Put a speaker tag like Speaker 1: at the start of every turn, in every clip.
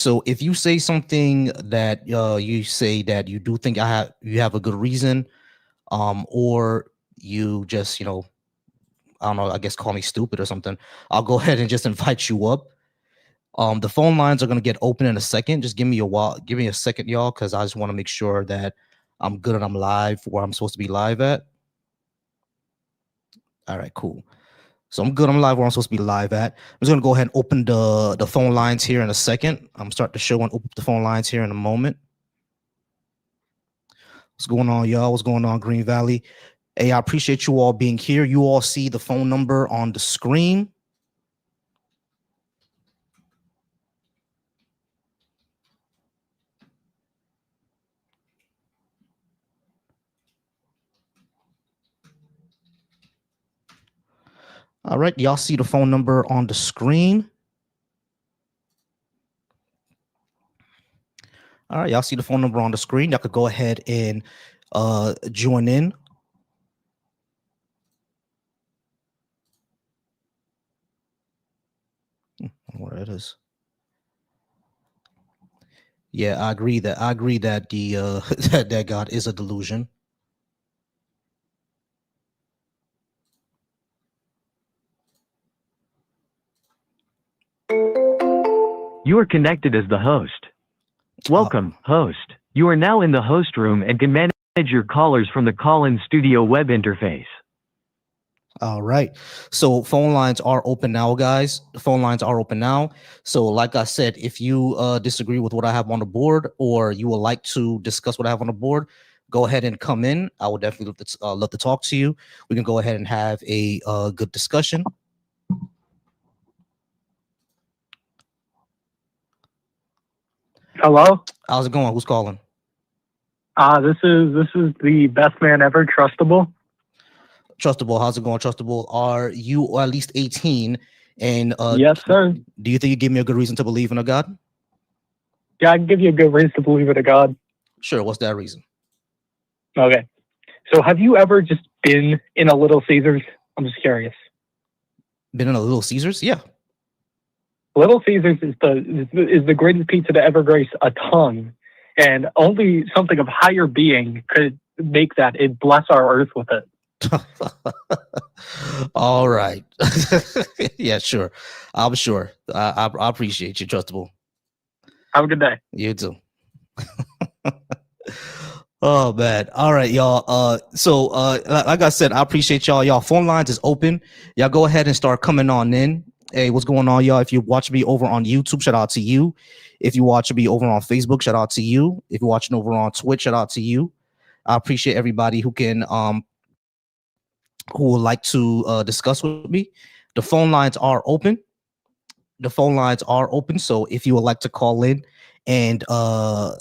Speaker 1: So if you say something that you say that you do think you have a good reason, or you just I don't know, I guess call me stupid or something, I'll go ahead and just invite you up. The phone lines are gonna get open in a second. Just give me a second, y'all, because I just want to make sure that I'm good and I'm live where I'm supposed to be live at. All right, cool. So I'm good. I'm live where I'm supposed to be live at. I'm just gonna go ahead and open the phone lines here in a second. I'm start the show and open up the phone lines here in a moment. What's going on, y'all? What's going on, Green Valley? Hey, I appreciate you all being here. You all see the phone number on the screen. All right, y'all see the phone number on the screen. All right, y'all see the phone number on the screen. Y'all could go ahead and join in. What it is. Yeah, I agree that the that God is a delusion.
Speaker 2: You are connected as the host. Welcome, host. You are now in the host room and can manage your callers from the call-in studio web interface.
Speaker 1: All right. So phone lines are open now, guys. The phone lines are open now. So like I said, if you disagree with what I have on the board or you would like to discuss what I have on the board, go ahead and come in. I would definitely love to talk to you. We can go ahead and have a good discussion.
Speaker 3: Hello?
Speaker 1: How's it going? Who's calling?
Speaker 3: This is the best man ever, Trustable.
Speaker 1: Trustable. How's it going, Trustable? Are you at least 18? And
Speaker 3: Yes, sir.
Speaker 1: do you think you give me a good reason to believe in a God?
Speaker 3: Yeah, I can give you a good reason to believe in a God.
Speaker 1: Sure. What's that reason?
Speaker 3: Okay. So have you ever just been in a Little Caesars? I'm just curious.
Speaker 1: Been in a Little Caesars? Yeah.
Speaker 3: Little Caesars is the greatest pizza to ever grace a tongue, and only something of higher being could make that. It bless our earth with it.
Speaker 1: All right. Yeah, sure. I'm sure. I appreciate you, Trustable.
Speaker 3: Have a good day.
Speaker 1: You too. Oh man. All right, y'all. So like I said, I appreciate y'all. Y'all phone lines is open. Y'all go ahead and start coming on in. Hey, what's going on, y'all? If you watch me over on YouTube, shout out to you. If you watch me over on Facebook, shout out to you. If you're watching over on Twitch, shout out to you. I appreciate everybody who can who would like to discuss with me. The phone lines are open. The phone lines are open. So if you would like to call in and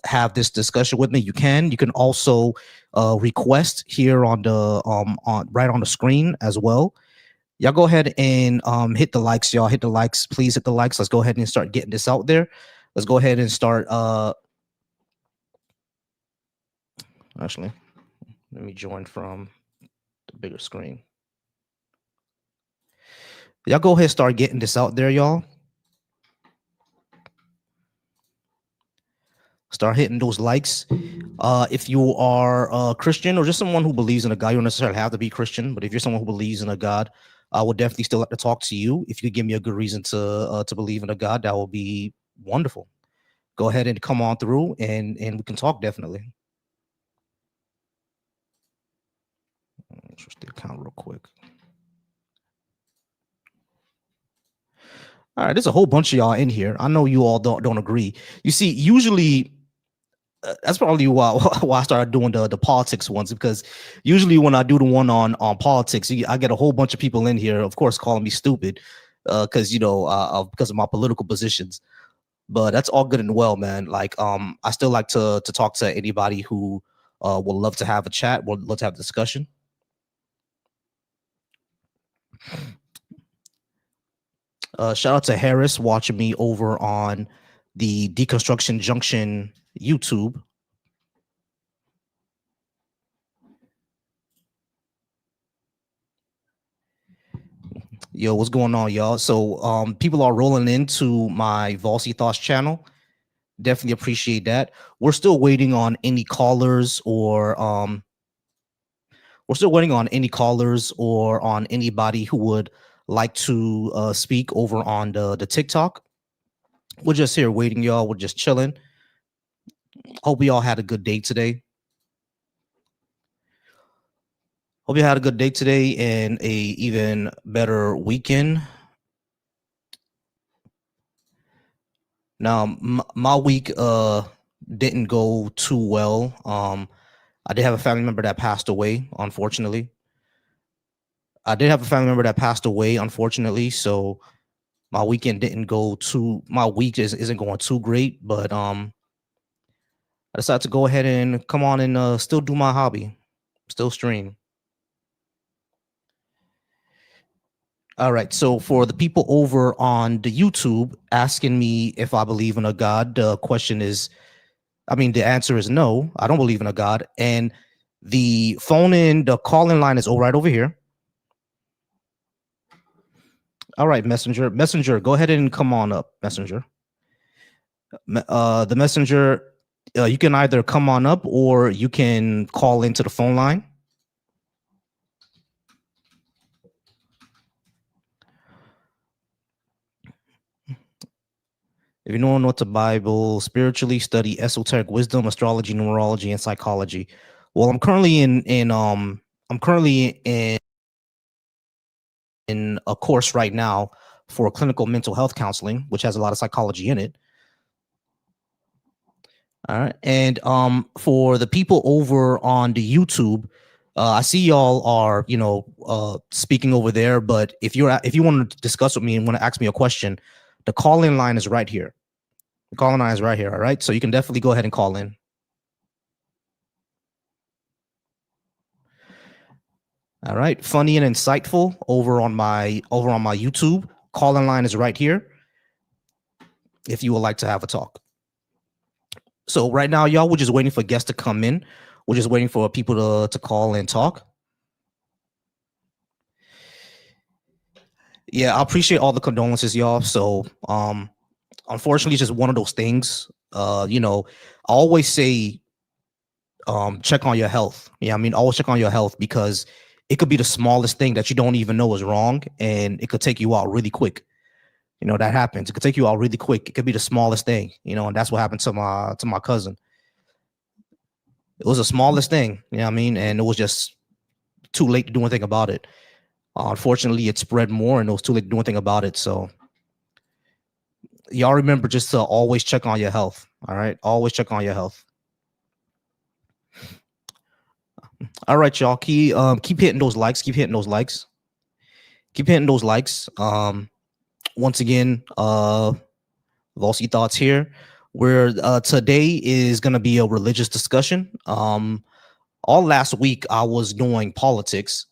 Speaker 1: have this discussion with me, you can. You can also request here on the on right on the screen as well. Y'all go ahead and hit the likes, y'all. Hit the likes. Please hit the likes. Let's go ahead and start getting this out there. Let's go ahead and start actually, let me join from the bigger screen. Y'all go ahead and start getting this out there, y'all. Start hitting those likes. If you are a Christian or just someone who believes in a God, you don't necessarily have to be Christian, but if you're someone who believes in a God, I would definitely still like to talk to you. If you could give me a good reason to believe in a God, that would be wonderful. Go ahead and come on through and we can talk definitely. Switch the account real quick. All right, there's a whole bunch of y'all in here. I know you all don't agree. You see, usually that's probably why I started doing the politics ones, because usually when I do the one on politics, I get a whole bunch of people in here, of course, calling me stupid, because because of my political positions. But that's all good and well, man. Like I still like to talk to anybody who would love to have a chat, would love to have a discussion. Shout out to Harris watching me over on the Deconstruction Junction YouTube. Yo, what's going on, y'all? So people are rolling into my Volcy Thoughts channel. Definitely appreciate that. We're still waiting on any callers or on anybody who would like to speak over on the TikTok. We're just here waiting, y'all. We're just chilling. Hope we all had a good day today. Hope you had a good day today and a even better weekend. Now, my week didn't go too well. I did have a family member that passed away, unfortunately. So my weekend didn't go too. My week isn't going too great, but I decided to go ahead and come on and still do my hobby, still stream. All right. So for the people over on the YouTube asking me if I believe in a God, the answer is no. I don't believe in a God. And the call-in line is right over here. All right, Messenger, go ahead and come on up, Messenger. The Messenger, you can either come on up or you can call into the phone line. If you don't know what the Bible, spiritually study esoteric wisdom, astrology, numerology, and psychology. Well, I'm currently in a course right now for clinical mental health counseling, which has a lot of psychology in it. All right. And for the people over on the YouTube, I see y'all are, speaking over there, but if you want to discuss with me and want to ask me a question, the call-in line is right here. The call-in line is right here. All right. So you can definitely go ahead and call in. All right. Funny and insightful over on my YouTube. Call-in line is right here if you would like to have a talk. So right now, y'all, we're just waiting for guests to come in. We're just waiting for people to call and talk. Yeah, I appreciate all the condolences, y'all. So unfortunately, it's just one of those things. I always say check on your health. Yeah, always check on your health because it could be the smallest thing that you don't even know is wrong, and it could take you out really quick. That happens. It could take you out really quick. It could be the smallest thing, and that's what happened to my cousin. It was the smallest thing, and it was just too late to do anything about it. Unfortunately, it spread more, and it was too late to do anything about it. So y'all remember just to always check on your health. All right, always check on your health. All right, y'all. Keep hitting those likes. Keep hitting those likes. Once again, Volcy Thoughts here. Where today is going to be a religious discussion. All last week I was doing politics.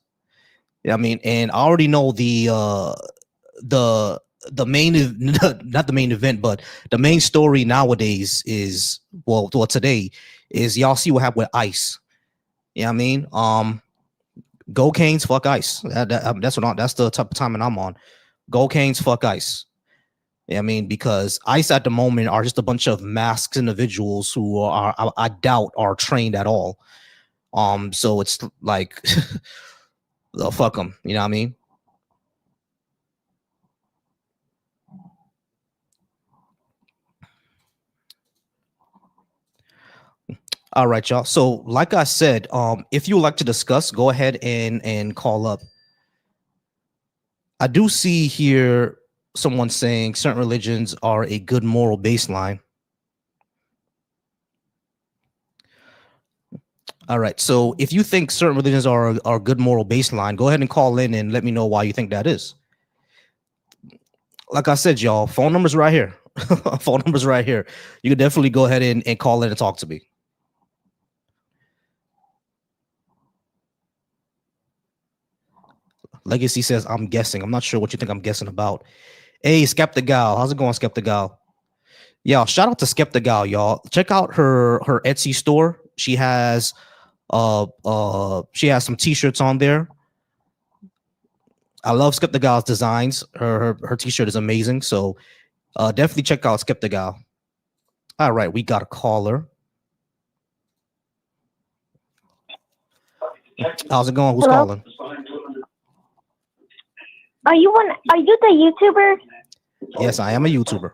Speaker 1: And I already know the main not the main event, but the main story nowadays is today is y'all see what happened with ICE. Go Canes, fuck ICE. That's the type of timing I'm on. Go Canes, fuck ICE. Because ICE at the moment are just a bunch of masked individuals who I doubt are trained at all. So it's like, fuck them. You know what I mean? All right, y'all. So, like I said, if you would like to discuss, go ahead and call up. I do see here someone saying certain religions are a good moral baseline. All right. So, if you think certain religions are a good moral baseline, go ahead and call in and let me know why you think that is. Like I said, y'all, phone number's right here. Phone number's right here. You can definitely go ahead and call in and talk to me. Legacy says, I'm guessing. I'm not sure what you think I'm guessing about. Hey, Skeptical. How's it going, Skeptical? Yeah, shout out to Skeptical, y'all. Check out her Etsy store. She has some t-shirts on there. I love Skeptical's designs. Her t-shirt is amazing. So definitely check out Skeptical. All right, we got a caller. How's it going? Who's
Speaker 4: Hello?
Speaker 1: calling?
Speaker 4: Are you the YouTuber?
Speaker 1: Yes, I am a YouTuber.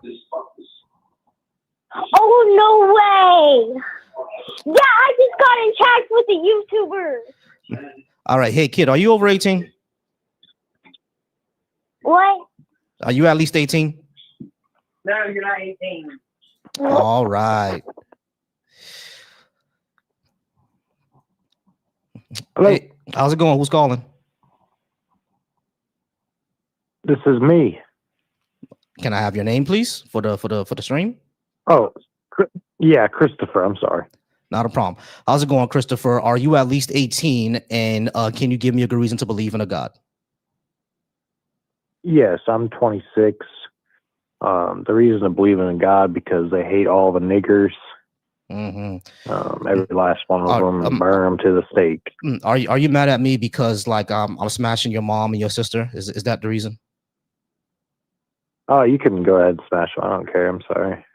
Speaker 4: Oh, no way! Yeah, I just got in chat with the YouTuber.
Speaker 1: All right, hey kid, are you over 18?
Speaker 4: What?
Speaker 1: Are you at least 18?
Speaker 5: No, you're not 18.
Speaker 1: All right.
Speaker 6: Hello.
Speaker 1: Hey, how's it going? Who's calling?
Speaker 6: This is me.
Speaker 1: Can I have your name, please, for the stream?
Speaker 6: Oh, yeah, Christopher. I'm sorry.
Speaker 1: Not a problem. How's it going, Christopher? Are you at least 18? And can you give me a good reason to believe in a God?
Speaker 6: Yes, I'm 26. The reason I believe in God because they hate all the niggers.
Speaker 1: Mm-hmm.
Speaker 6: Every last one of them, and burn them to the stake.
Speaker 1: Are you mad at me because like I'm smashing your mom and your sister? Is that the reason?
Speaker 6: Oh, you can go ahead and smash them. I don't care. I'm sorry.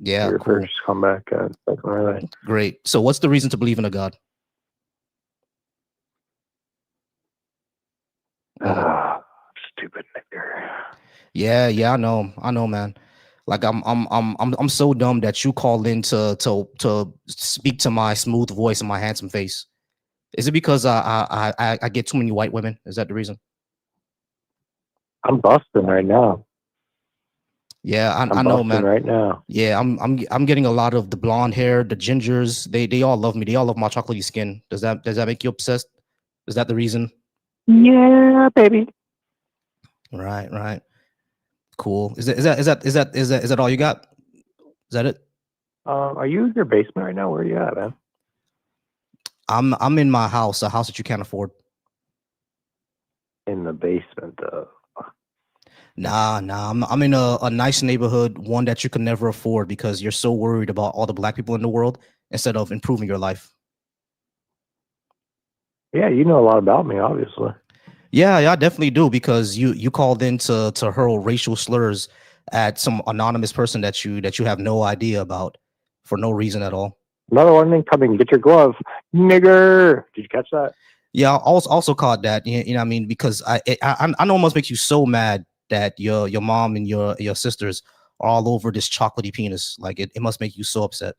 Speaker 1: Yeah,
Speaker 6: your
Speaker 1: cool.
Speaker 6: first comeback. Really.
Speaker 1: Great. So what's the reason to believe in a God?
Speaker 6: Stupid nigger.
Speaker 1: Yeah, I know, man. Like I'm so dumb that you called in to speak to my smooth voice and my handsome face. Is it because I get too many white women? Is that the reason?
Speaker 6: I'm busting right now.
Speaker 1: Yeah, I
Speaker 6: I'm
Speaker 1: know,
Speaker 6: busting
Speaker 1: man.
Speaker 6: right now.
Speaker 1: Yeah, I'm getting a lot of the blonde hair, the gingers. They all love me. They all love my chocolatey skin. Does that make you obsessed? Is that the reason?
Speaker 6: Yeah, baby.
Speaker 1: Right. Cool. Is that all you got? Is that it?
Speaker 6: Are you in your basement right now? Where are you at, man?
Speaker 1: I'm in my house, a house that you can't afford.
Speaker 6: In the basement, though.
Speaker 1: Nah. I'm in a nice neighborhood, one that you can never afford because you're so worried about all the black people in the world instead of improving your life.
Speaker 6: Yeah, you know a lot about me, obviously.
Speaker 1: Yeah, I definitely do because you called in to hurl racial slurs at some anonymous person that you have no idea about for no reason at all.
Speaker 6: Another one incoming. Get your glove, nigger. Did you catch that?
Speaker 1: Yeah, I also caught that. You know what I mean? Because I know it must make you so mad that your mom and your sisters are all over this chocolatey penis. Like it must make you so upset.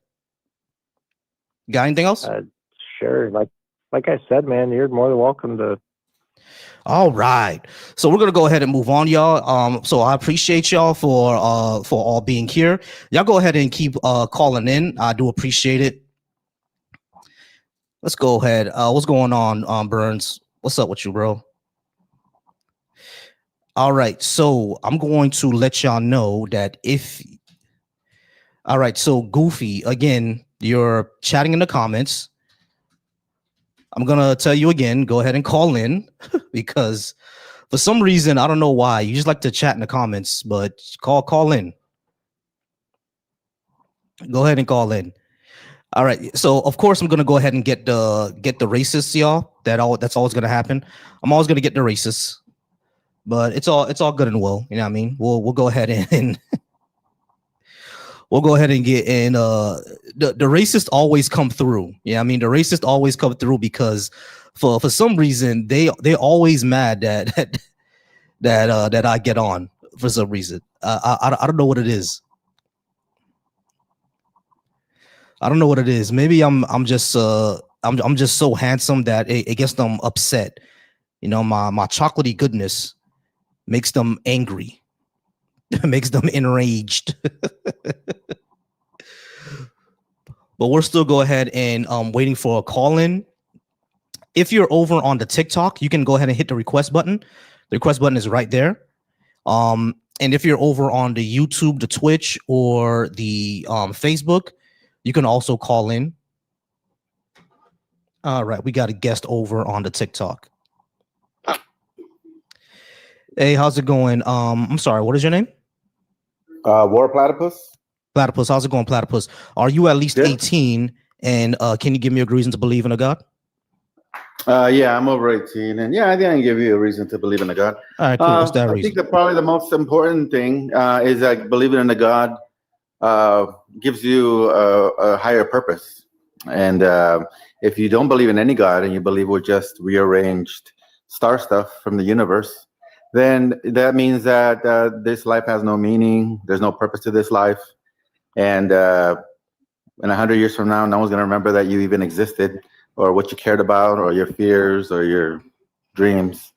Speaker 1: Got anything else?
Speaker 6: Sure. Like I said, man, you're more than welcome to.
Speaker 1: All right. So we're gonna go ahead and move on, y'all. So I appreciate y'all for all being here. Y'all go ahead and keep calling in. I do appreciate it. Let's go ahead. What's going on, Burns? What's up with you, bro? All right. So I'm going to let y'all know that all right. So Goofy, again, you're chatting in the comments. I'm gonna tell you again, go ahead and call in because for some reason, I don't know why, you just like to chat in the comments, but call in. Go ahead and call in. All right. So of course I'm gonna go ahead and get the racists, y'all. That's always gonna happen. I'm always gonna get the racists, but it's all good and well. You know what I mean? We'll go ahead and we'll go ahead and get in. The racists always come through. Yeah, I mean the racists always come through because for some reason they always mad that that I get on for some reason. I don't know what it is. I don't know what it is. Maybe I'm just so handsome that it gets them upset. You know, my chocolatey goodness makes them angry, makes them enraged. But we're still go ahead and waiting for a call in. If you're over on the TikTok, you can go ahead and hit the request button. The request button is right there. And if you're over on the YouTube, the Twitch, or the Facebook, you can also call in. All right, we got a guest over on the TikTok. Hey, how's it going? I'm sorry, what is your name?
Speaker 7: War Platypus.
Speaker 1: Platypus, how's it going, Platypus? Are you at least 18? And can you give me a reason to believe in a God?
Speaker 7: Yeah, I'm over 18, and yeah, I think I can give you a reason to believe in a God.
Speaker 1: All right, cool. What's that reason?
Speaker 7: I think that probably the most important thing is like believing in a God gives you a higher purpose. And if you don't believe in any God and you believe we're just rearranged star stuff from the universe, then that means that this life has no meaning. There's no purpose to this life. And in 100 years from now, no one's going to remember that you even existed, or what you cared about, or your fears, or your dreams.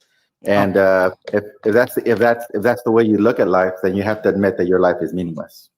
Speaker 7: And if that's the way you look at life, then you have to admit that your life is meaningless.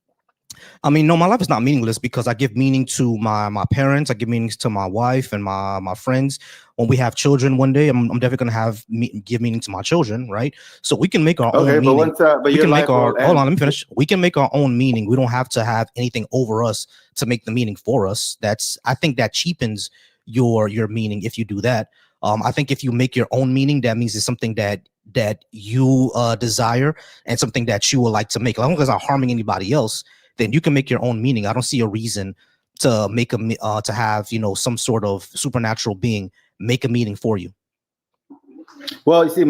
Speaker 1: I mean, no, my life is not meaningless because I give meaning to my parents. I give meanings to my wife and my friends. When we have children one day, I'm definitely going to give meaning to my children, right? So we can make our own meaning. We can make our, hold on, let me finish. We can make our own meaning. We don't have to have anything over us to make the meaning for us. I think that cheapens your meaning if you do that. I think if you make your own meaning, that means it's something that you desire and something that you would like to make. As long as it's not harming anybody else, then you can make your own meaning. I don't see a reason to make to have some sort of supernatural being make a meaning for you.
Speaker 7: Well, you see,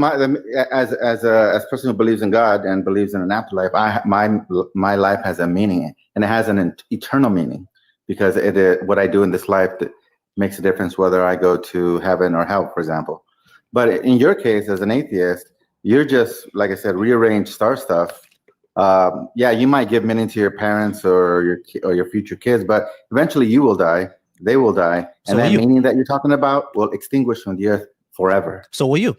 Speaker 7: as a person who believes in God and believes in an afterlife, my life has a meaning, and it has an eternal meaning, because what I do in this life makes a difference whether I go to heaven or hell, for example. But in your case, as an atheist, you're just, like I said, rearranged star stuff. Yeah, you might give meaning to your parents or your future kids, but eventually you will die, they will die, and that meaning that you're talking about will extinguish from the earth forever.
Speaker 1: So will you?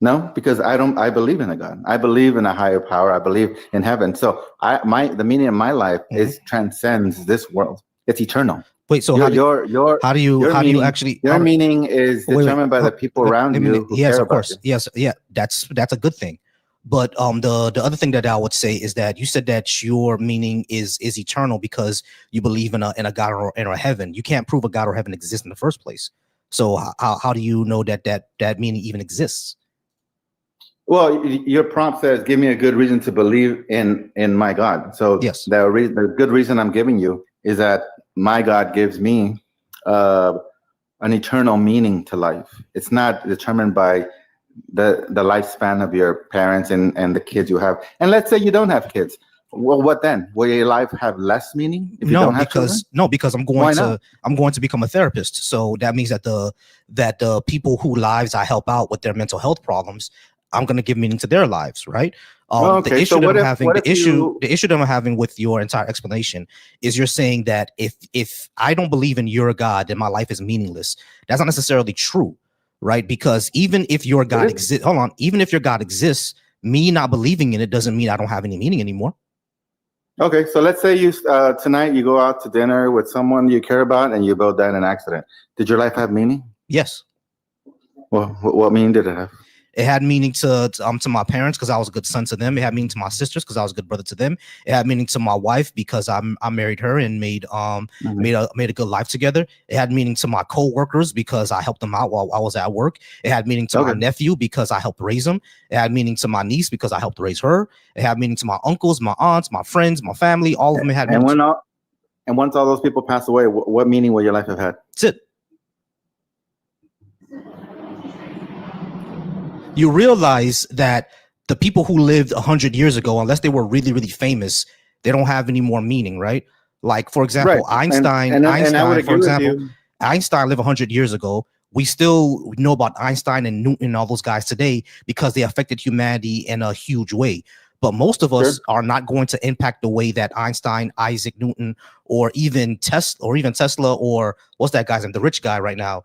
Speaker 7: No, because I believe in a God. I believe in a higher power. I believe in heaven. So the meaning of my life transcends this world. It's eternal.
Speaker 1: Wait, so how do you actually?
Speaker 7: Your meaning is determined by the people around you who care about you.
Speaker 1: Yes, yeah, that's a good thing. But the other thing that I would say is that you said that your meaning is eternal because you believe in a God or in a heaven. You can't prove a God or heaven exists in the first place. So how do you know that meaning even exists?
Speaker 7: Well, your prompt says, "Give me a good reason to believe in my God." So yes, the good reason I'm giving you is that my God gives me an eternal meaning to life. It's not determined by the lifespan of your parents and the kids you have. And let's say you don't have kids. Well, what then? Will your life have less meaning if you don't have children?
Speaker 1: Because I'm going to become a therapist. So that means that the people whose lives I help out with their mental health problems, I'm going to give meaning to their lives, right? The issue that I'm having with your entire explanation is you're saying that if I don't believe in your God, then my life is meaningless. That's not necessarily true, right? Because even if your God exists, even if your God exists, me not believing in it doesn't mean I don't have any meaning anymore.
Speaker 7: Okay, so let's say you tonight you go out to dinner with someone you care about and you both die in an accident. Did your life have meaning?
Speaker 1: Yes.
Speaker 7: Well, what meaning did it have?
Speaker 1: It had meaning to my parents because I was a good son to them. It had meaning to my sisters because I was a good brother to them. It had meaning to my wife because I married her and made a good life together. It had meaning to my co-workers because I helped them out while I was at work. It had meaning to my nephew because I helped raise him. It had meaning to my niece because I helped raise her. It had meaning to my uncles, my aunts, my friends, my family. All of them had meaning.
Speaker 7: And once all those people pass away, what meaning will your life have had?
Speaker 1: That's it. You realize that the people who lived 100 years ago, unless they were really, really famous, they don't have any more meaning, right? Like, for example, Einstein lived 100 years ago. We still know about Einstein and Newton and all those guys today because they affected humanity in a huge way. But most of us are not going to impact the way that Einstein, Isaac Newton, or even Tesla, or what's that guy's name? The rich guy right now.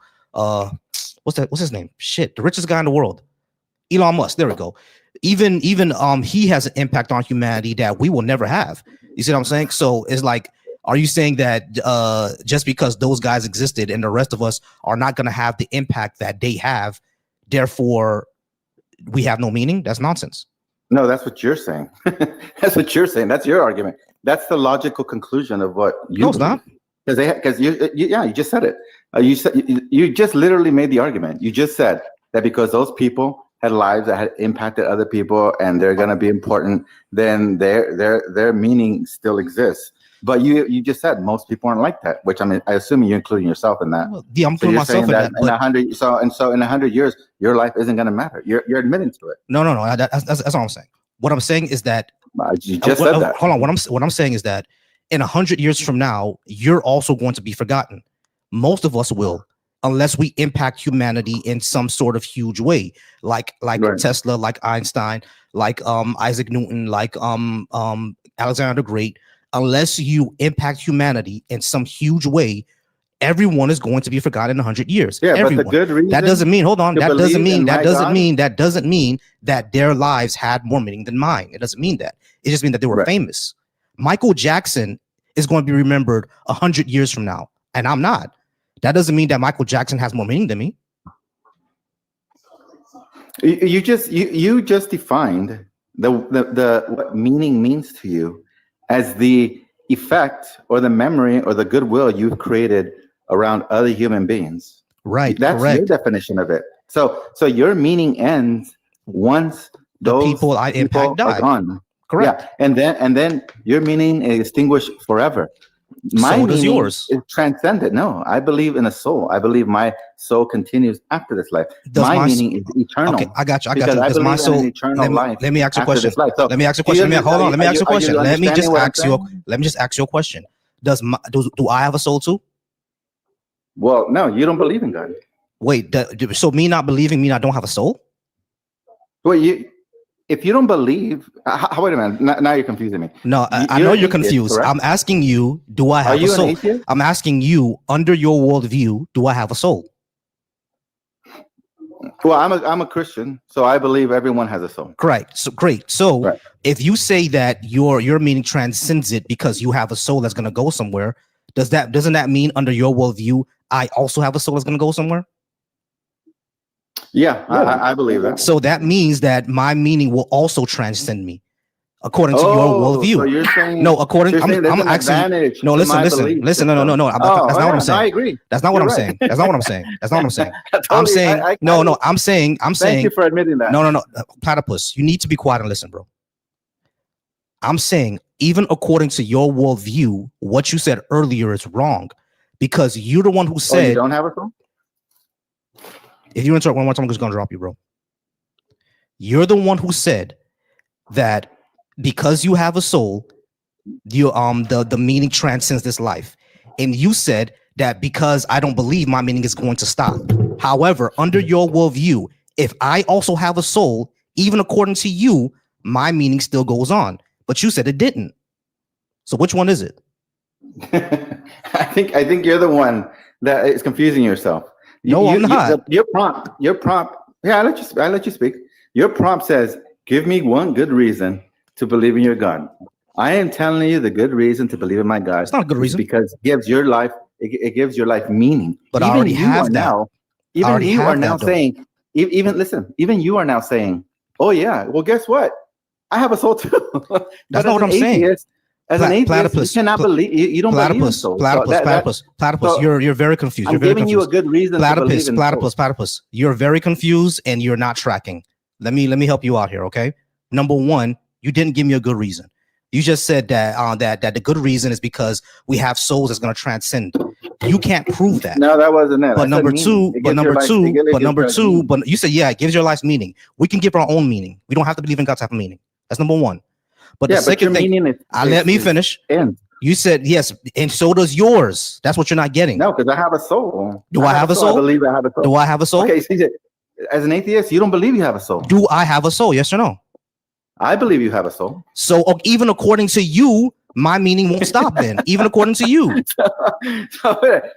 Speaker 1: What's his name? Shit, the richest guy in the world. Elon Musk, there we go. Even he has an impact on humanity that we will never have. You see what I'm saying? So it's like, are you saying that just because those guys existed and the rest of us are not going to have the impact that they have, therefore we have no meaning? That's nonsense.
Speaker 7: No, that's what you're saying. That's what you're saying. That's your argument. That's the logical conclusion of what you.
Speaker 1: No, it's not.
Speaker 7: Because you just said it. You just literally made the argument. You just said that because those people had lives that had impacted other people and they're going to be important, then their meaning still exists. But you just said most people aren't like that, which I assume you're including yourself in that.
Speaker 1: Well, yeah, I'm including myself in that.
Speaker 7: In 100 years, your life isn't going to matter. You're admitting to it.
Speaker 1: No. That's what I'm saying. What I'm saying is that
Speaker 7: You just said that.
Speaker 1: Hold on. What I'm saying is that in 100 years from now, you're also going to be forgotten. Most of us will, unless we impact humanity in some sort of huge way, like
Speaker 7: Right.
Speaker 1: Tesla, like Einstein, like Isaac Newton, like Alexander the Great. Unless you impact humanity in some huge way, everyone is going to be forgotten in 100 years.
Speaker 7: Yeah,
Speaker 1: everyone.
Speaker 7: but the good reason.
Speaker 1: That doesn't mean. Hold on.
Speaker 7: to
Speaker 1: That
Speaker 7: believe
Speaker 1: doesn't mean.
Speaker 7: in
Speaker 1: That
Speaker 7: my
Speaker 1: doesn't
Speaker 7: God-
Speaker 1: mean. That doesn't mean that their lives had more meaning than mine. It doesn't mean that. It just means that they were
Speaker 7: Right.
Speaker 1: famous. Michael Jackson is going to be remembered 100 years from now, and I'm not. That doesn't mean that Michael Jackson has more meaning than me.
Speaker 7: You just defined the what meaning means to you as the effect or the memory or the goodwill you've created around other human beings.
Speaker 1: Right.
Speaker 7: That's
Speaker 1: correct.
Speaker 7: your definition of it. So your meaning ends once
Speaker 1: The
Speaker 7: those
Speaker 1: people I impact
Speaker 7: are
Speaker 1: die.
Speaker 7: gone.
Speaker 1: Correct.
Speaker 7: Yeah, and then your meaning is extinguished forever. My
Speaker 1: So does
Speaker 7: meaning
Speaker 1: yours.
Speaker 7: is transcendent. No, I believe in a soul. I believe my soul continues after this life.
Speaker 1: Does
Speaker 7: my
Speaker 1: my s-
Speaker 7: meaning is eternal.
Speaker 1: Okay, I got you.
Speaker 7: Because I
Speaker 1: Does my
Speaker 7: believe in
Speaker 1: soul?
Speaker 7: an eternal life
Speaker 1: Let me ask you a
Speaker 7: after
Speaker 1: question.
Speaker 7: this life. So
Speaker 1: Let me ask you a
Speaker 7: do you
Speaker 1: question. Hold on. Let me ask you a
Speaker 7: are
Speaker 1: question. Let me just
Speaker 7: understanding what I'm
Speaker 1: ask you.
Speaker 7: saying?
Speaker 1: Let me just ask you a question. Do I have a soul too?
Speaker 7: Well, no, you don't believe in God.
Speaker 1: Wait. So me not believing mean I don't have a soul?
Speaker 7: Well, if you don't believe, wait a minute. Now you're confusing me.
Speaker 1: No, I
Speaker 7: You're
Speaker 1: know
Speaker 7: an
Speaker 1: you're
Speaker 7: atheist,
Speaker 1: confused.
Speaker 7: correct?
Speaker 1: I'm asking you, do I
Speaker 7: Are
Speaker 1: have a
Speaker 7: you an
Speaker 1: soul?
Speaker 7: atheist?
Speaker 1: I'm asking you, under your worldview, do I have a soul?
Speaker 7: Well, I'm a Christian, so I believe everyone has a soul.
Speaker 1: Correct. So great. So
Speaker 7: Right.
Speaker 1: if you say that your meaning transcends it because you have a soul that's gonna go somewhere, doesn't that mean under your worldview, I also have a soul that's gonna go somewhere?
Speaker 7: Yeah, I believe that.
Speaker 1: So that means that my meaning will also transcend me, according to your worldview.
Speaker 7: So you're saying
Speaker 1: No, according
Speaker 7: you're saying
Speaker 1: I'm
Speaker 7: there's an
Speaker 1: asking.
Speaker 7: advantage
Speaker 1: No,
Speaker 7: to
Speaker 1: listen,
Speaker 7: my
Speaker 1: listen,
Speaker 7: belief
Speaker 1: listen. No.
Speaker 7: system.
Speaker 1: That's not what I'm
Speaker 7: No,
Speaker 1: saying.
Speaker 7: I agree.
Speaker 1: That's not what
Speaker 7: You're
Speaker 1: I'm
Speaker 7: right.
Speaker 1: saying. That's not what I'm saying. That's not what I'm saying. I'm
Speaker 7: Totally,
Speaker 1: saying no. I'm saying.
Speaker 7: Thank you for admitting that.
Speaker 1: No. Platypus, you need to be quiet and listen, bro. I'm saying, even according to your worldview, what you said earlier is wrong, because you're the one who
Speaker 7: you
Speaker 1: said.
Speaker 7: don't have a soul?
Speaker 1: If you interrupt one more time, I'm just gonna drop you, bro. You're the one who said that because you have a soul, you the meaning transcends this life, and you said that because I don't believe, my meaning is going to stop. However, under your worldview, if I also have a soul, even according to you, my meaning still goes on. But you said it didn't. So which one is it?
Speaker 7: I think you're the one that is confusing yourself.
Speaker 1: No, I'm not.
Speaker 7: Your prompt. Yeah, I let you speak. Your prompt says, "Give me one good reason to believe in your God." I am telling you the good reason to believe in my God.
Speaker 1: It's not a good reason,
Speaker 7: because it gives your life. It gives your life meaning.
Speaker 1: But I already have that.
Speaker 7: Even you are now saying. Even you are now saying, "Oh yeah, well guess what? I have a soul too."
Speaker 1: That's not what I'm saying.
Speaker 7: As an atheist,
Speaker 1: Platypus,
Speaker 7: you cannot believe. You don't believe in souls.
Speaker 1: Platypus.
Speaker 7: So
Speaker 1: You're very confused.
Speaker 7: I'm giving you a good reason to believe in souls.
Speaker 1: Platypus. You're very confused and you're not tracking. Let me help you out here, okay? Number one, you didn't give me a good reason. You just said that that the good reason is because we have souls that's going to transcend. You can't prove that.
Speaker 7: No, that wasn't it.
Speaker 1: But number two, but you said, yeah, it gives your life meaning. We can give our own meaning. We don't have to believe in God's type of meaning. That's number one. But the second thing, let me finish. You said yes, and so does yours. That's what you're not getting.
Speaker 7: No, because I have a soul.
Speaker 1: Do I have a soul?
Speaker 7: I believe I have a soul.
Speaker 1: Do I have a soul?
Speaker 7: Okay, CJ, as an atheist, you don't believe you have a soul.
Speaker 1: Do I have a soul? Yes or no?
Speaker 7: I believe you have a soul.
Speaker 1: So even according to you, my meaning won't stop then. Even according to you.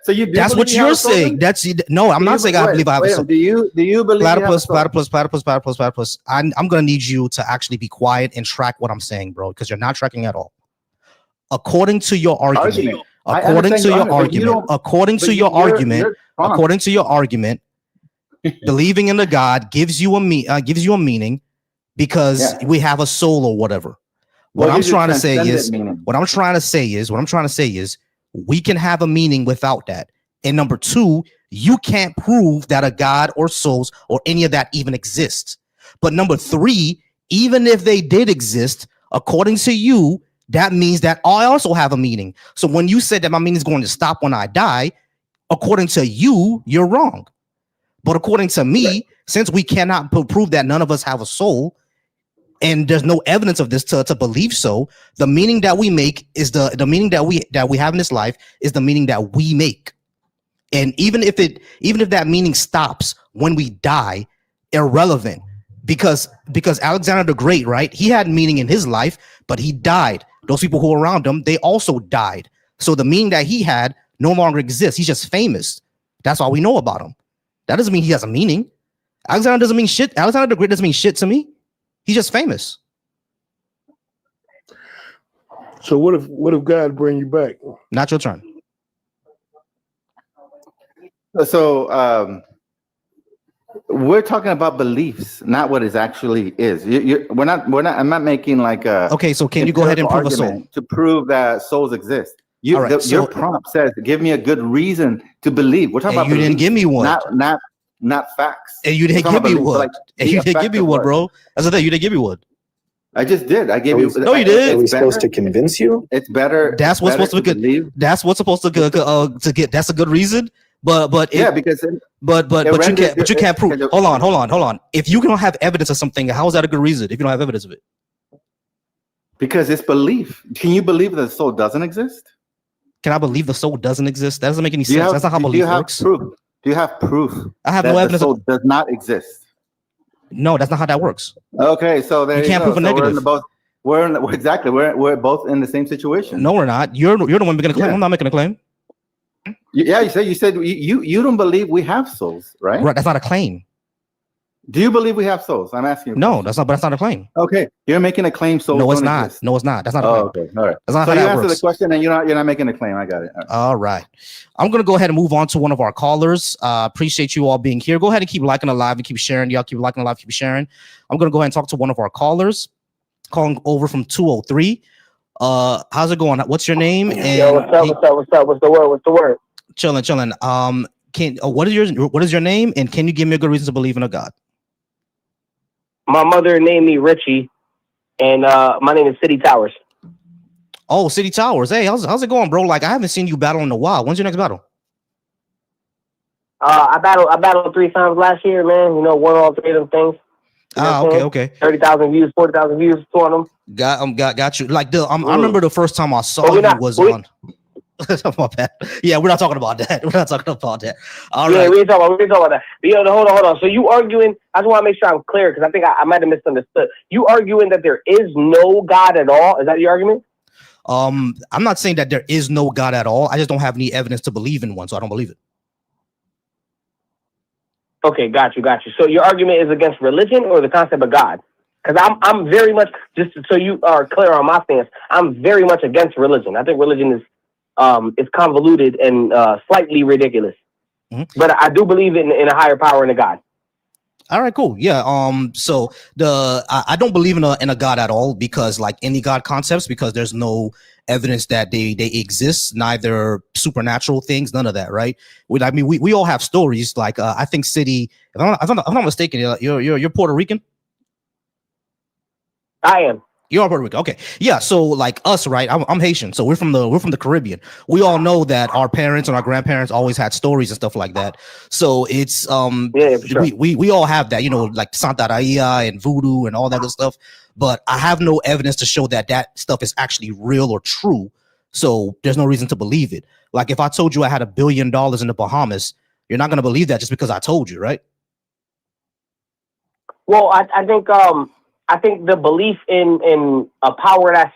Speaker 7: So you do
Speaker 1: that's what you're saying. That's no, I'm not saying I believe I have a soul.
Speaker 7: Do you believe
Speaker 1: Platypus. I'm gonna need you to actually be quiet and track what I'm saying, bro, because you're not tracking at all. According to your argument, according to your argument, believing in the God gives you a meaning because we have a soul or whatever. What I'm trying to say is we can have a meaning without that. And number two, you can't prove that a God or souls or any of that even exists. But number three, even if they did exist, according to you, that means that I also have a meaning. So when you said that my meaning is going to stop when I die, according to you, you're wrong. But according to me, since we cannot prove that none of us have a soul, and there's no evidence of this to believe so. The meaning that we make is the meaning that we have in this life is the meaning that we make. And even if that meaning stops when we die, irrelevant, because Alexander the Great, right? He had meaning in his life, but he died. Those people who were around him, they also died. So the meaning that he had no longer exists. He's just famous. That's all we know about him. That doesn't mean he has a meaning. Alexander doesn't mean shit. Alexander the Great doesn't mean shit to me. He's just famous.
Speaker 8: So what if God bring you back?
Speaker 1: Not your turn.
Speaker 7: So we're talking about beliefs, not what it actually is. We're not. I'm not making like a.
Speaker 1: Okay, so can you go ahead and prove a soul
Speaker 7: to prove that souls exist?
Speaker 1: All right,
Speaker 7: your prompt says, "Give me a good reason to believe." We're talking about.
Speaker 1: You didn't give me one.
Speaker 7: Not facts.
Speaker 1: And you didn't give me one. And you didn't give me one, bro. That's the thing. You didn't give me one.
Speaker 7: I just did. I gave you.
Speaker 1: No, you did.
Speaker 9: Are we supposed to convince you?
Speaker 7: It's better.
Speaker 1: That's what's supposed to believe. That's what's supposed to get. That's a good reason. But
Speaker 7: yeah, because
Speaker 1: you can't prove. Hold on. If you don't have evidence of something, how is that a good reason? If you don't have evidence of it,
Speaker 7: because it's belief. Can you believe that the soul doesn't exist?
Speaker 1: Can I believe the soul doesn't exist? That doesn't make any sense. That's not how belief works.
Speaker 7: Proof? Do you have proof?
Speaker 1: I have no evidence.
Speaker 7: The soul does not exist.
Speaker 1: No, that's not how that works.
Speaker 7: Okay, so there
Speaker 1: you can't prove a negative.
Speaker 7: We're both in the same situation.
Speaker 1: No, we're not. You're the one making a claim. Yeah. I'm not making a claim.
Speaker 7: Yeah, you said you don't believe we have souls, right?
Speaker 1: Right. That's not a claim.
Speaker 7: Do you believe we have souls? I'm asking you.
Speaker 1: No, that's not a claim.
Speaker 7: Okay, you're making a claim. Souls
Speaker 1: no, it's not.
Speaker 7: Exist.
Speaker 1: No, it's not. That's not a claim.
Speaker 7: Okay, all right.
Speaker 1: That's not
Speaker 7: so
Speaker 1: how
Speaker 7: you
Speaker 1: that
Speaker 7: answer
Speaker 1: works.
Speaker 7: the question, and you're not making a claim. I got it.
Speaker 1: All right. I'm gonna go ahead and move on to one of our callers. Appreciate you all being here. Go ahead and keep liking the live and keep sharing. Y'all keep liking the live, keep sharing. I'm gonna go ahead and talk to one of our callers, calling over from 203. How's it going? What's your name? And
Speaker 10: Yo, what's up? What's the word?
Speaker 1: Chilling. What is your name? And can you give me a good reason to believe in a God?
Speaker 10: My mother named me Richie, and my name is City Towers.
Speaker 1: Oh, City Towers. Hey, how's it going, bro? Like, I haven't seen you battle in a while. When's your next battle?
Speaker 10: I battled 3 times last year, man. You know, won all 3 of them things.
Speaker 1: Okay.
Speaker 10: 30,000 views, 40,000 views, 2 of them.
Speaker 1: Got you. Like, I remember the first time I saw you was on. My bad. Yeah, we're not talking about that. All right.
Speaker 10: We ain't talking about that. But hold on. So you arguing? I just want to make sure I'm clear because I think I might have misunderstood. You arguing that there is no God at all? Is that your argument?
Speaker 1: I'm not saying that there is no God at all. I just don't have any evidence to believe in one, so I don't believe it.
Speaker 10: Okay, got you. So your argument is against religion or the concept of God? Because I'm very much, just so you are clear on my stance, I'm very much against religion. I think religion is convoluted and slightly ridiculous. Mm-hmm. But I do believe in a higher power and a God.
Speaker 1: All right, cool. Yeah. So I don't believe in a God at all because, like any God concepts, because there's no evidence that they exist, neither supernatural things, none of that, right? We all have stories. Like I think City, if I'm not mistaken, you're Puerto Rican.
Speaker 10: I am.
Speaker 1: You're Puerto Rico. Okay. Yeah. So like us, right? I'm Haitian. So we're from the Caribbean. We all know that our parents and our grandparents always had stories and stuff like that. So it's
Speaker 10: sure.
Speaker 1: we all have that, you know, like Santa Raya and voodoo and all that good stuff. But I have no evidence to show that stuff is actually real or true. So there's no reason to believe it. Like if I told you I had $1 billion in the Bahamas, you're not gonna believe that just because I told you, right?
Speaker 10: Well, I think the belief in a power that's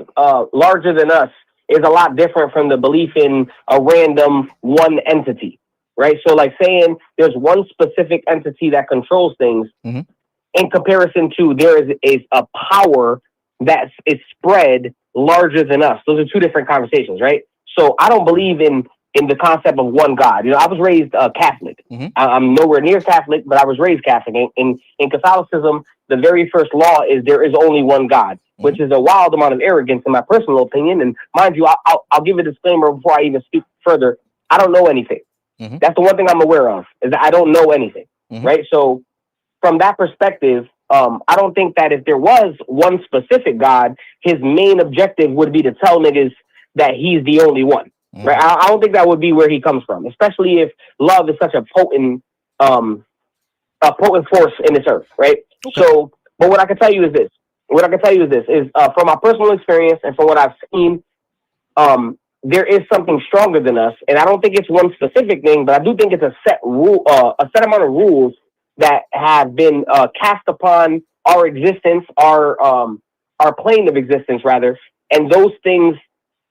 Speaker 10: larger than us is a lot different from the belief in a random one entity, right? So like saying there's one specific entity that controls things in comparison to there is a power that is spread larger than us. Those are 2 different conversations, right? So I don't believe in the concept of one God. You know, I was raised Catholic. I'm nowhere near Catholic, but I was raised Catholic. In Catholicism, the very first law is there is only one God, which is a wild amount of arrogance in my personal opinion. And mind you, I'll give a disclaimer before I even speak further. I don't know anything. That's the one thing I'm aware of, is that I don't know anything, right? So from that perspective, I don't think that if there was one specific God, his main objective would be to tell niggas that he's the only one. Right? I don't think that would be where he comes from, especially if love is such a potent force in this earth, right? Okay. So, but what I can tell you is this: what I can tell you is this: is from my personal experience and from what I've seen, there is something stronger than us, and I don't think it's one specific thing, but I do think it's a set rule, a set amount of rules that have been cast upon our existence, our plane of existence, rather, and those things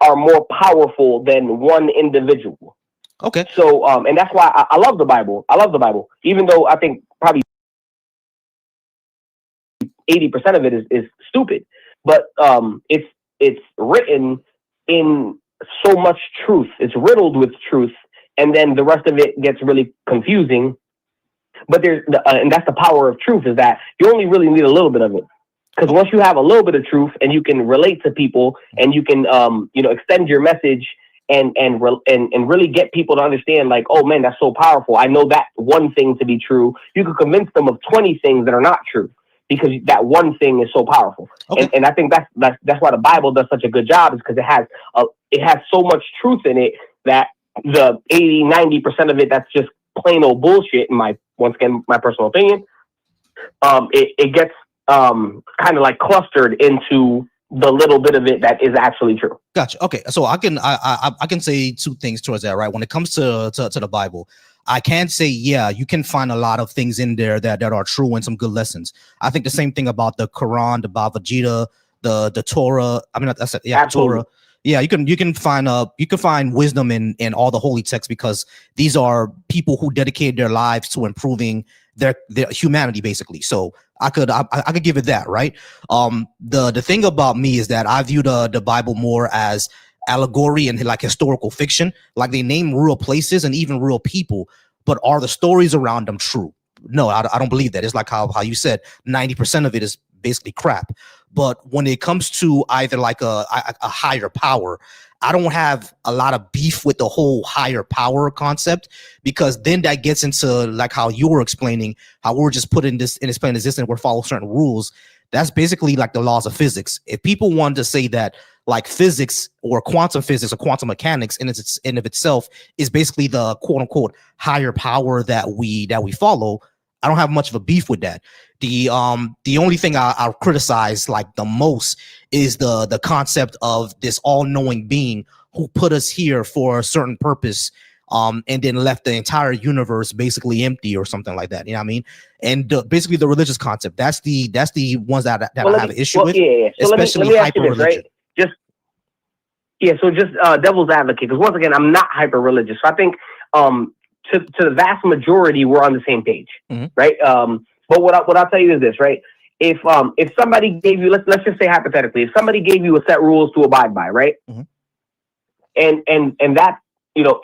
Speaker 10: are more powerful than one individual.
Speaker 1: Okay.
Speaker 10: So, and that's why I love the Bible. I love the Bible, even though I think probably 80% of it is stupid, but it's written in so much truth. It's riddled with truth, and then the rest of it gets really confusing. But and that's the power of truth, is that you only really need a little bit of it. Because once you have a little bit of truth and you can relate to people and you can extend your message and really get people to understand, like, oh man, that's so powerful. I know that one thing to be true. You can convince them of 20 things that are not true, because that one thing is so powerful. Okay. And I think that's why the Bible does such a good job, is because it has so much truth in it that the 80-90% of it that's just plain old bullshit, in my personal opinion, it gets kind of like clustered into the little bit of it that is actually true.
Speaker 1: Gotcha. Okay, so I can say two things towards that, right? When it comes to the Bible, I can say, yeah, you can find a lot of things in there that are true and some good lessons. I think the same thing about the Quran, the Bhagavad Gita, the Torah. I mean, that's yeah, Torah. Yeah, you can find wisdom in all the holy texts, because these are people who dedicated their lives to improving their humanity, basically. So I could give it that, right? The thing about me is that I view the Bible more as allegory and like historical fiction. Like, they name real places and even real people, but are the stories around them true? No, I don't believe that. It's like how you said 90% of it is basically crap. But when it comes to either like a higher power, I don't have a lot of beef with the whole higher power concept, because then that gets into like how you were explaining, how we're just put in this plane existence, we're following certain rules. That's basically like the laws of physics. If people wanted to say that like physics or quantum mechanics in of itself is basically the quote unquote higher power that we follow, I don't have much of a beef with that. The only thing I'll criticize like the most is the concept of this all-knowing being who put us here for a certain purpose, and then left the entire universe basically empty or something like that. You know what I mean? And basically the religious concept, that's the ones that I have an issue with,
Speaker 10: yeah. So
Speaker 1: especially
Speaker 10: let me
Speaker 1: hyper religion.
Speaker 10: Right? So just devil's advocate, because once again, I'm not hyper religious. So I think to the vast majority, we're on the same page, right? But what I'll tell you is this, right? If somebody gave you, let's just say hypothetically, if somebody gave you a set rules to abide by, right? And that,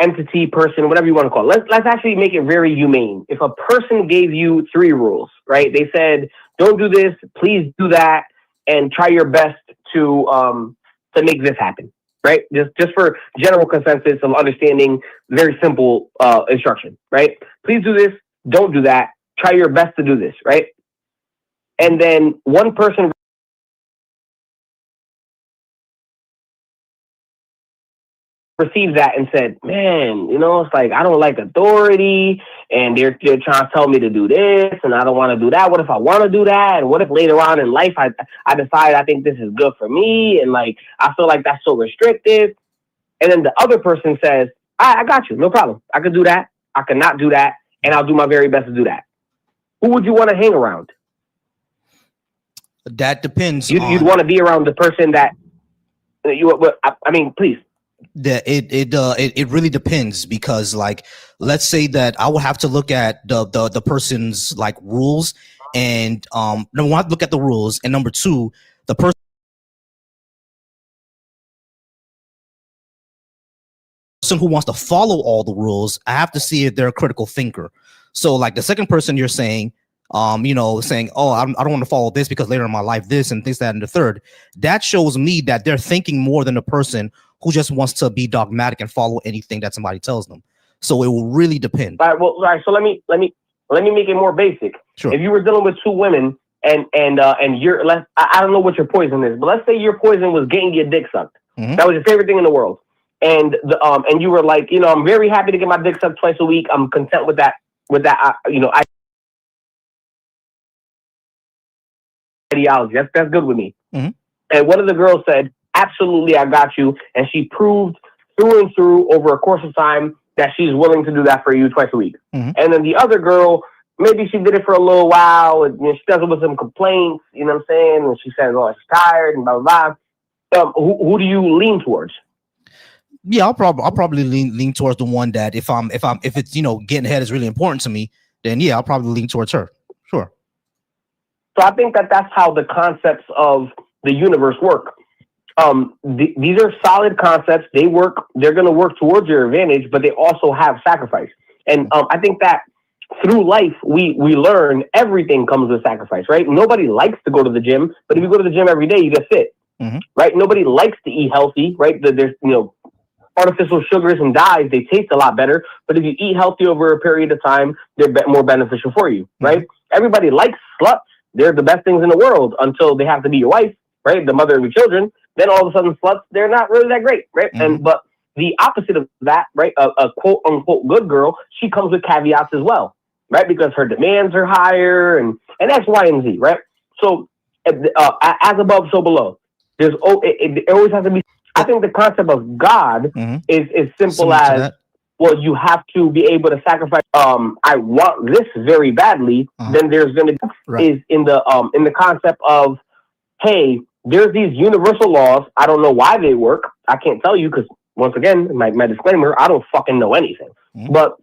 Speaker 10: entity, person, whatever you want to call it, let's actually make it very humane. If a person gave you 3 rules, right? They said, don't do this, please do that, and try your best to make this happen, right? Just for general consensus of understanding, very simple instruction, right? Please do this, don't do that, try your best to do this, right? And then one person received that and said, man, it's like, I don't like authority, and they're trying to tell me to do this, and I don't want to do that. What if I want to do that? And what if later on in life I decide I think this is good for me, and like I feel like that's so restrictive? And then the other person says, I got you, no problem. I could do that, I could not do that, and I'll do my very best to do that. Who would you want to hang around?
Speaker 1: That depends.
Speaker 10: You'd want to be around the person that I mean, please.
Speaker 1: That it really depends, because like, let's say that I would have to look at the person's like rules, and number one, look at the rules, and number two, the person who wants to follow all the rules, I have to see if they're a critical thinker. So like the second person you're saying, saying, oh, I don't want to follow this because later in my life this and this, that, and the third, that shows me that they're thinking more than a person who just wants to be dogmatic and follow anything that somebody tells them. So it will really depend.
Speaker 10: All right. Well, all right. So let me make it more basic.
Speaker 1: Sure.
Speaker 10: If you were dealing with 2 women and you're, I don't know what your poison is, but let's say your poison was getting your dick sucked. That was your favorite thing in the world. And and you were like, I'm very happy to get my dick sucked twice a week. I'm content with that. ideology. That's good with me.
Speaker 1: Mhm.
Speaker 10: And one of the girls said, absolutely, I got you. And she proved through and through over a course of time that she's willing to do that for you twice a week.
Speaker 1: Mhm.
Speaker 10: And then the other girl, maybe she did it for a little while, and she does it with some complaints, you know what I'm saying? And she says, oh, she's tired and blah, blah, blah. Who do you lean towards?
Speaker 1: Yeah, I'll probably lean towards the one that if it's getting ahead is really important to me, then yeah, I'll probably lean towards her. Sure.
Speaker 10: So I think that's how the concepts of the universe work. These are solid concepts. They're going to work towards your advantage, but they also have sacrifice. And I think that through life, we learn everything comes with sacrifice, right? Nobody likes to go to the gym, but if you go to the gym every day, you get fit, right? Nobody likes to eat healthy, right? There's artificial sugars and dyes, they taste a lot better. But if you eat healthy over a period of time, they're more beneficial for you, right? Everybody likes sluts. They're the best things in the world until they have to be your wife, right? The mother of your children. Then all of a sudden sluts, they're not really that great, right? But the opposite of that, right? A quote unquote good girl, she comes with caveats as well, right? Because her demands are higher and X, Y, and Z, right? So as above, so below. It always has to be. I think the concept of God is simple as, well, you have to be able to sacrifice. I want this very badly. Then there's going to is in the concept of, hey, there's these universal laws. I don't know why they work. I can't tell you because, once again, my disclaimer, I don't fucking know anything. But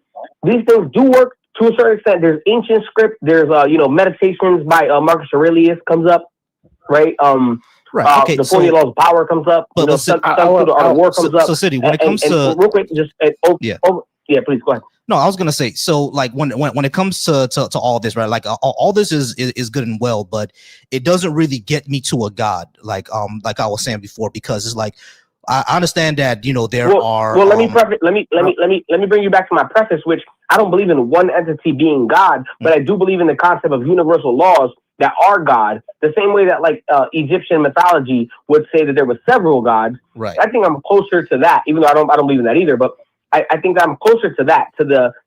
Speaker 10: these things do work to a certain extent. There's ancient script. There's meditations by Marcus Aurelius comes up, right?
Speaker 1: Okay,
Speaker 10: the 40 laws of power comes up.
Speaker 1: But
Speaker 10: the art of war comes up.
Speaker 1: So, City, when it comes to
Speaker 10: real quick, just please go ahead.
Speaker 1: No, I was gonna say, so like when it comes to all this, right? Like all this is good and well, but it doesn't really get me to a God, like I was saying before, because it's like I understand that there are.
Speaker 10: Well, let me bring you back to my preface, which I don't believe in one entity being God, but I do believe in the concept of universal laws that are God, the same way that like Egyptian mythology would say that there were several gods.
Speaker 1: Right.
Speaker 10: I think I'm closer to that, even though I don't believe in that either. But I think I'm closer to that.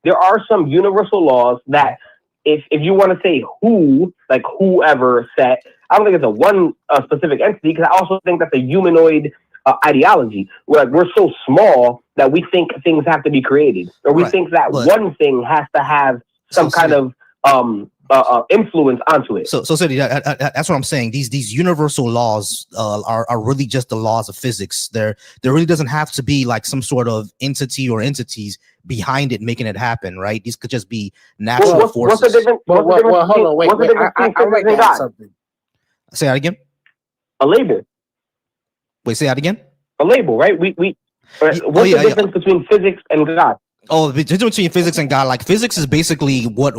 Speaker 10: There are some universal laws that if you want to say whoever set, I don't think it's a one specific entity, because I also think that's a humanoid ideology. We're so small that we think things have to be created, or we think that one thing has to have some kind of influence onto it.
Speaker 1: So City, that's what I'm saying. These universal laws are really just the laws of physics. There really doesn't have to be like some sort of entity or entities behind it making it happen, right? These could just be natural forces.
Speaker 8: What's the difference? Hold on, wait. I write down something.
Speaker 1: Say that again.
Speaker 10: A label.
Speaker 1: Wait, say that again.
Speaker 10: A label, right? What's the difference between physics and God?
Speaker 1: Oh, the difference between physics and God, like physics is basically what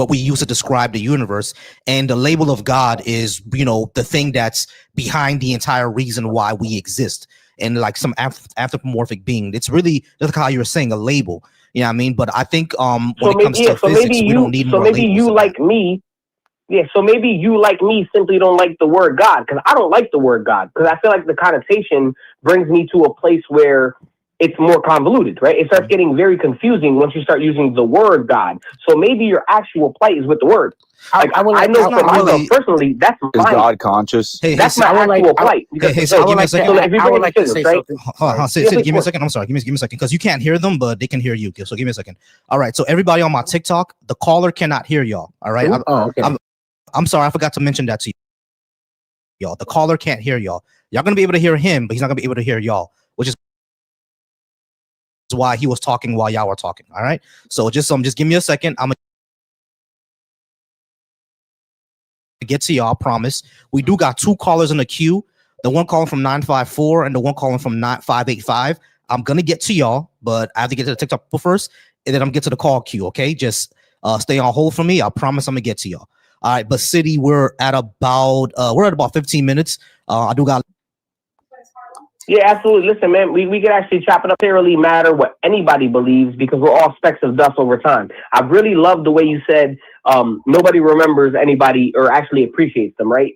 Speaker 1: we use to describe the universe, and the label of God is, the thing that's behind the entire reason why we exist, and like some anthropomorphic being. It's really just how you were saying, a label. You know what I mean? But I think when it comes to physics, we don't need more labels. So maybe you like me. Yeah, so maybe you, like me, simply don't like the word God, because I don't like the word God, because I feel like the connotation brings me to a place where it's more convoluted, right? It starts getting very confusing once you start using the word God. So maybe your actual plight is with the word. Like, I know for myself personally, that's mine.
Speaker 9: Is God conscious?
Speaker 10: That's my actual plight.
Speaker 1: Hey,
Speaker 10: so
Speaker 1: give me a second.
Speaker 10: I would like to say something.
Speaker 1: Hold on, City, give me a second. I'm sorry, give me a second, because you can't hear them, but they can hear you. So give me a second. All right, so everybody on my TikTok, the caller cannot hear y'all. All right.
Speaker 8: Okay.
Speaker 1: I'm sorry, I forgot to mention that to y'all. The caller can't hear y'all. Y'all gonna be able to hear him, but he's not gonna be able to hear y'all, which is why he was talking while y'all were talking. All right. So just give me a second. I'm gonna get to y'all. Promise. We do got two callers in the queue. The one calling from 954 and the one calling from 585. I'm gonna get to y'all, but I have to get to the TikTok first, and then I'm gonna get to the call queue. Okay, just stay on hold for me. I promise I'm gonna get to y'all. All right, but City, we're at about 15 minutes. I do got.
Speaker 10: Yeah, absolutely. Listen, man, we can actually chop it up. It doesn't really matter what anybody believes, because we're all specks of dust over time. I really love the way you said nobody remembers anybody or actually appreciates them, right?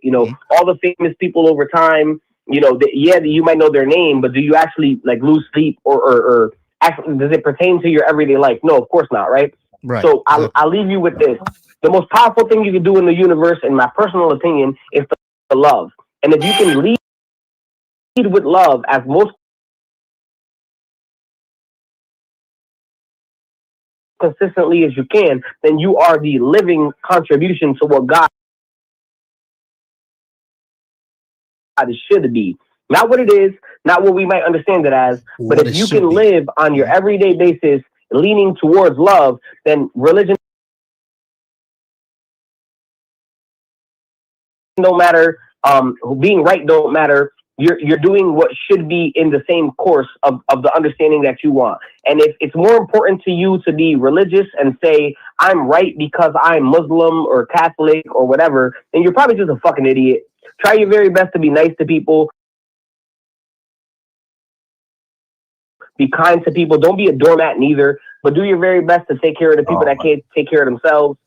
Speaker 10: All the famous people over time, you might know their name, but do you actually like lose sleep or actually, does it pertain to your everyday life? No, of course not, right?
Speaker 1: Right.
Speaker 10: So I'll leave you with this. The most powerful thing you can do in the universe, in my personal opinion, is to love. And if you can lead with love as most consistently as you can, then you are the living contribution to what God should be. Not what it is, not what we might understand it as, but
Speaker 1: What
Speaker 10: if
Speaker 1: it
Speaker 10: you
Speaker 1: should
Speaker 10: can
Speaker 1: be.
Speaker 10: live on your everyday basis leaning towards love, then religion don't matter, being right don't matter. You're doing what should be in the same course of the understanding that you want. And if it's more important to you to be religious and say, I'm right because I'm Muslim or Catholic or whatever, then you're probably just a fucking idiot. Try your very best to be nice to people. Be kind to people. Don't be a doormat neither, but do your very best to take care of the people that can't take care of themselves.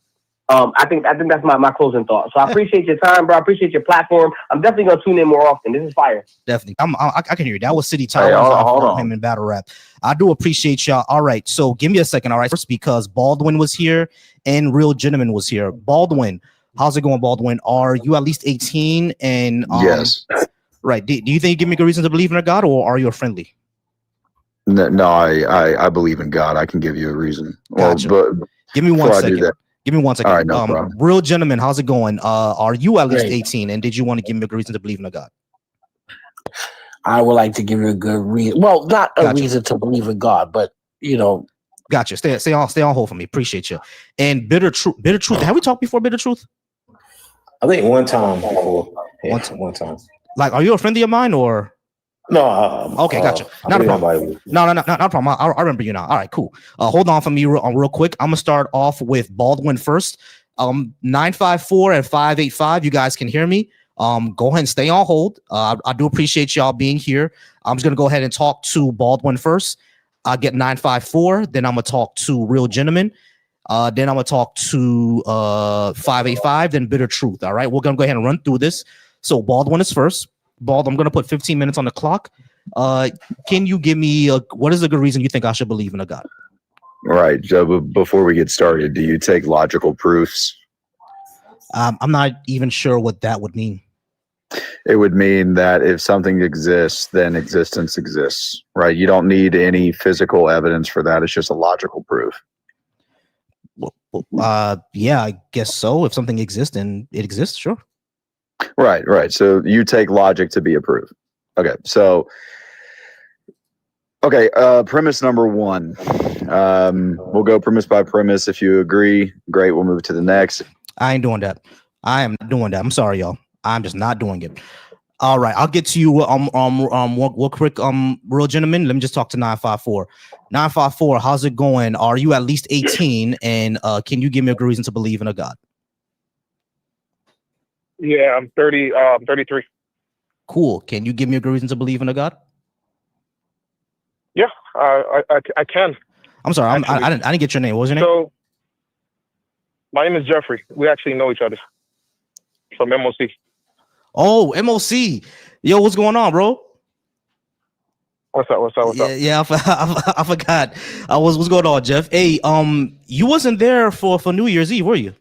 Speaker 10: I think that's my closing thought. So I appreciate your time, bro. I appreciate your platform. I'm definitely gonna tune in more often. This is fire.
Speaker 1: Definitely. I can hear you. That was City Towers.
Speaker 6: Hold on.
Speaker 1: Him in battle rap. I do appreciate y'all. All right. So give me a second. All right. First, because Baldwin was here and Real Gentleman was here. Baldwin, how's it going, Baldwin? Are you at least 18? And
Speaker 9: yes.
Speaker 1: Right. Do you think you give me a good reason to believe in a God, or are you a friendly?
Speaker 9: No, I believe in God. I can give you a reason.
Speaker 1: Gotcha.
Speaker 9: Well, but
Speaker 1: give me 1 second. Give me 1 second.
Speaker 9: All right, no problem.
Speaker 1: Real Gentleman, how's it going? Are you at least 18? And did you want to give me a good reason to believe in a God?
Speaker 8: I would like to give you a good reason. Well, not a reason to believe in God, but
Speaker 1: Gotcha. Stay on hold for me. Appreciate you. And Bitter Truth. Have we talked before, Bitter Truth?
Speaker 11: I think one time before. Yeah, one time.
Speaker 1: Like, are you a friendly of mine or?
Speaker 11: No.
Speaker 1: Okay, gotcha. Not a problem. No, not a problem. I remember you now. All right, cool. Hold on for me real quick. I'm gonna start off with Baldwin first. 954 and 585. You guys can hear me. Go ahead and stay on hold. I do appreciate y'all being here. I'm just gonna go ahead and talk to Baldwin first. I get 954. Then I'm gonna talk to Real Gentleman. Then I'm gonna talk to 585. Then Bitter Truth. All right, we're gonna go ahead and run through this. So Baldwin is first. Bald, I'm going to put 15 minutes on the clock. Can you give me what is a good reason you think I should believe in a God?
Speaker 9: Right. So before we get started, do you take logical proofs?
Speaker 1: I'm not even sure what that would mean.
Speaker 9: It would mean that if something exists, then existence exists, right? You don't need any physical evidence for that. It's just a logical proof.
Speaker 1: Yeah, I guess so. If something exists, then it exists, sure.
Speaker 9: Right. So you take logic to be a proof. Okay. So, premise number one. We'll go premise by premise. If you agree, great. We'll move to the next.
Speaker 1: I ain't doing that. I am not doing that. I'm sorry, y'all. I'm just not doing it. All right. I'll get to you. Real quick. Real Gentleman. Let me just talk to 954. 954. How's it going? Are you at least 18? And can you give me a good reason to believe in a God?
Speaker 12: Yeah, I'm 30. 33.
Speaker 1: Cool. Can you give me a good reason to believe in a God?
Speaker 12: Yeah, I can.
Speaker 1: I'm sorry. I didn't get your name. What was your name?
Speaker 12: So, my name is Jeffrey. We actually know each other from MOC.
Speaker 1: Oh, MOC. Yo, what's going on, bro?
Speaker 12: What's up?
Speaker 1: Yeah, I forgot. What's going on, Jeff? Hey, you wasn't there for New Year's Eve, were you?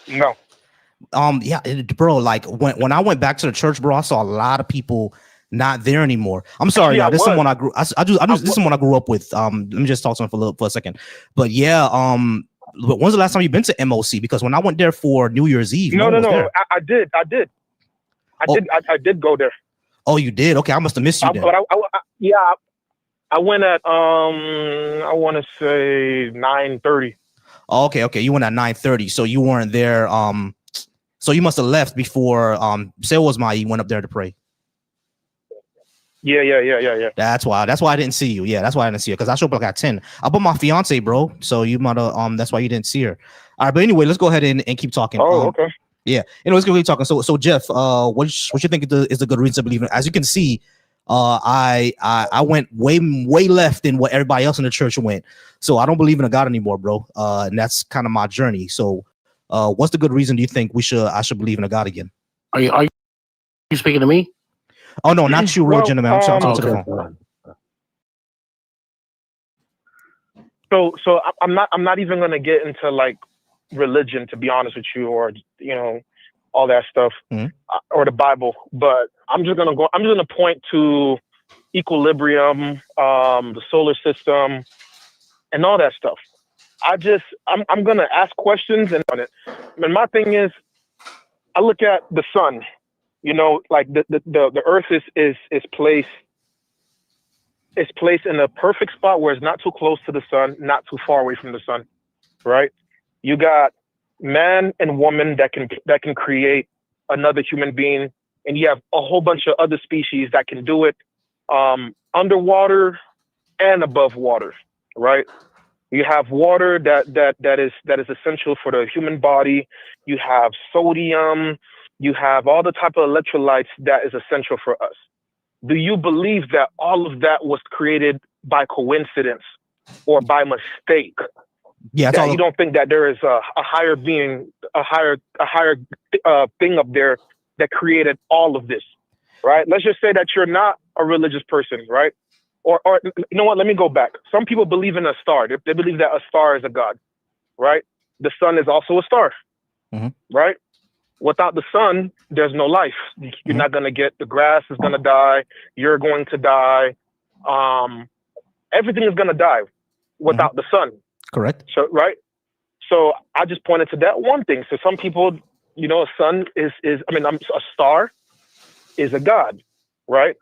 Speaker 12: No.
Speaker 1: Yeah, bro. Like when I went back to the church, bro, I saw a lot of people not there anymore. I'm sorry, y'all. This is someone I grew. This is someone I grew up with. Let me just talk to him for a second. But yeah, but when's the last time you've been to MOC? Because when I went there for New Year's Eve,
Speaker 12: no. I did. I did go there.
Speaker 1: Oh, you did? Okay, I must have missed you then.
Speaker 12: But I went at I want to say 9:30.
Speaker 1: Oh, okay. You went at 9:30, so you weren't there. So you must have left before you went up there to pray.
Speaker 12: Yeah.
Speaker 1: That's why I didn't see you. Yeah, that's why I didn't see her, because I showed up like at 10. I bought my fiance, bro. So you might have that's why you didn't see her. All right, but anyway, let's go ahead and keep talking.
Speaker 12: Oh, okay.
Speaker 1: Yeah, let's go keep talking. So Jeff, what you think is a good reason to believe in? As you can see, I went way left than what everybody else in the church went. So I don't believe in a God anymore, bro. And that's kind of my journey. So what's the good reason do you think I should believe in a God again?
Speaker 8: Are you speaking to me?
Speaker 1: Oh no, not you, Real Gentleman. I'm talking to the phone.
Speaker 12: So I'm not even gonna get into like religion, to be honest with you, or all that stuff, or the Bible. But I'm just gonna point to equilibrium, the solar system, and all that stuff. I'm gonna ask questions and on it. And my thing is, I look at the sun. Like the Earth is placed in a perfect spot where it's not too close to the sun, not too far away from the sun, right? You got man and woman that can create another human being, and you have a whole bunch of other species that can do it underwater and above water, right? You have water that is essential for the human body. You have sodium. You have all the type of electrolytes that is essential for us. Do you believe that all of that was created by coincidence or by mistake?
Speaker 1: Yeah,
Speaker 12: that you don't think that there is a higher being, a higher thing up there that created all of this, right? Let's just say that you're not a religious person, right? Or you know what? Let me go back. Some people believe in a star. They believe that a star is a god, right? The sun is also a star, right? Without the sun, there's no life. You're not going to get, the grass is going to die. You're going to die. Everything is going to die without the sun.
Speaker 1: Correct.
Speaker 12: So, right. So I just pointed to that one thing. So some people, a sun a star is a god, right?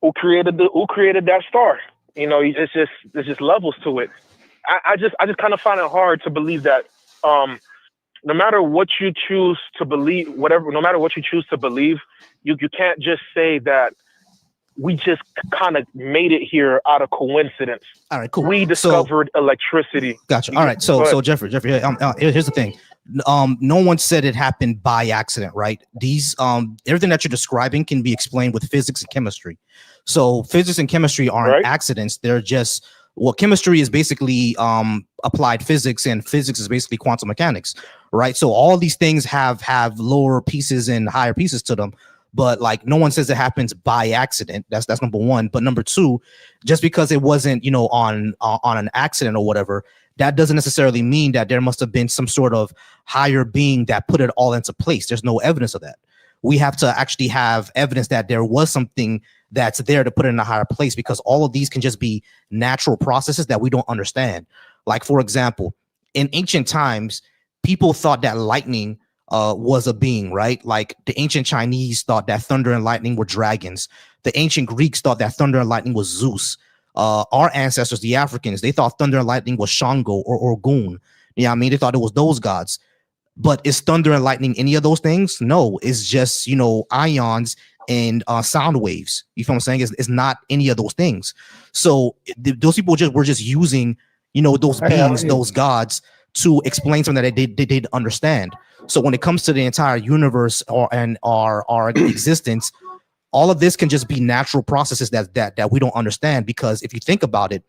Speaker 12: Who created that star? It's just levels to it. I just kind of find it hard to believe that, no matter what you choose to believe, no matter what you choose to believe, you can't just say that we just kind of made it here out of coincidence.
Speaker 1: All right, cool.
Speaker 12: We discovered electricity.
Speaker 1: Gotcha. All right. So Jeffrey, here's the thing. No one said it happened by accident, right? These everything that you're describing can be explained with physics and chemistry. So physics and chemistry aren't accidents. They're just, chemistry is basically applied physics, and physics is basically quantum mechanics, right? So all these things have lower pieces and higher pieces to them. But like, no one says it happens by accident. That's number one. But number two, just because it wasn't, on an accident or whatever, that doesn't necessarily mean that there must have been some sort of higher being that put it all into place. There's no evidence of that. We have to actually have evidence that there was something that's there to put it in a higher place, because all of these can just be natural processes that we don't understand. Like, for example, in ancient times, people thought that lightning was a being, right? Like the ancient Chinese thought that thunder and lightning were dragons. The ancient Greeks thought that thunder and lightning was Zeus. Our ancestors, the Africans, they thought thunder and lightning was Shango or Orgun. They thought it was those gods. But is thunder and lightning any of those things? No, it's just, ions and sound waves. You feel what I'm saying? It's not any of those things. So those people were just using, those beings, those gods, to explain something that they didn't understand. So when it comes to the entire universe and our existence, all of this can just be natural processes that we don't understand. Because if you think about it,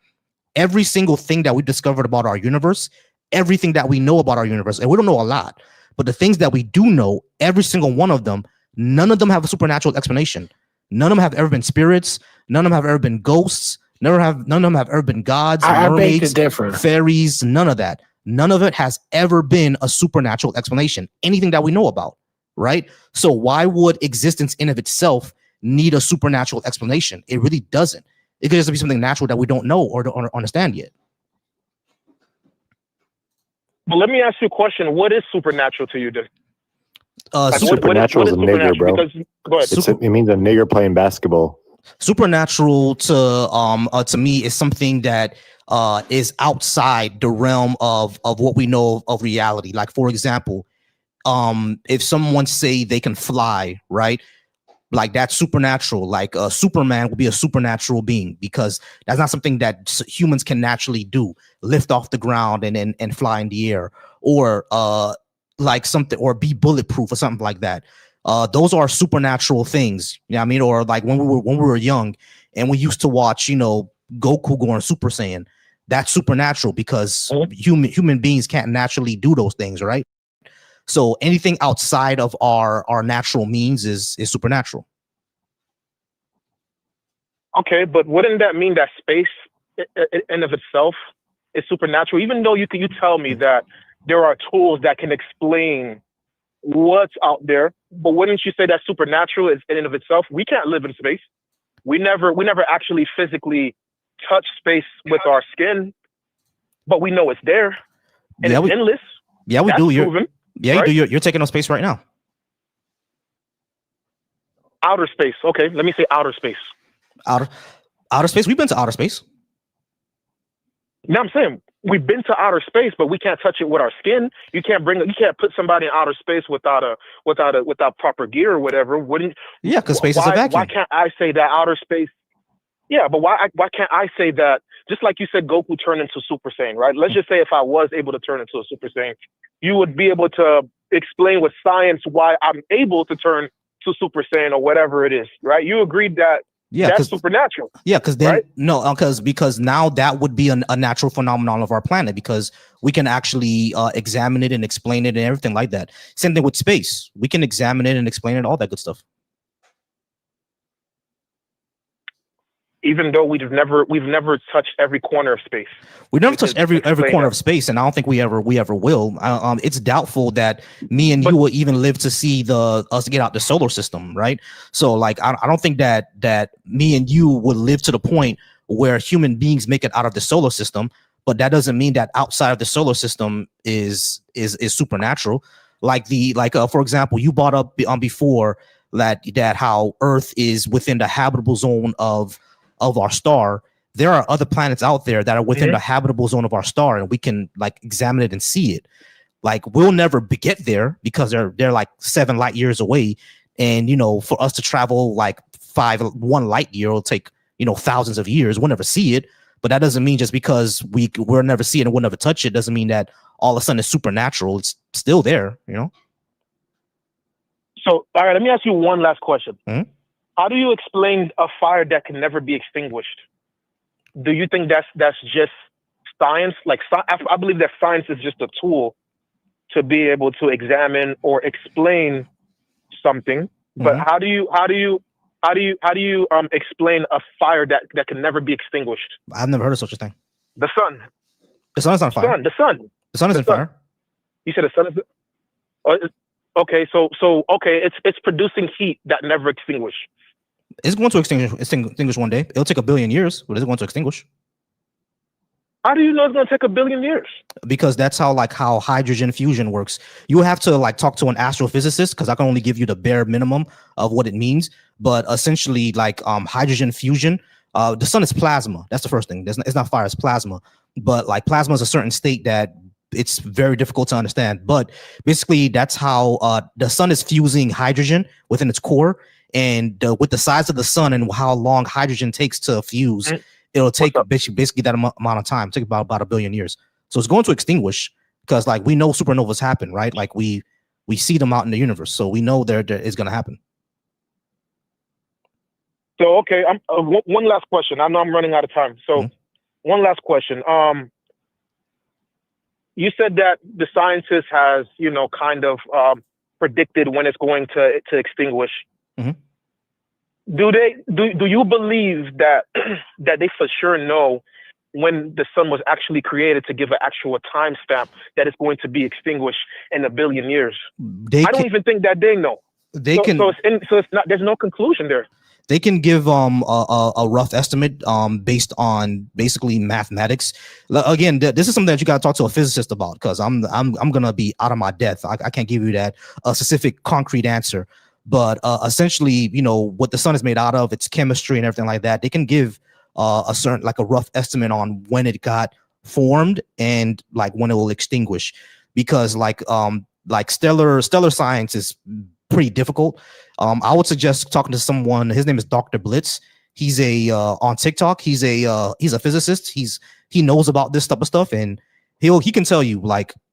Speaker 1: every single thing that we discovered about our universe, everything that we know about our universe, and we don't know a lot, but the things that we do know, every single one of them, none of them have a supernatural explanation. None of them have ever been spirits. None of them have ever been ghosts. None of them have ever been gods, mermaids, fairies, none of that. None of it has ever been a supernatural explanation, anything that we know about, right? So why would existence in of itself need a supernatural explanation? It really doesn't. It could just be something natural that we don't know or don't understand yet.
Speaker 12: But let me ask you a question. What is supernatural to you, then?
Speaker 6: Supernatural is a nigger, bro. It means a nigger playing basketball.
Speaker 1: Supernatural to me is something that is outside the realm of what we know of reality. Like, for example, if someone say they can fly, right? Like, that's supernatural. Like Superman would be a supernatural being, because that's not something that humans can naturally do, lift off the ground and fly in the air, or like something, or be bulletproof or something like that. Those are supernatural things. You know what I mean? Or like when we were young and we used to watch, Goku going Super Saiyan. That's supernatural, because human beings can't naturally do those things, right? So anything outside of our natural means is supernatural.
Speaker 12: Okay, but wouldn't that mean that space in of itself is supernatural, even though you tell me that there are tools that can explain what's out there, but wouldn't you say that supernatural is in and of itself? We can't live in space. We never actually physically touch space with our skin, but we know it's there and it's endless.
Speaker 1: Yeah, we
Speaker 12: That's
Speaker 1: do.
Speaker 12: proven,
Speaker 1: you
Speaker 12: right?
Speaker 1: do. You're taking on space right now.
Speaker 12: Outer space. Okay, let me say outer space.
Speaker 1: Outer space. We've been to outer space.
Speaker 12: Now I'm saying we've been to outer space, but we can't touch it with our skin. You can't put somebody in outer space without proper gear or whatever. Wouldn't?
Speaker 1: Yeah, because space is a vacuum.
Speaker 12: Why can't I say that outer space? Yeah, but why can't I say that? Just like you said, Goku turned into Super Saiyan, right? Let's just say if I was able to turn into a Super Saiyan, you would be able to explain with science why I'm able to turn to Super Saiyan or whatever it is, right? You agreed that that's supernatural.
Speaker 1: Yeah, because then
Speaker 12: right?
Speaker 1: no, because now that would be a natural phenomenon of our planet, because we can actually examine it and explain it and everything like that. Same thing with space. We can examine it and explain it, all that good stuff.
Speaker 12: Even though we've never touched every corner of space.
Speaker 1: We never touched every corner of space, and I don't think we ever will. It's doubtful that me and you will even live to see us get out the solar system, right? So, like, I don't think that me and you would live to the point where human beings make it out of the solar system. But that doesn't mean that outside of the solar system is supernatural. For example, you brought up before that how Earth is within the habitable zone of our star. There are other planets out there that are within the habitable zone of our star, and we can like examine it and see it. Like, we'll never get there because they're like 7 light years away, and for us to travel like 1 light year will take thousands of years. We'll never see it, but that doesn't mean just because we'll never see it and we'll never touch it doesn't mean that all of a sudden it's supernatural. It's still there.
Speaker 12: So, all right, let me ask you one last question.
Speaker 1: Mm-hmm.
Speaker 12: How do you explain a fire that can never be extinguished? Do you think that's just science? Like, I believe that science is just a tool to be able to examine or explain something. But how do you explain a fire that can never be extinguished?
Speaker 1: I've never heard of such a thing.
Speaker 12: The sun.
Speaker 1: The sun is on fire.
Speaker 12: The sun.
Speaker 1: The sun is on fire.
Speaker 12: You said the sun is. Okay, so it's producing heat that never extinguish.
Speaker 1: It's going to extinguish one day. It'll take 1 billion years, but it's going to extinguish.
Speaker 12: How do you know it's going to take 1 billion years?
Speaker 1: Because that's how hydrogen fusion works. You have to talk to an astrophysicist, because I can only give you the bare minimum of what it means. But essentially, hydrogen fusion, the sun is plasma. That's the first thing. It's not fire, it's plasma. But plasma is a certain state that it's very difficult to understand. But basically, that's how the sun is fusing hydrogen within its core. And with the size of the sun and how long hydrogen takes to fuse, it'll take basically that amount of time. Take about 1 billion years. So it's going to extinguish, because we know supernovas happen, right? Like we see them out in the universe, so we know there is going to happen.
Speaker 12: So okay, one last question. I know I'm running out of time. So one last question. You said that the scientist has kind of predicted when it's going to extinguish.
Speaker 1: Mm-hmm.
Speaker 12: Do you believe that that they for sure know when the sun was actually created to give an actual timestamp that it's going to be extinguished in 1 billion years? I don't even think that they know. So it's not. There's no conclusion there.
Speaker 1: They can give a rough estimate based on basically mathematics. Again, this is something that you got to talk to a physicist about, because I'm gonna be out of my depth. I can't give you a specific concrete answer. But essentially, what the sun is made out of, its chemistry and everything like that, they can give a certain a rough estimate on when it got formed and when it will extinguish, because stellar science is pretty difficult. I would suggest talking to someone. His name is Dr. Blitz. He's on TikTok. He's a physicist. He knows about this type of stuff, and he can tell you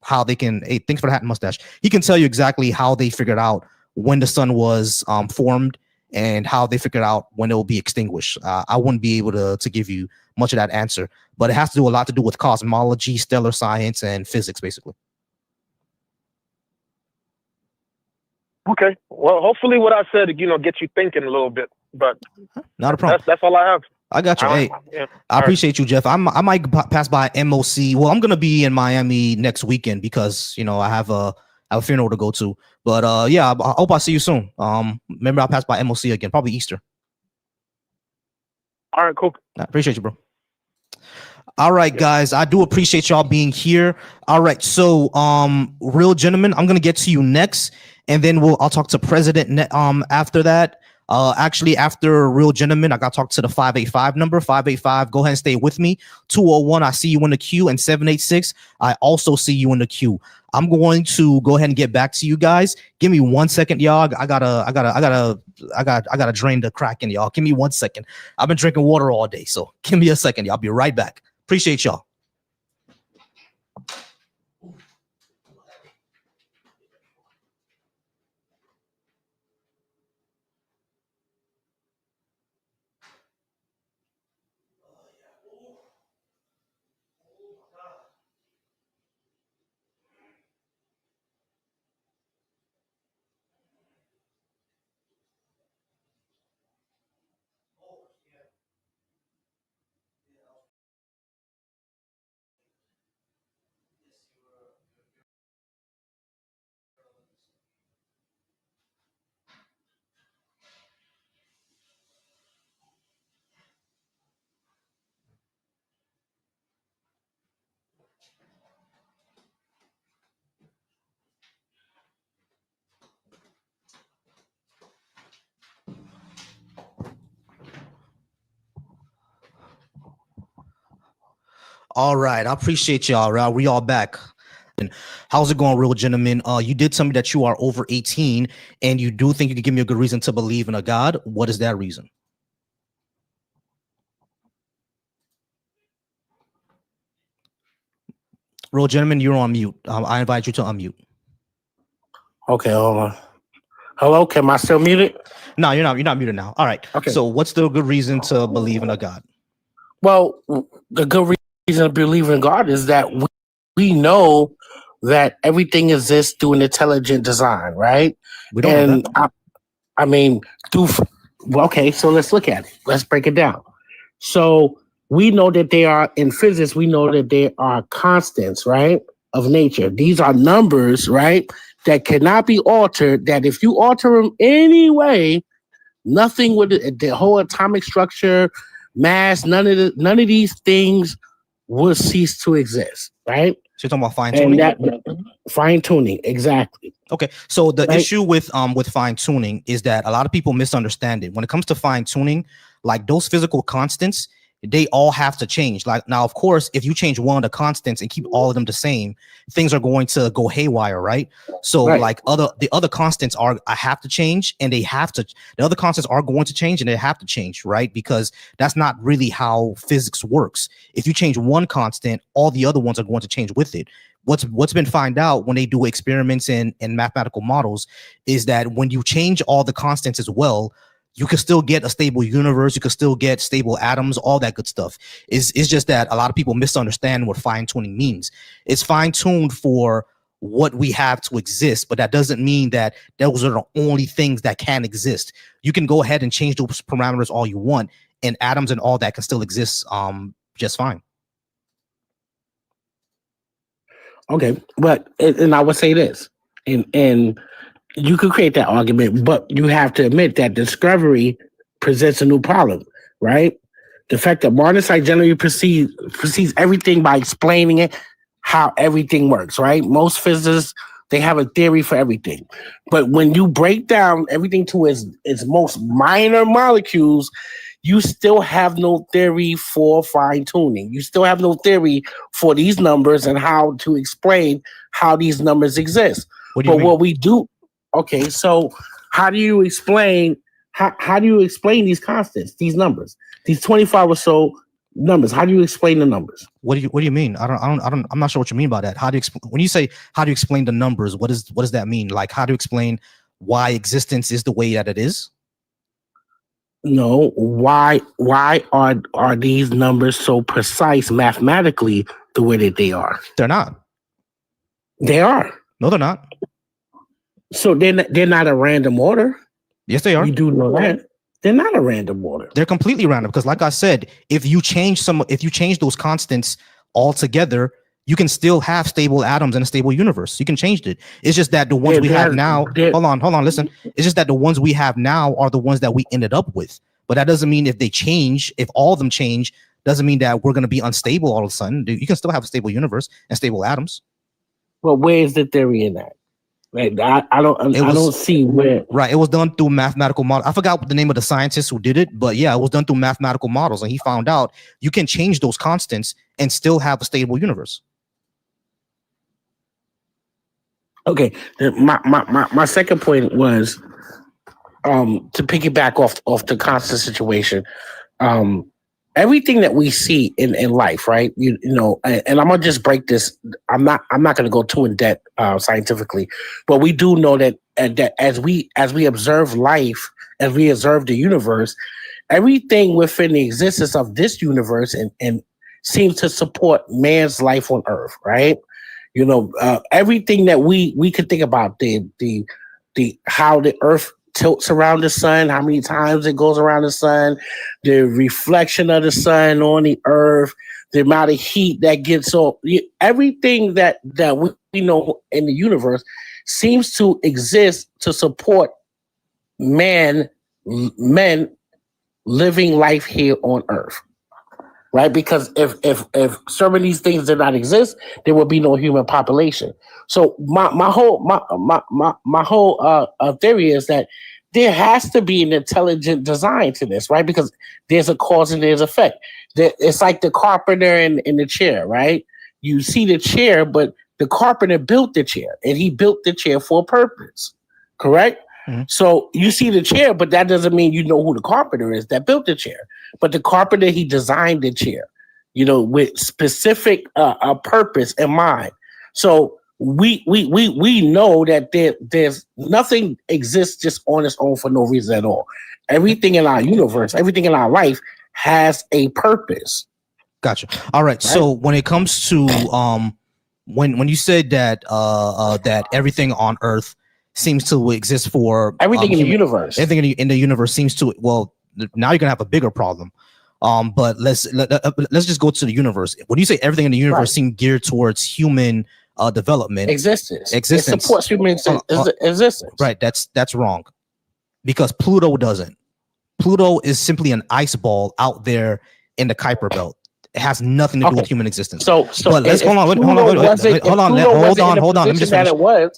Speaker 1: how they can. Hey, thanks for the hat and mustache. He can tell you exactly how they figured out when the sun was formed and how they figured out when it will be extinguished. I wouldn't be able to give you much of that answer, but it has to do a lot to do with cosmology, stellar science, and physics, basically.
Speaker 12: Okay. Well, hopefully what I said, gets you thinking a little bit, but
Speaker 1: not a problem.
Speaker 12: That's all I have.
Speaker 1: I got you. Hey, I appreciate you, Jeff. I might pass by MOC. Well, I'm gonna be in Miami next weekend because I have a funeral to go to. But yeah, I hope I see you soon. Remember I'll pass by MOC again, probably Easter.
Speaker 12: All right, cool.
Speaker 1: I appreciate you, bro. All right, guys, I do appreciate y'all being here. All right, so real gentlemen, I'm gonna get to you next, and then I'll talk to President after that. Actually, after real gentlemen, I got to talk to the 585 number. 585, go ahead and stay with me. 201, I see you in the queue, and 786, I also see you in the queue. I'm going to go ahead and get back to you guys. Give me 1 second, y'all. I gotta drain the crack in, y'all. Give me 1 second. I've been drinking water all day, so give me a second, y'all. I'll be right back. Appreciate y'all. All right, I appreciate y'all. Right, we all back. And how's it going, real gentlemen? You did tell me that you are over 18, and you do think you can give me a good reason to believe in a God. What is that reason? Real gentlemen, you're on mute. I invite you to unmute.
Speaker 8: Okay, hold on. Hello, can I still mute it?
Speaker 1: No, you're not. You're not muted now. All right.
Speaker 8: Okay.
Speaker 1: So, what's the good reason to believe in a God?
Speaker 8: Well, the good reason to believe in God is that we know that everything exists through an intelligent design, right?
Speaker 1: We don't know that.
Speaker 8: I mean, okay, so let's look at it. Let's break it down. So we know that they are, in physics, we know that they are constants, right, of nature. These are numbers, right, that cannot be altered, that if you alter them anyway, nothing would, the whole atomic structure, mass, none of these things will cease to exist, right?
Speaker 1: So you're talking about fine tuning?
Speaker 8: Fine tuning, exactly.
Speaker 1: Okay, so the issue with fine tuning is that a lot of people misunderstand it. When it comes to fine tuning, like those physical constants, they all have to change. Like now, of course, if you change one of the constants and keep all of them the same, things are going to go haywire, right? So like the other constants have to change, and the other constants are going to change, and they have to change, right? Because that's not really how physics works. If you change one constant, all the other ones are going to change with it. What's been found out when they do experiments in mathematical models is that when you change all the constants as well, you can still get a stable universe. You can still get stable atoms, all that good stuff. It's just that a lot of people misunderstand what fine tuning means. It's fine tuned for what we have to exist, but that doesn't mean that those are the only things that can exist. You can go ahead and change those parameters all you want, and atoms and all that can still exist just fine.
Speaker 8: Okay, but and I would say this, and you could create that argument, but you have to admit that discovery presents a new problem, right? The fact that modern science generally perceives everything by explaining it, how everything works, right? Most physicists, they have a theory for everything. But when you break down everything to its most minor molecules, you still have no theory for fine tuning. You still have no theory for these numbers and how to explain how these numbers exist. What we do, okay, so how do you explain these constants, these numbers, these 25 or so numbers? How do you explain the numbers?
Speaker 1: What do you mean? I'm not sure what you mean by that. How do you when you say how do you explain the numbers? What does that mean? Like how do you explain why existence is the way that it is?
Speaker 8: No, why are these numbers so precise mathematically the way that they are?
Speaker 1: They're not.
Speaker 8: They are.
Speaker 1: No, they're not.
Speaker 8: So they're not a random order.
Speaker 1: Yes, they are.
Speaker 8: You do know that. They're not a random order.
Speaker 1: They're completely random because, like I said, if you change those constants altogether, you can still have stable atoms in a stable universe. You can change it. It's just that the ones we have now. Hold on. Listen. It's just that the ones we have now are the ones that we ended up with. But that doesn't mean if they change, if all of them change, doesn't mean that we're going to be unstable all of a sudden. You can still have a stable universe and stable atoms.
Speaker 8: Well, where is the theory in that? Like, I don't see where.
Speaker 1: Right, it was done through mathematical model. I forgot the name of the scientist who did it, but yeah, it was done through mathematical models, and he found out you can change those constants and still have a stable universe.
Speaker 8: Okay, my second point was to piggyback off the constant situation. Everything that we see in life, right? You know, and I'm gonna just break this. I'm not gonna go too in depth scientifically, but we do know that as we observe life, as we observe the universe, everything within the existence of this universe and seems to support man's life on Earth, right? You know, everything that we could think about, the how the Earth tilts around the sun, how many times it goes around the sun, the reflection of the sun on the earth, the amount of heat that gets off, everything that we know in the universe seems to exist to support men living life here on earth. Right? Because if some of these things did not exist, there would be no human population. So my whole theory is that there has to be an intelligent design to this, right? Because there's a cause and there's effect. It's like the carpenter in the chair, right? You see the chair, but the carpenter built the chair, and he built the chair for a purpose, correct? Mm-hmm. So you see the chair, but that doesn't mean you know who the carpenter is that built the chair. But the carpenter, he designed the chair, you know, with specific purpose in mind. So we know that there's nothing exists just on its own for no reason at all. Everything in our universe, everything in our life has a purpose.
Speaker 1: Gotcha. All right. So when it comes to when you said that that everything on Earth seems to exist for
Speaker 8: everything in the universe,
Speaker 1: everything in the universe seems to, well, now you're gonna have a bigger problem. But let's just go to the universe. When you say everything in the universe seems geared towards human development,
Speaker 8: existence, it supports human existence.
Speaker 1: Right. That's wrong, because Pluto doesn't. Pluto is simply an ice ball out there in the Kuiper Belt. It has nothing to do with human existence.
Speaker 8: So
Speaker 1: but let's hold on.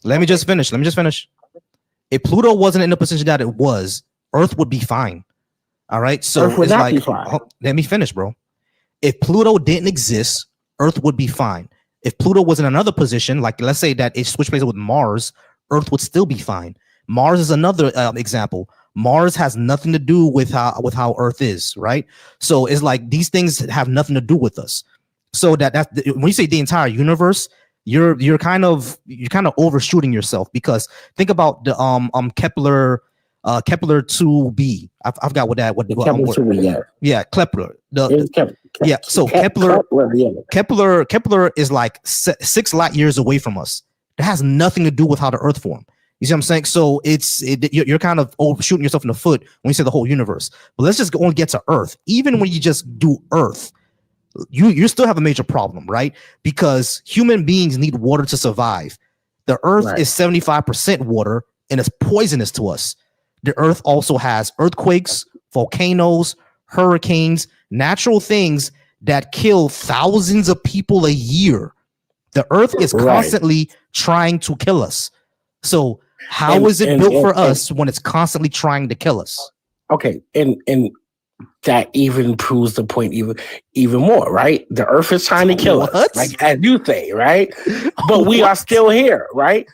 Speaker 1: Let me just finish. If Pluto wasn't in the position that it was, Earth would be fine. All right. So it's like, let me finish, bro. If Pluto didn't exist, Earth would be fine. If Pluto was in another position, like let's say that it switched places with Mars, Earth would still be fine. Mars is another example. Mars has nothing to do with how Earth is, right? So it's like these things have nothing to do with us. So that's when you say the entire universe, you're kind of overshooting yourself, because think about the Kepler 2b. I forgot what Kepler 2b, yeah, Kepler. So Kepler is like 6 light years away from us. That has nothing to do with how the Earth formed. You see what I'm saying? So you're kind of shooting yourself in the foot when you say the whole universe. But let's just go and get to Earth. Even when you just do Earth, you still have a major problem, right? Because human beings need water to survive. The Earth is 75% water, and it's poisonous to us. The Earth also has earthquakes, volcanoes, hurricanes, natural things that kill thousands of people a year. The Earth is constantly trying to kill us. So how is it built for us when it's constantly trying to kill us?
Speaker 8: Okay, and that even proves the point even more, right? The Earth is trying to kill us, like as you say, right? But we are still here, right?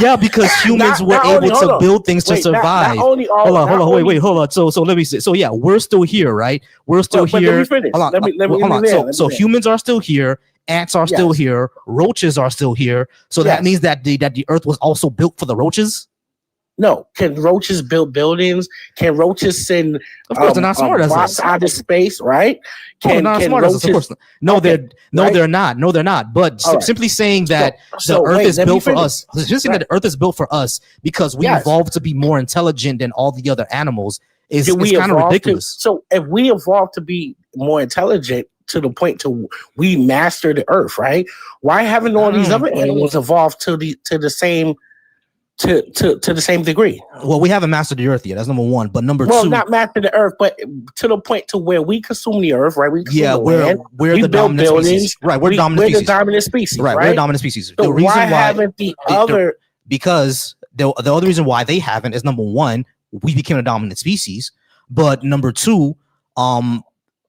Speaker 1: Yeah, because humans were able to build things to survive. Hold on. So let me say. So yeah, we're still here, right? We're still here. Hold on. So humans are still here. Ants are still here. Roaches are still here. So that means that the Earth was also built for the roaches.
Speaker 8: No, can roaches build buildings? Can roaches send?
Speaker 1: Of course, they're not smart as us.
Speaker 8: Out of space, right?
Speaker 1: They're not smart as us. Of course, they're not. But simply saying that the Earth is built for us, just saying that the Earth is built for us because we evolved to be more intelligent than all the other animals, It's
Speaker 8: Did we
Speaker 1: kind of
Speaker 8: evolve
Speaker 1: ridiculous.
Speaker 8: So if we evolve to be more intelligent to the point to we master the earth, right? Why haven't all these other animals evolved to the same degree?
Speaker 1: Well, we haven't mastered the earth yet. That's number one. But number
Speaker 8: Well,
Speaker 1: two,
Speaker 8: not master the earth, but to the point to where we consume the earth, right? We consume the
Speaker 1: we're
Speaker 8: land,
Speaker 1: we're
Speaker 8: we
Speaker 1: the
Speaker 8: build
Speaker 1: dominant
Speaker 8: buildings,
Speaker 1: species. Right, we're the dominant species.
Speaker 8: Right,
Speaker 1: we're the dominant species.
Speaker 8: So
Speaker 1: the reason
Speaker 8: why
Speaker 1: why
Speaker 8: haven't the other?
Speaker 1: Because the other reason why they haven't is number one, we became a dominant species. But number two,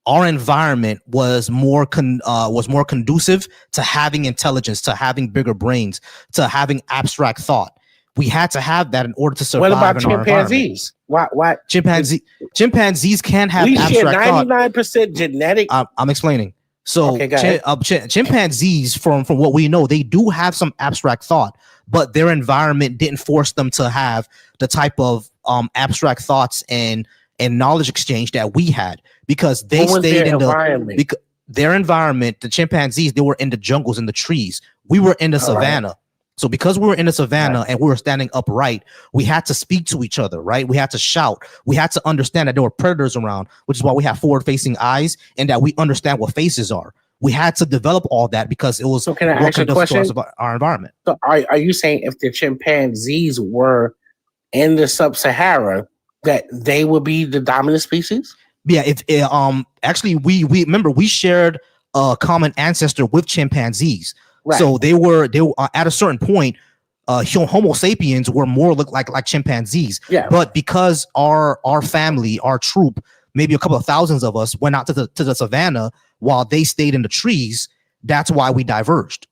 Speaker 1: our environment was more conducive to having intelligence, to having bigger brains, to having abstract thought. We had to have that in order to survive.
Speaker 8: What about
Speaker 1: in our
Speaker 8: chimpanzees? Why
Speaker 1: chimpanzees can have
Speaker 8: we share
Speaker 1: abstract
Speaker 8: 99% genetic?
Speaker 1: I'm explaining. So
Speaker 8: Okay, go ahead.
Speaker 1: chimpanzees, from what we know, they do have some abstract thought, but their environment didn't force them to have the type of abstract thoughts and knowledge exchange that we had, because they stayed in their environment. The chimpanzees, they were in the jungles, in the trees. We were in the savannah. Right. So because we were in the savannah and we were standing upright, we had to speak to each other, right? We had to shout. We had to understand that there were predators around, which is why we have forward-facing eyes and that we understand what faces are. We had to develop all that because it was.
Speaker 8: So can I ask you a question
Speaker 1: about our environment?
Speaker 8: So are you saying if the chimpanzees were in the sub-Sahara, that they would be the dominant species?
Speaker 1: Yeah, actually we remember we shared a common ancestor with chimpanzees. Right. So they were at a certain point, Homo sapiens were more like chimpanzees. Yeah. But because our family, our troop, maybe a couple of thousands of us went out to the savannah while they stayed in the trees, that's why we diverged.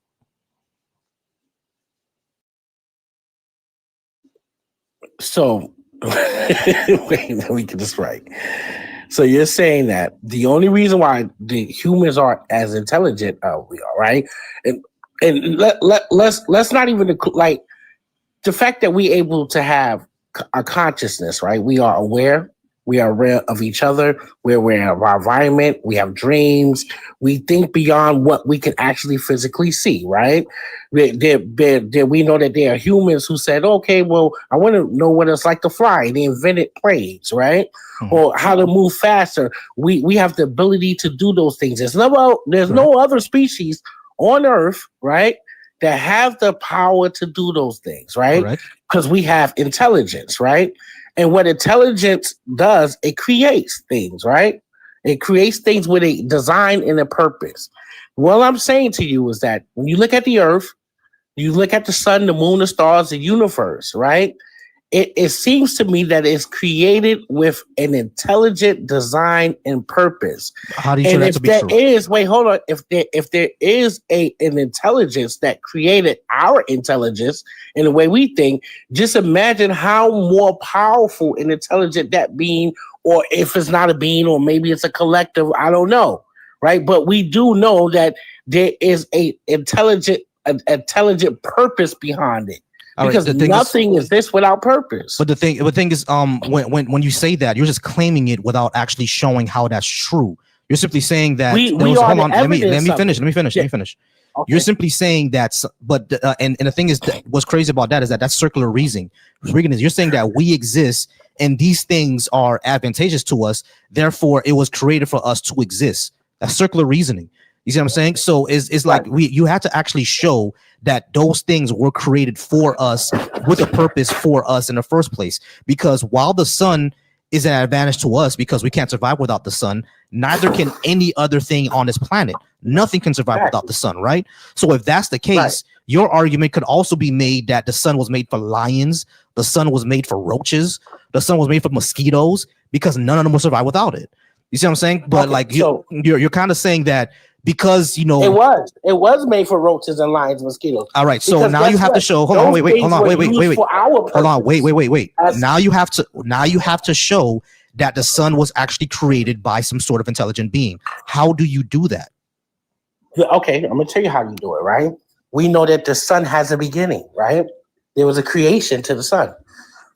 Speaker 8: So wait, let me get this right. So you're saying that the only reason why the humans are as intelligent we are, right? And let's not even like the fact that we're able to have a consciousness, right? We are aware of each other, we're aware of our environment, we have dreams, we think beyond what we can actually physically see, right? We know that there are humans who said, okay, well, I want to know what it's like to fly. They invented planes, right? Mm-hmm. Or how to move faster. We have the ability to do those things. There's no other species on Earth, right, that have the power to do those things, right? Because we have intelligence, right? And what intelligence does, it creates things, right? It creates things with a design and a purpose. What I'm saying to you is that when you look at the Earth, you look at the sun, the moon, the stars, the universe, right? It seems to me that it's created with an intelligent design and purpose.
Speaker 1: How do you show that to be true?
Speaker 8: If there is an intelligence that created our intelligence in the way we think, just imagine how more powerful and intelligent that being, or if it's not a being, or maybe it's a collective, I don't know, right? But we do know that there is a intelligent purpose behind it. Because nothing is this without purpose.
Speaker 1: But the thing is, when you say that, you're just claiming it without actually showing how that's true. You're simply saying that. Hold on, let me finish. Okay. You're simply saying that, but and the thing is, what's crazy about that is that's circular reasoning. You're saying that we exist and these things are advantageous to us, therefore it was created for us to exist. That's circular reasoning. You see what I'm saying? So it's like you have to actually show that those things were created for us with a purpose for us in the first place. Because while the sun is an advantage to us because we can't survive without the sun, neither can any other thing on this planet. Nothing can survive without the sun, right? So if that's the case, your argument could also be made that the sun was made for lions, the sun was made for roaches, the sun was made for mosquitoes, because none of them will survive without it. You see what I'm saying? But you're kind of saying that because it
Speaker 8: was made for roaches and lions and mosquitoes.
Speaker 1: All right, so now you have to show. Hold on, wait. Now you have to show that the sun was actually created by some sort of intelligent being. How do you do that?
Speaker 8: Okay, I'm gonna tell you how you do it. Right? We know that the sun has a beginning. Right? There was a creation to the sun.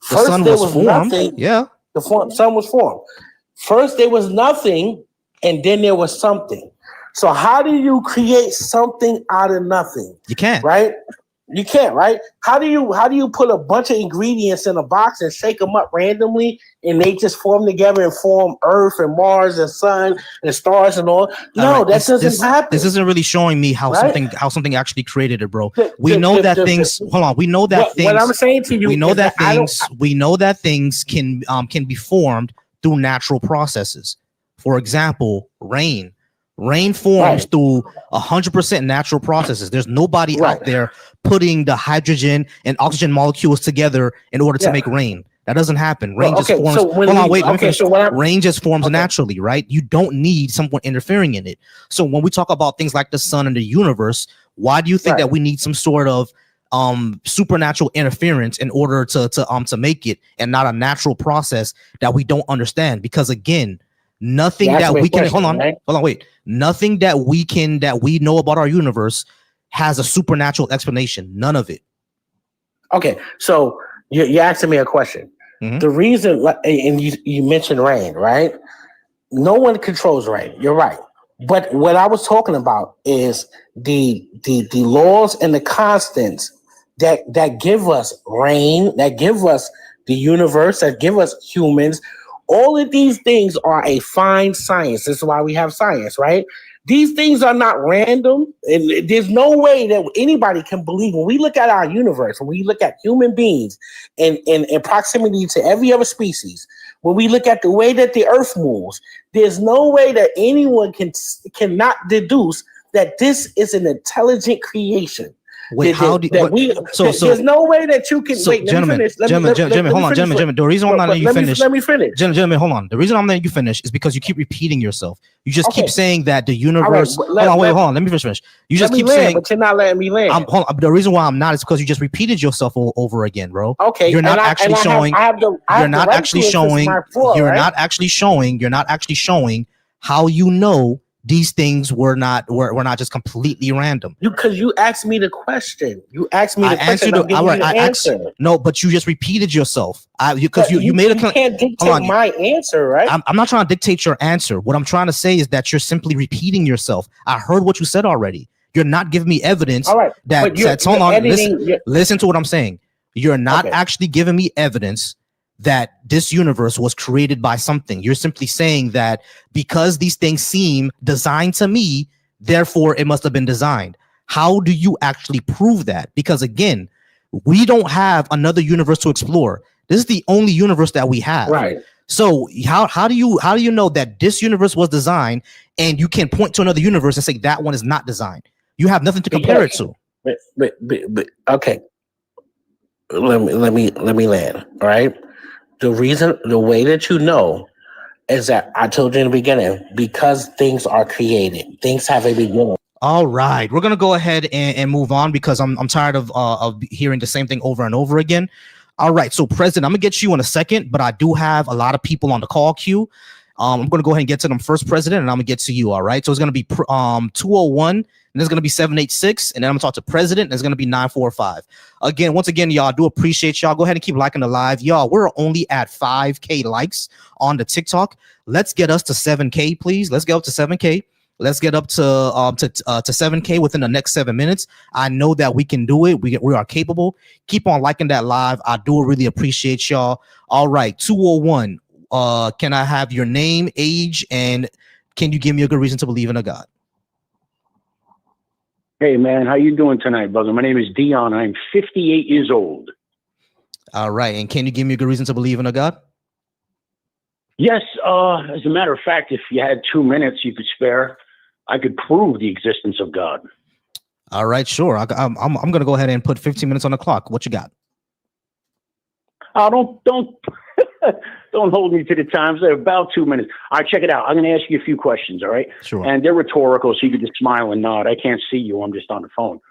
Speaker 1: The sun was formed. Yeah,
Speaker 8: sun was formed. First, there was nothing, and then there was something. So how do you create something out of nothing?
Speaker 1: You can't.
Speaker 8: Right? You can't, right? How do you put a bunch of ingredients in a box and shake them up randomly, and they just form together and form Earth and Mars and Sun and stars and all? No,
Speaker 1: right,
Speaker 8: that doesn't happen.
Speaker 1: This isn't really showing me how something actually created it, bro. We know that things. Hold on, we know that things.
Speaker 8: What I'm saying to you,
Speaker 1: we know that things. We know that things can be formed through natural processes. For example, rain. Rain forms through 100% natural processes. There's nobody out there putting the hydrogen and oxygen molecules together in order to make rain. That doesn't happen. Rain just forms. Rain just forms naturally, right? You don't need someone interfering in it. So when we talk about things like the sun and the universe, why do you think that we need some sort of supernatural interference in order to make it, and not a natural process that we don't understand? Because again, nothing that we can nothing that we know about our universe has a supernatural explanation. None of it.
Speaker 8: Okay, so you're asking me a question. Mm-hmm. The reason, and you mentioned rain, right? No one controls rain. You're right. But what I was talking about is the laws and the constants that give us rain, that give us the universe, that give us humans. All of these things are a fine science. This is why we have science, right? These things are not random, and there's no way that anybody can believe. When we look at our universe, when we look at human beings in proximity to every other species, when we look at the way that the earth moves, there's no way that anyone cannot deduce that this is an intelligent creation.
Speaker 1: Wait, how do
Speaker 8: there's no way that you can wait.
Speaker 1: Gentlemen, hold on. The reason I'm not letting you finish.
Speaker 8: Let me finish.
Speaker 1: Gentlemen, hold on. The reason I'm letting you finish is because you keep repeating yourself. You just keep saying that the universe. Hold on. Let me finish. You just keep saying,
Speaker 8: but you're not letting me land.
Speaker 1: The reason why I'm not is because you just repeated yourself over again, bro.
Speaker 8: Okay,
Speaker 1: you're not actually showing. You're not actually showing. You're not actually showing. You're not actually showing how you know these things were not just completely random.
Speaker 8: Because you asked me the question. You asked me the question.
Speaker 1: I answered. No, but you just repeated yourself. Because you made a.
Speaker 8: You can't dictate my answer, right?
Speaker 1: I'm not trying to dictate your answer. What I'm trying to say is that you're simply repeating yourself. I heard what you said already. You're not giving me evidence.
Speaker 8: All right,
Speaker 1: hold on. Listen to what I'm saying. You're not actually giving me evidence that this universe was created by something. You're simply saying that because these things seem designed to me, therefore it must have been designed. How do you actually prove that? Because again, we don't have another universe to explore. This is the only universe that we have.
Speaker 8: Right.
Speaker 1: So how do you know that this universe was designed, and you can point to another universe and say that one is not designed? You have nothing to compare it to.
Speaker 8: But okay. Let me land. All right. The way that you know is that I told you in the beginning, because things are created, things have a beginning.
Speaker 1: All right, we're gonna go ahead and move on because I'm tired of hearing the same thing over and over again. All right, so President, I'm gonna get you in a second, but I do have a lot of people on the call queue. I'm gonna go ahead and get to them first, President, and I'm gonna get to you. All right, so it's gonna be 201, and there's gonna be 786, and then I'm gonna talk to President, and it's gonna be 945. Once again, y'all, I do appreciate y'all. Go ahead and keep liking the live, y'all. We're only at 5K likes on the TikTok. Let's get us to 7K, please. Let's get up to 7K. Let's get up to 7K within the next 7 minutes. I know that we can do it. We are capable. Keep on liking that live. I do really appreciate y'all. All right, 201. Can I have your name, age, and can you give me a good reason to believe in a God?
Speaker 13: Hey, man, how you doing tonight, brother? My name is Dion. I'm 58 years old.
Speaker 1: All right, and can you give me a good reason to believe in a God?
Speaker 13: Yes, as a matter of fact, if you had 2 minutes you could spare, I could prove the existence of God.
Speaker 1: All right, sure. I'm going to go ahead and put 15 minutes on the clock. What you got?
Speaker 13: Don't don't hold me to the times. They're about 2 minutes. All right, check it out. I'm going to ask you a few questions, all right?
Speaker 1: Sure.
Speaker 13: And they're rhetorical, so you can just smile and nod. I can't see you. I'm just on the phone.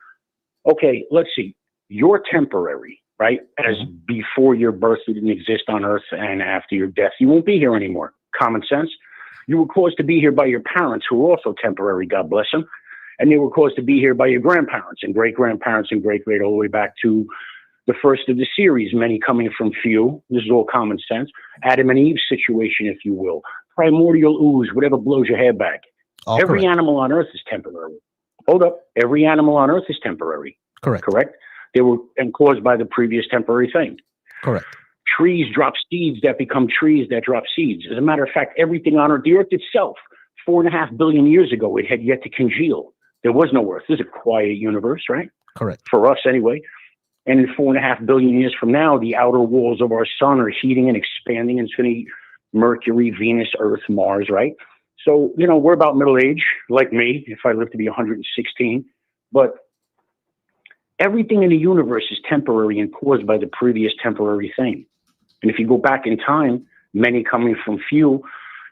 Speaker 13: Okay, let's see. You're temporary, right? As before your birth, you didn't exist on Earth, and after your death, you won't be here anymore. Common sense. You were caused to be here by your parents, who were also temporary, God bless them. And they were caused to be here by your grandparents and great-grandparents and great-great all the way back to the first of the series, many coming from few. This is all common sense. Adam and Eve situation, if you will. Primordial ooze, whatever blows your hair back. Every animal on Earth is temporary. Hold up. Every animal on Earth is temporary.
Speaker 1: Correct.
Speaker 13: Correct? They were and caused by the previous temporary thing.
Speaker 1: Correct.
Speaker 13: Trees drop seeds that become trees that drop seeds. As a matter of fact, everything on Earth, the Earth itself, 4.5 billion years ago, it had yet to congeal. There was no Earth. This is a quiet universe, right?
Speaker 1: Correct.
Speaker 13: For us, anyway. And in 4.5 billion years from now, the outer walls of our sun are heating and expanding. And it's going to eat Mercury, Venus, Earth, Mars, right? So, we're about middle age, like me, if I live to be 116. But everything in the universe is temporary and caused by the previous temporary thing. And if you go back in time, many coming from few,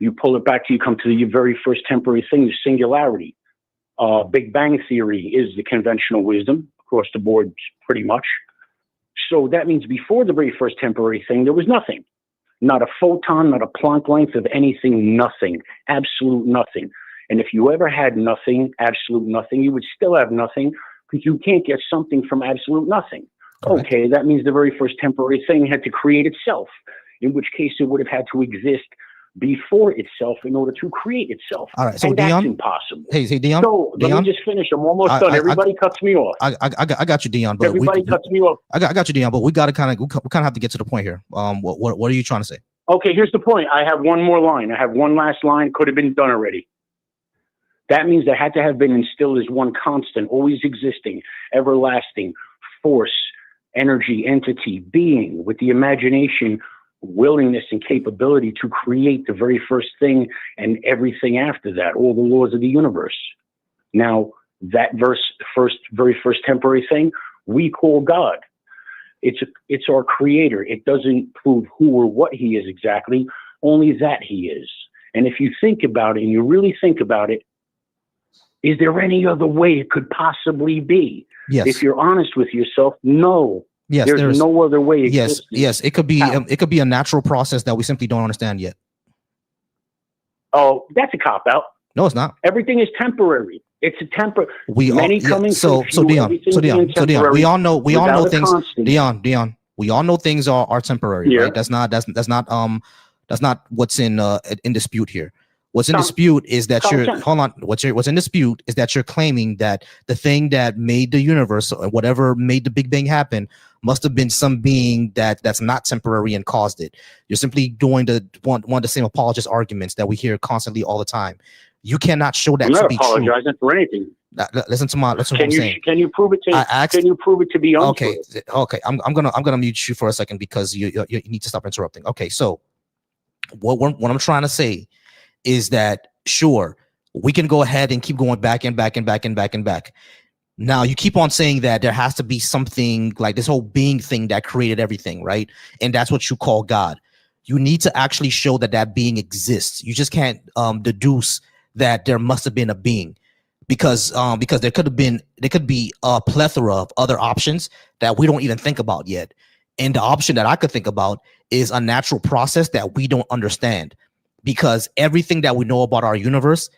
Speaker 13: you pull it back to you come to the very first temporary thing, the singularity. Big Bang Theory is the conventional wisdom across the board, pretty much. So that means before the very first temporary thing, there was nothing. Not a photon, not a Planck length of anything, nothing. Absolute nothing. And if you ever had nothing, absolute nothing, you would still have nothing because you can't get something from absolute nothing. Correct. Okay, that means the very first temporary thing had to create itself, in which case it would have had to exist before itself in order to create itself.
Speaker 1: All right, so
Speaker 13: and
Speaker 1: Dion,
Speaker 13: that's impossible.
Speaker 1: Hey, Dion.
Speaker 13: So let me just finish. I'm almost done. Everybody cuts me off.
Speaker 1: I got you, Dion. But
Speaker 13: everybody cuts me off.
Speaker 1: I got you, Dion. But we kind of have to get to the point here. What are you trying to say?
Speaker 13: Okay, here's the point. I have one more line. I have one last line. Could have been done already. That means there had to have been instilled as one constant, always existing, everlasting force, energy, entity, being with the imagination, willingness, and capability to create the very first thing and everything after that, all the laws of the universe. Now, that very first temporary thing, we call God. It's our creator. It doesn't prove who or what he is exactly, only that he is. And if you think about it, and you really think about it, is there any other way it could possibly be?
Speaker 1: Yes.
Speaker 13: If you're honest with yourself, no.
Speaker 1: Yes,
Speaker 13: there's no other way.
Speaker 1: Yes, it could be. It could be a natural process that we simply don't understand yet.
Speaker 13: Oh, that's a cop out.
Speaker 1: No, it's not.
Speaker 13: Everything is temporary. It's a temporary.
Speaker 1: Dion. So Dion. We all know things. Dion. We all know things are temporary, right? That's not what's in dispute here. What's in dispute is that what's in dispute is that you're claiming that the thing that made the universe, or whatever made the Big Bang happen, must have been some being that's not temporary and caused it. You're simply doing one of the same apologist arguments that we hear constantly all the time. You cannot show that to be true.
Speaker 13: I'm not apologizing for anything.
Speaker 1: Listen to what I'm saying.
Speaker 13: Can you prove it to? Can you prove it to be untrue?
Speaker 1: Okay. I'm gonna mute you for a second because you need to stop interrupting. Okay, so what I'm trying to say is that sure, we can go ahead and keep going back and back and back and back and back. Now you keep on saying that there has to be something like this whole being thing that created everything, right? And that's what you call God. You need to actually show that being exists. You just can't deduce that there must have been a being, because there could be a plethora of other options that we don't even think about yet. And the option that I could think about is a natural process that we don't understand, because everything that we know about our universe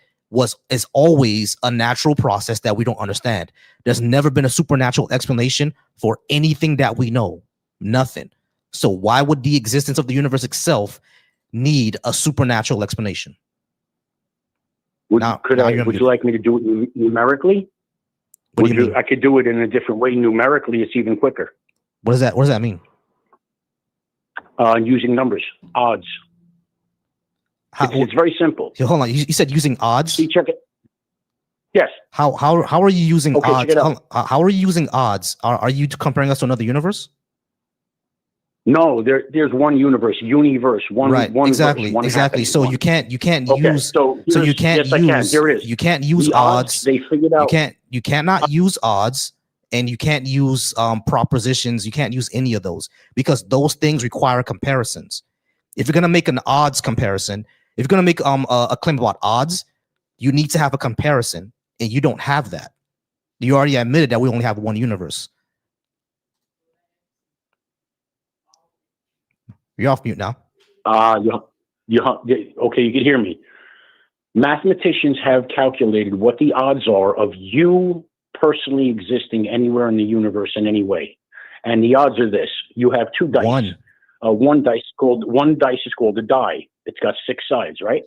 Speaker 1: is always a natural process that we don't understand. There's never been a supernatural explanation for anything that we know. Nothing. So why would the existence of the universe itself need a supernatural explanation?
Speaker 13: Would you like me to do it numerically?
Speaker 1: What do you mean?
Speaker 13: I could do it in a different way. Numerically, it's even quicker.
Speaker 1: What does that mean?
Speaker 13: Using numbers, odds. It's very simple.
Speaker 1: Hold on. You said using odds?
Speaker 13: Check it. Yes.
Speaker 1: How are you using odds? How are you using odds? Are you comparing us to another universe?
Speaker 13: No, there's one universe, one.
Speaker 1: Right.
Speaker 13: One
Speaker 1: exactly.
Speaker 13: Verse, one
Speaker 1: exactly.
Speaker 13: happening,
Speaker 1: So
Speaker 13: one.
Speaker 1: you can't
Speaker 13: Okay,
Speaker 1: use. So you can't
Speaker 13: yes,
Speaker 1: use.
Speaker 13: I can. There it is.
Speaker 1: You can't use odds.
Speaker 13: They figured out.
Speaker 1: You cannot use odds, and you can't use propositions. You can't use any of those because those things require comparisons. If you're gonna make an odds comparison, if you're gonna make a claim about odds, you need to have a comparison, and you don't have that. You already admitted that we only have one universe. You're off mute now.
Speaker 13: Okay, you can hear me. Mathematicians have calculated what the odds are of you personally existing anywhere in the universe in any way, and the odds are this: you have two dice. One dice is called a die. It's got 6 sides, right?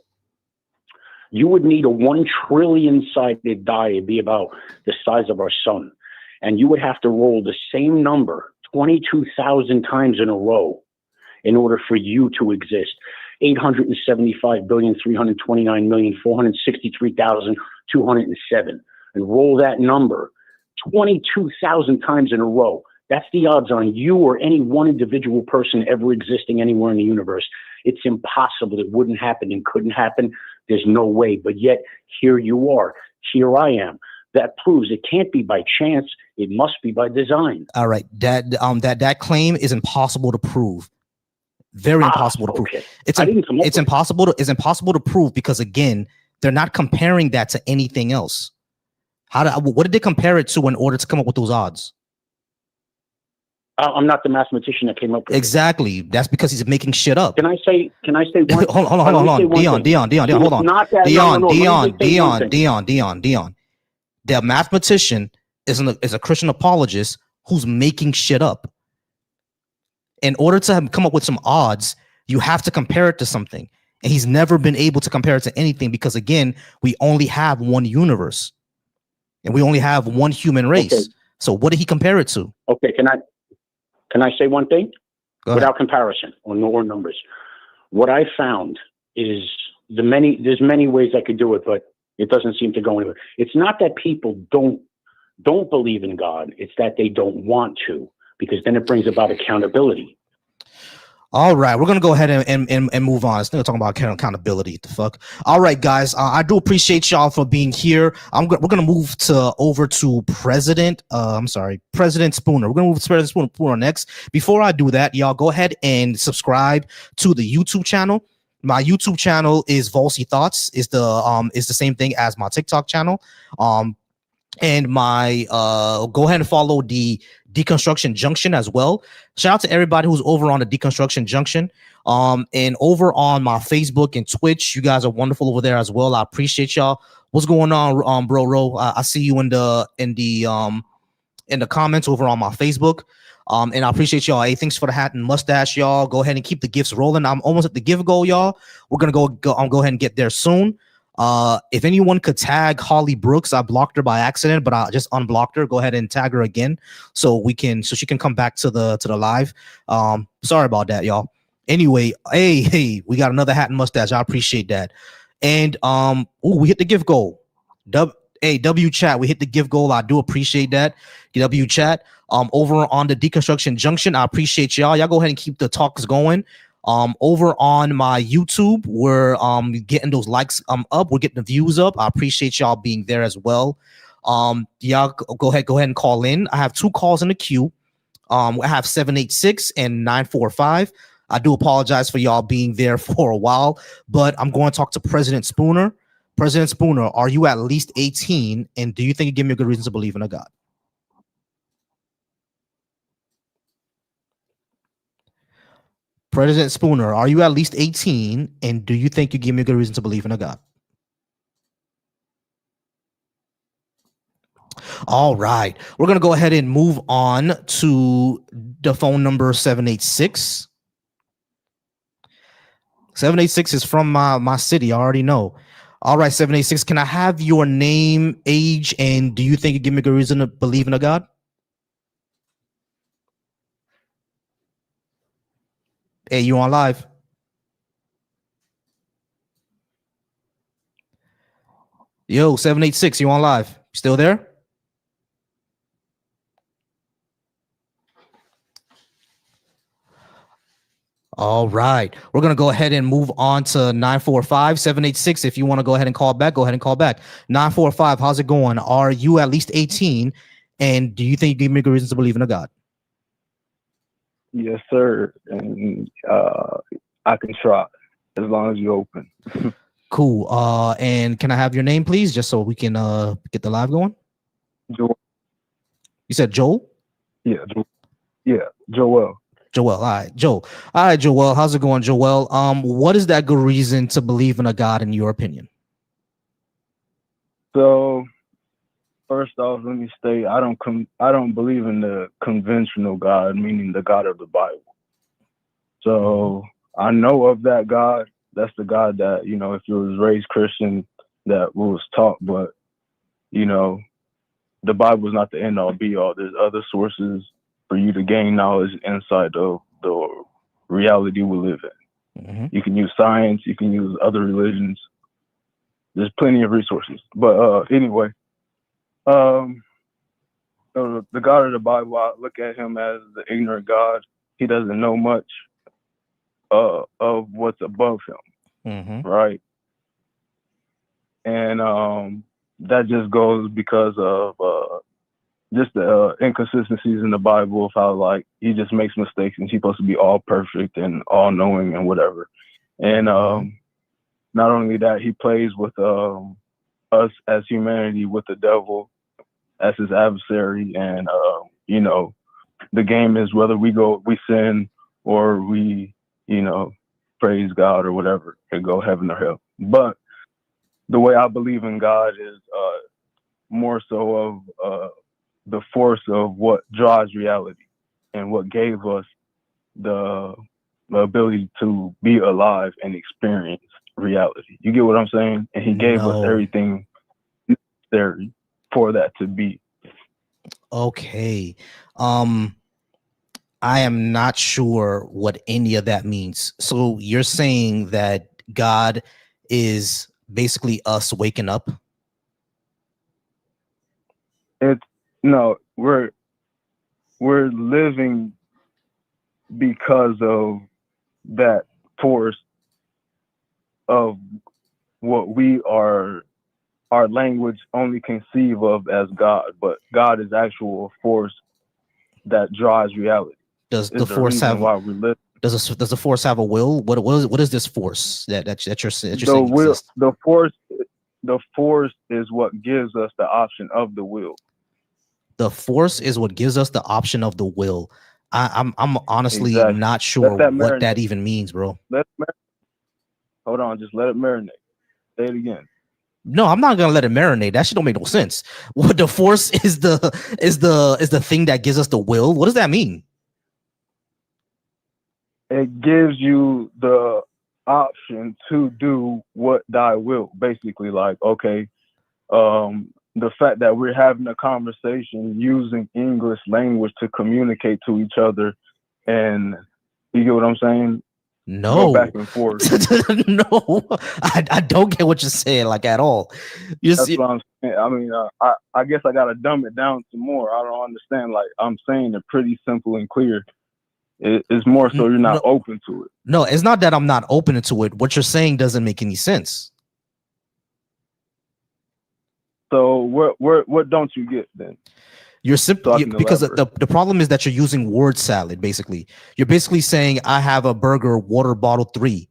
Speaker 13: You would need a 1 trillion sided die to be about the size of our sun. and you would have to roll the same number 22,000 times in a row in order for you to exist. 875,329,463,207. And roll that number 22,000 times in a row. That's the odds on you or any one individual person ever existing anywhere in the universe. It's impossible. It wouldn't happen and couldn't happen. There's no way. But yet, here you are. Here I am. That proves it can't be by chance. It must be by design.
Speaker 1: All right. That claim is impossible to prove. Very impossible to prove.
Speaker 13: Okay.
Speaker 1: It's impossible to prove because, again, they're not comparing that to anything else. What did they compare it to in order to come up with those odds?
Speaker 13: I'm not the mathematician that came up with it.
Speaker 1: Exactly. That's because he's making shit up.
Speaker 13: Can I say one?
Speaker 1: hold on. Dion, hold on. Dion. The mathematician is a Christian apologist who's making shit up. In order to come up with some odds, you have to compare it to something. And he's never been able to compare it to anything because, again, we only have one universe. And we only have one human race. Okay. So what did he compare it to?
Speaker 13: Okay, can I say one thing? Without comparison or numbers. What I found is there's many ways I could do it, but it doesn't seem to go anywhere. It's not that people don't believe in God. It's that they don't want to, because then it brings about accountability.
Speaker 1: All right, we're gonna go ahead and move on. Still talking about accountability. The fuck. All right, guys, I do appreciate y'all for being here. We're gonna move over to President Spooner. We're gonna move to President Spooner next. Before I do that, y'all go ahead and subscribe to the YouTube channel. My YouTube channel is Volcy Thoughts. Is the same thing as my TikTok channel. And my go ahead and follow the Deconstruction Junction as well. Shout out to everybody who's over on the Deconstruction Junction. And over on my Facebook and Twitch, you guys are wonderful over there as well. I appreciate y'all. What's going on, bro? I see you in the comments over on my Facebook. And I appreciate y'all. Hey, thanks for the hat and mustache, y'all. Go ahead and keep the gifts rolling. I'm almost at the give goal, y'all. We're gonna go ahead and get there soon. If anyone could tag Holly Brooks, I blocked her by accident, but I just unblocked her. Go ahead and tag her again so she can come back to the live. Sorry about that, y'all. Anyway, hey, we got another hat and mustache. I appreciate that. And we hit the gift goal. W chat, we hit the gift goal. I do appreciate that. W chat. Over on the Deconstruction Junction, I appreciate y'all. Y'all go ahead and keep the talks going. Over on my YouTube, we're getting those likes up. We're getting the views up. I appreciate y'all being there as well. Y'all go ahead and call in. I have 2 calls in the queue. I have 786 and 945. I do apologize for y'all being there for a while, but I'm going to talk to President Spooner. President Spooner, are you at least 18? And do you think you give me a good reason to believe in a God? President Spooner, are you at least 18? And do you think you give me a good reason to believe in a God? All right. We're going to go ahead and move on to the phone number 786. 786 is from my city. I already know. All right, 786. Can I have your name, age, and do you think you give me a good reason to believe in a God? Hey, you on live? Yo, 786, you on live? Still there? All right. We're going to go ahead and move on to 945 786. If you want to go ahead and call back, go ahead and call back. 945, how's it going? Are you at least 18? And do you think you give me good reasons to believe in a God?
Speaker 14: Yes, sir. And I can try as long as you're open.
Speaker 1: Cool. And can I have your name, please, just so we can get the live going?
Speaker 14: Joel.
Speaker 1: You said Joel?
Speaker 14: Yeah, Joel.
Speaker 1: Joel. All right, Joel. All right, Joel. How's it going, Joel? What is that good reason to believe in a God, in your opinion?
Speaker 14: So, first off, let me state I don't believe in the conventional God, meaning the God of the Bible. So I know of that God. That's the God that, if you was raised Christian, that was taught. But, the Bible is not the end all be all. There's other sources for you to gain knowledge inside of the reality we live in.
Speaker 1: Mm-hmm.
Speaker 14: You can use science, you can use other religions. There's plenty of resources. But anyway, so the God of the Bible, I look at him as the ignorant God. He doesn't know much of what's above him,
Speaker 1: Mm-hmm.
Speaker 14: right? And that just goes because of just the inconsistencies in the Bible of how like he just makes mistakes and he's supposed to be all perfect and all knowing and whatever. And not only that, he plays with us as humanity, with the devil as his adversary. And you know, the game is whether we sin or we, you know, praise God or whatever and go heaven or hell. But the way I believe in God is more so of the force of what drives reality and what gave us the ability to be alive and experience reality. You get what I'm saying? And he gave us everything necessary for that to be.
Speaker 1: Okay. I am not sure what any of that means. So you're saying that God is basically us waking up?
Speaker 14: We're living because of that force of what we are, our language only conceive of as God, but God is actual force that drives reality.
Speaker 1: Does the force have?
Speaker 14: Why we live.
Speaker 1: Does the force have a will? What is this force that you're saying
Speaker 14: will,
Speaker 1: exists?
Speaker 14: The force is what gives us the option of the will.
Speaker 1: The force is what gives us the option of the will. I'm honestly not sure what that even means, bro.
Speaker 14: Hold on, just let it marinate. Say it again.
Speaker 1: No, I'm not gonna let it marinate. That shit don't make no sense. What the force is the thing that gives us the will? What does that mean?
Speaker 14: It gives you the option to do what thy will. Basically, like, okay, the fact that we're having a conversation using English language to communicate to each other, and you get what I'm saying?
Speaker 1: No,
Speaker 14: go back and forth.
Speaker 1: No, I don't get what you're saying, like, at all.
Speaker 14: That's what I'm saying. I mean, I guess I gotta dumb it down some more. I don't understand. Like, I'm saying it pretty simple and clear. It's more so you're not open to it.
Speaker 1: No, it's not that I'm not open to it. What you're saying doesn't make any sense.
Speaker 14: So what don't you get then?
Speaker 1: You're simply because the problem is that you're using word salad. Basically, you're basically saying I have a burger, water bottle 3.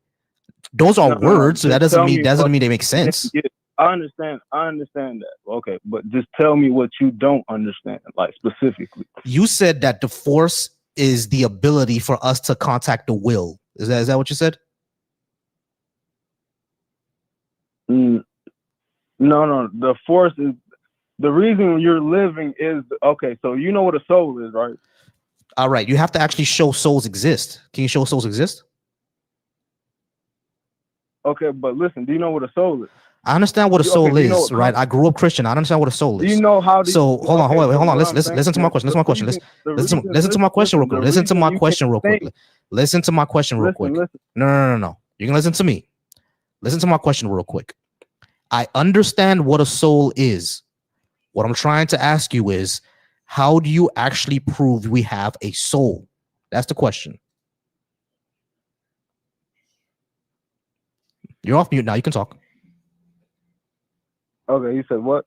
Speaker 1: Those are words, so that doesn't mean they make sense.
Speaker 14: I understand that. Okay, but just tell me what you don't understand, like specifically.
Speaker 1: You said that the force is the ability for us to contact the will. Is that what you said?
Speaker 14: No. The force is the reason you're living is okay. So you know what a soul is, right?
Speaker 1: All right. You have to actually show souls exist. Can you show souls exist?
Speaker 14: Okay, but listen. Do you know what a soul is?
Speaker 1: I understand what a soul is, right? I grew up Christian. I understand what a soul is.
Speaker 14: Do you know how?
Speaker 1: So hold on. Listen to my question. Listen to my question real quick. Listen to my question real quick. Listen to my question real quick. No. You can listen to me. Listen to my question real quick. I understand what a soul is. What I'm trying to ask you is, how do you actually prove we have a soul? That's the question. You're off mute now. You can talk.
Speaker 14: Okay, you said what?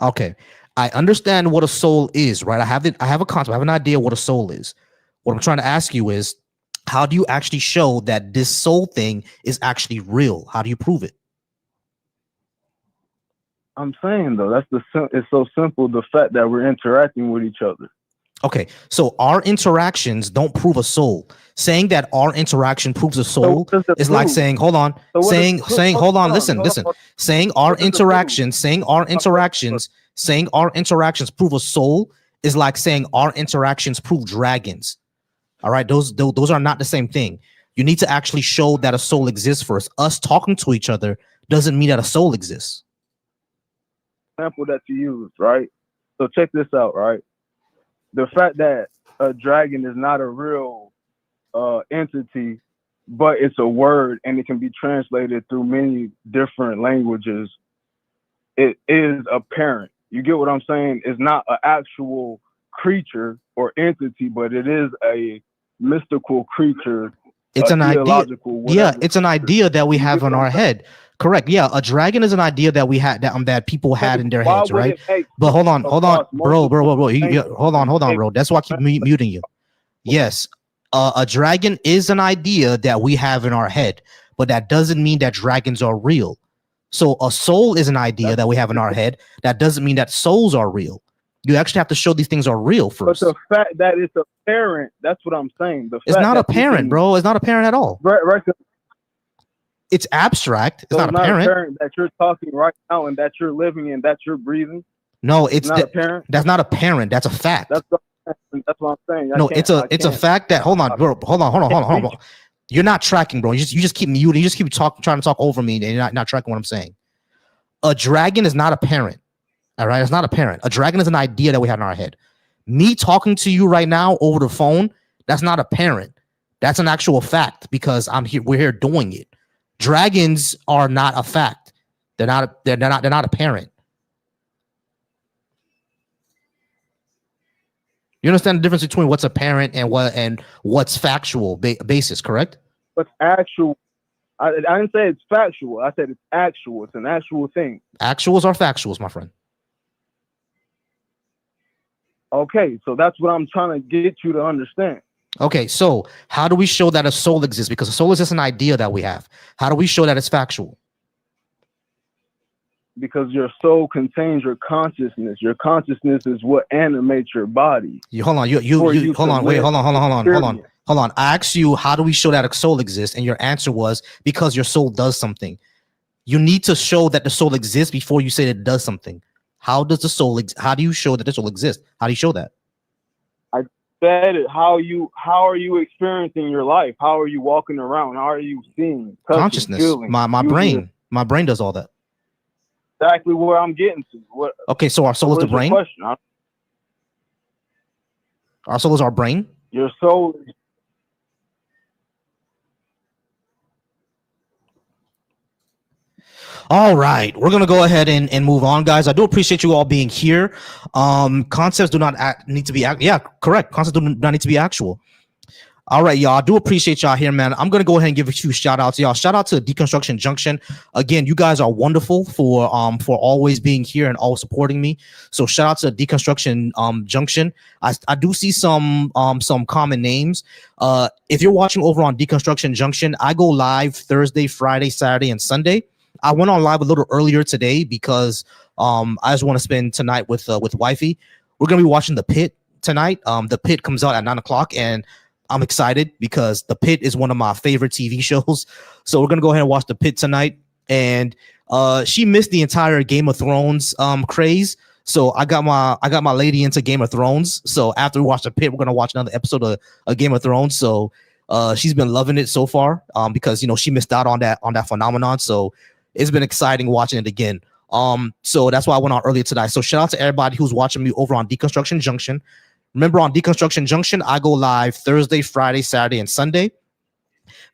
Speaker 1: Okay, I understand what a soul is, right? I have a concept. I have an idea what a soul is. What I'm trying to ask you is, how do you actually show that this soul thing is actually real? How do you prove it?
Speaker 14: I'm saying though, it's so simple. The fact that we're interacting with each other.
Speaker 1: Okay, so our interactions don't prove a soul. Saying that our interaction proves a soul is like saying, hold on, saying, hold on, listen. Saying our interactions prove a soul is like saying our interactions prove dragons. All right, those are not the same thing. You need to actually show that a soul exists first. Us talking to each other doesn't mean that a soul exists.
Speaker 14: Example that you use, right? So check this out, right? The fact that a dragon is not a real entity, but it's a word and it can be translated through many different languages, it is apparent. You get what I'm saying? It's not an actual creature or entity, but it is a mystical creature.
Speaker 1: It's an idea. Yeah, it's an idea that we have in our head. Correct. Yeah, a dragon is an idea that we had that people had in their heads, right? But hold on, bro. Hold on, bro. That's why I keep muting you. Yes, a dragon is an idea that we have in our head, but that doesn't mean that dragons are real. So a soul is an idea that we have in our head. That doesn't mean that souls are real. You actually have to show these things are real first.
Speaker 14: But the fact that it's apparent, that's what I'm saying.
Speaker 1: It's not apparent, bro. It's not apparent at all.
Speaker 14: Right.
Speaker 1: It's abstract. It's
Speaker 14: so
Speaker 1: not apparent.
Speaker 14: That you're talking right now and that you're living and that you're breathing.
Speaker 1: No, it's
Speaker 14: not apparent.
Speaker 1: That's not apparent. That's a fact.
Speaker 14: That's what I'm saying.
Speaker 1: No, it's a fact that hold on. You're not tracking, bro. You just keep muting. You just keep trying to talk over me, and you're not tracking what I'm saying. A dragon is not apparent. All right, it's not apparent. A dragon is an idea that we have in our head. Me talking to you right now over the phone, that's not apparent. That's an actual fact because I'm here. We're here doing it. Dragons are not a fact. They're not apparent. You understand the difference between what's apparent and what's factual basis, correct?
Speaker 14: What's actual? I didn't say it's factual. I said it's actual. It's an actual thing.
Speaker 1: Actuals are factuals, my friend.
Speaker 14: Okay, so that's what I'm trying to get you to understand.
Speaker 1: Okay, so how do we show that a soul exists? Because a soul is just an idea that we have. How do we show that it's factual?
Speaker 14: Because your soul contains your consciousness. Your consciousness is what animates your body.
Speaker 1: Hold on. Hold on. I asked you, how do we show that a soul exists? And your answer was because your soul does something. You need to show that the soul exists before you say that it does something. How does the soul? How do you show that the soul exists? How do you show that?
Speaker 14: I said it. How are you experiencing your life? How are you walking around? How are you seeing? Touching,
Speaker 1: consciousness.
Speaker 14: Feeling,
Speaker 1: my brain. My brain does all that.
Speaker 14: Exactly where I'm getting to.
Speaker 1: Okay, so our soul is the brain. Our soul is our brain.
Speaker 14: Your soul.
Speaker 1: All right, we're gonna go ahead and move on, guys. I do appreciate you all being here. Concepts do not need to be correct. Concepts do not need to be actual. All right, y'all. I do appreciate y'all here, man. I'm gonna go ahead and give a few shout outs, y'all. Shout out to Deconstruction Junction. Again, you guys are wonderful for always being here and always supporting me. So shout out to Deconstruction Junction. I do see some common names. If you're watching over on Deconstruction Junction, I go live Thursday, Friday, Saturday, and Sunday. I went on live a little earlier today because I just want to spend tonight with wifey. We're gonna be watching The Pit tonight. The Pit comes out at 9:00, and I'm excited because The Pit is one of my favorite TV shows. So we're gonna go ahead and watch The Pit tonight. And she missed the entire Game of Thrones craze. So I got my lady into Game of Thrones. So after we watch The Pit, we're gonna watch another episode of Game of Thrones. So she's been loving it so far because she missed out on that phenomenon. So it's been exciting watching it again. So that's why I went on earlier tonight. So shout out to everybody who's watching me over on Deconstruction Junction. Remember, on Deconstruction Junction, I go live Thursday, Friday, Saturday, and Sunday.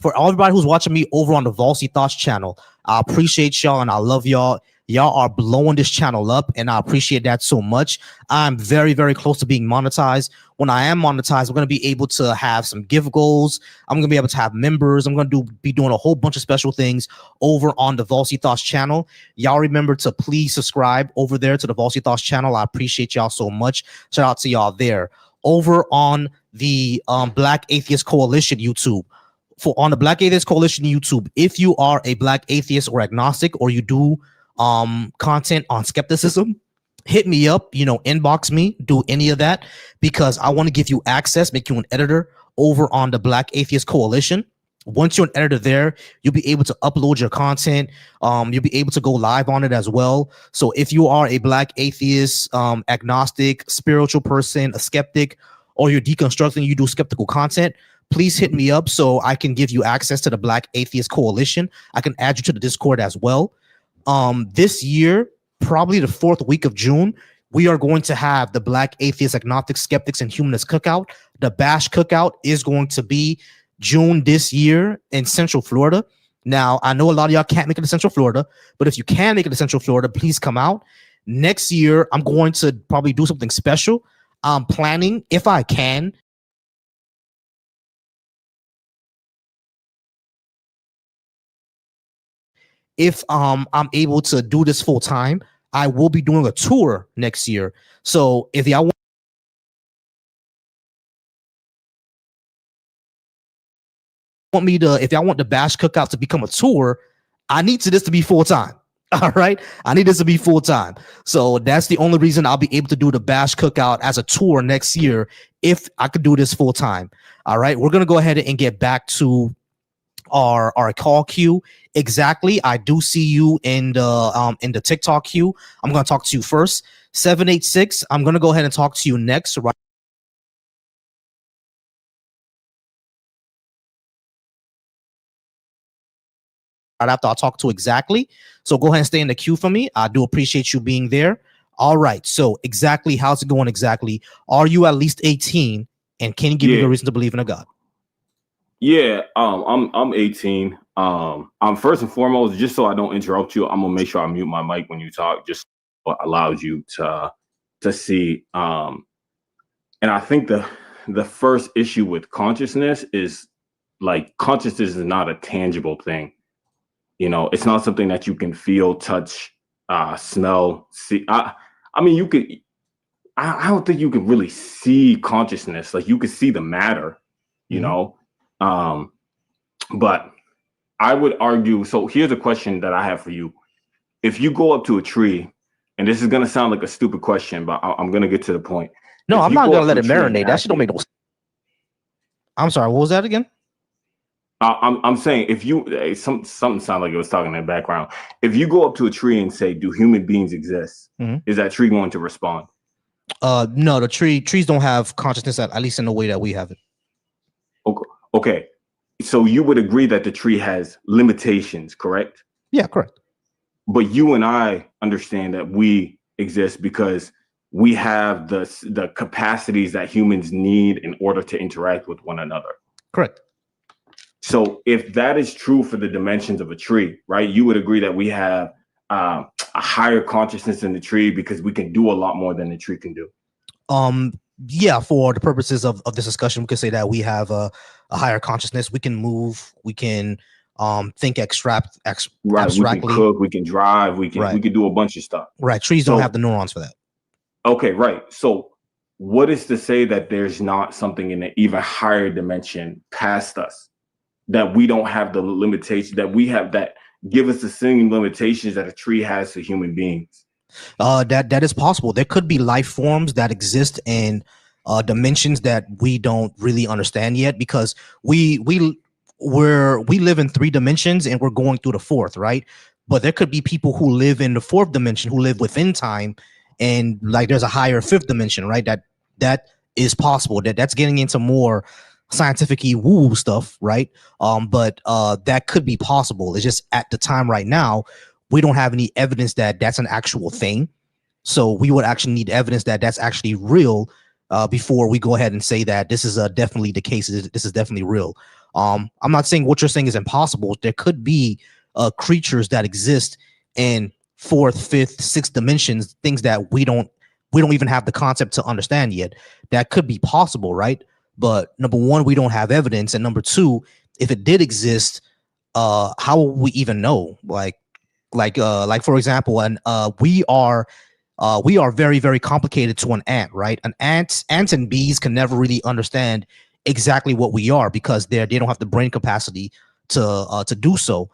Speaker 1: For everybody who's watching me over on the Volcy Thoughts channel, I appreciate y'all and I love y'all. Y'all are blowing this channel up, and I appreciate that so much. I'm very, very close to being monetized. When I am monetized, we're going to be able to have some give goals. I'm going to be able to have members. I'm going to be doing a whole bunch of special things over on the Volcy Thoughts channel. Y'all remember to please subscribe over there to the Volcy Thoughts channel. I appreciate y'all so much. Shout out to y'all there. Over on the Black Atheist Coalition YouTube. On the Black Atheist Coalition YouTube, if you are a Black atheist or agnostic, or you do content on skepticism, hit me up, inbox me, do any of that, because I want to give you access, make you an editor over on the Black Atheist Coalition. Once you're an editor there, you'll be able to upload your content. You'll be able to go live on it as well. So if you are a Black atheist, agnostic, spiritual person, a skeptic, or you're deconstructing, you do skeptical content, please hit me up so I can give you access to the Black Atheist Coalition. I can add you to the Discord as well. This year, probably the 4th week of June, we are going to have the Black Atheists, Agnostics, Skeptics, and Humanists Cookout. The Bash Cookout is going to be June this year in Central Florida. Now, I know a lot of y'all can't make it to Central Florida, but if you can make it to Central Florida, please come out. Next year, I'm going to probably do something special. I'm planning, if I can, if I'm able to do this full time, I will be doing a tour next year. So if y'all want me to, if y'all want the Bash Cookout to become a tour, I need this to be full time. All right, I need this to be full time. So that's the only reason I'll be able to do the Bash Cookout as a tour next year if I could do this full time. All right, we're gonna go ahead and get back to our call queue. Exactly, I do see you in the TikTok queue. I'm gonna talk to you first. 786. I'm gonna go ahead and talk to you next. Right after I'll talk to Exactly. So go ahead and stay in the queue for me. I do appreciate you being there. All right. So Exactly, how's it going? Exactly. Are you at least 18? And can you give me a reason to believe in a God?
Speaker 15: Yeah, I'm 18. I'm first and foremost, just so I don't interrupt you, I'm gonna make sure I mute my mic when you talk, just so it allows you to see. And I think the first issue with consciousness is like consciousness is not a tangible thing. You know, it's not something that you can feel, touch, smell, see. I mean, you could. I don't think you can really see consciousness. Like you could see the matter, you know. But I would argue. So here's a question that I have for you: if you go up to a tree, and this is gonna sound like a stupid question, but I'm gonna get to the point.
Speaker 1: No, I'm not gonna let it marinate. That shit don't make no sense. I'm sorry. What was that again?
Speaker 15: I'm saying if you something sounded like it was talking in the background. If you go up to a tree and say, "Do human beings exist?" Is that tree going to respond?
Speaker 1: No, the trees don't have consciousness at least in the way that we have it.
Speaker 15: Okay. So you would agree that the tree has limitations, correct?
Speaker 1: Yeah, correct.
Speaker 15: But you and I understand that we exist because we have the capacities that humans need in order to interact with one another.
Speaker 1: Correct.
Speaker 15: So if that is true for the dimensions of a tree, right, you would agree that we have a higher consciousness in the tree because we can do a lot more than the tree can do.
Speaker 1: Yeah, for the purposes of this discussion, we could say that we have a higher consciousness. We can move, we can think abstractly.
Speaker 15: We can cook, we can drive, we can do a bunch of stuff.
Speaker 1: Right. Trees don't have the neurons for that.
Speaker 15: Okay, right. So what is to say that there's not something in an even higher dimension past us that we don't have the limitations that we have that give us the same limitations that a tree has to human beings?
Speaker 1: That is possible. There could be life forms that exist in dimensions that we don't really understand yet, because we live in 3 dimensions and we're going through the 4th, right? But there could be people who live in the 4th dimension who live within time, and like there's a higher 5th dimension, right? That is possible. That's getting into more scientific-y woo stuff, right? But that could be possible. It's just at the time right now, we don't have any evidence that that's an actual thing. So we would actually need evidence that that's actually real before we go ahead and say that this is definitely the case. This is definitely real. I'm not saying what you're saying is impossible. There could be creatures that exist in 4th, 5th, 6th dimensions, things that we don't even have the concept to understand yet. That could be possible, right? But number one, we don't have evidence, and number two, if it did exist, how will we even know? Like for example, and we are very, very complicated to an ant, right? Ants and bees can never really understand exactly what we are because they don't have the brain capacity to do so.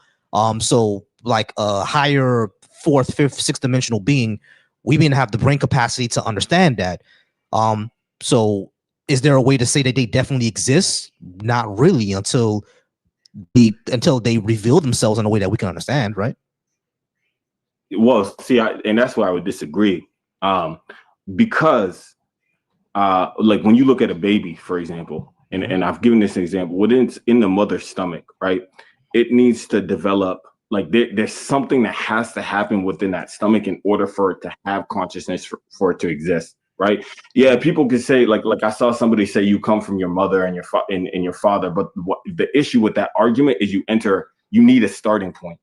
Speaker 1: So like a higher 4th, 5th, 6th dimensional being, we may not have the brain capacity to understand that. So is there a way to say that they definitely exist? Not really, until they reveal themselves in a way that we can understand, right?
Speaker 15: Well, see, and that's why I would disagree, because like when you look at a baby, for example, and I've given this example, within in the mother's stomach, right? It needs to develop Like there's something that has to happen within that stomach in order for it to have consciousness, for it to exist, right? Yeah, people can say like I saw somebody say you come from your mother and your father, but what the issue with that argument is you need a starting point.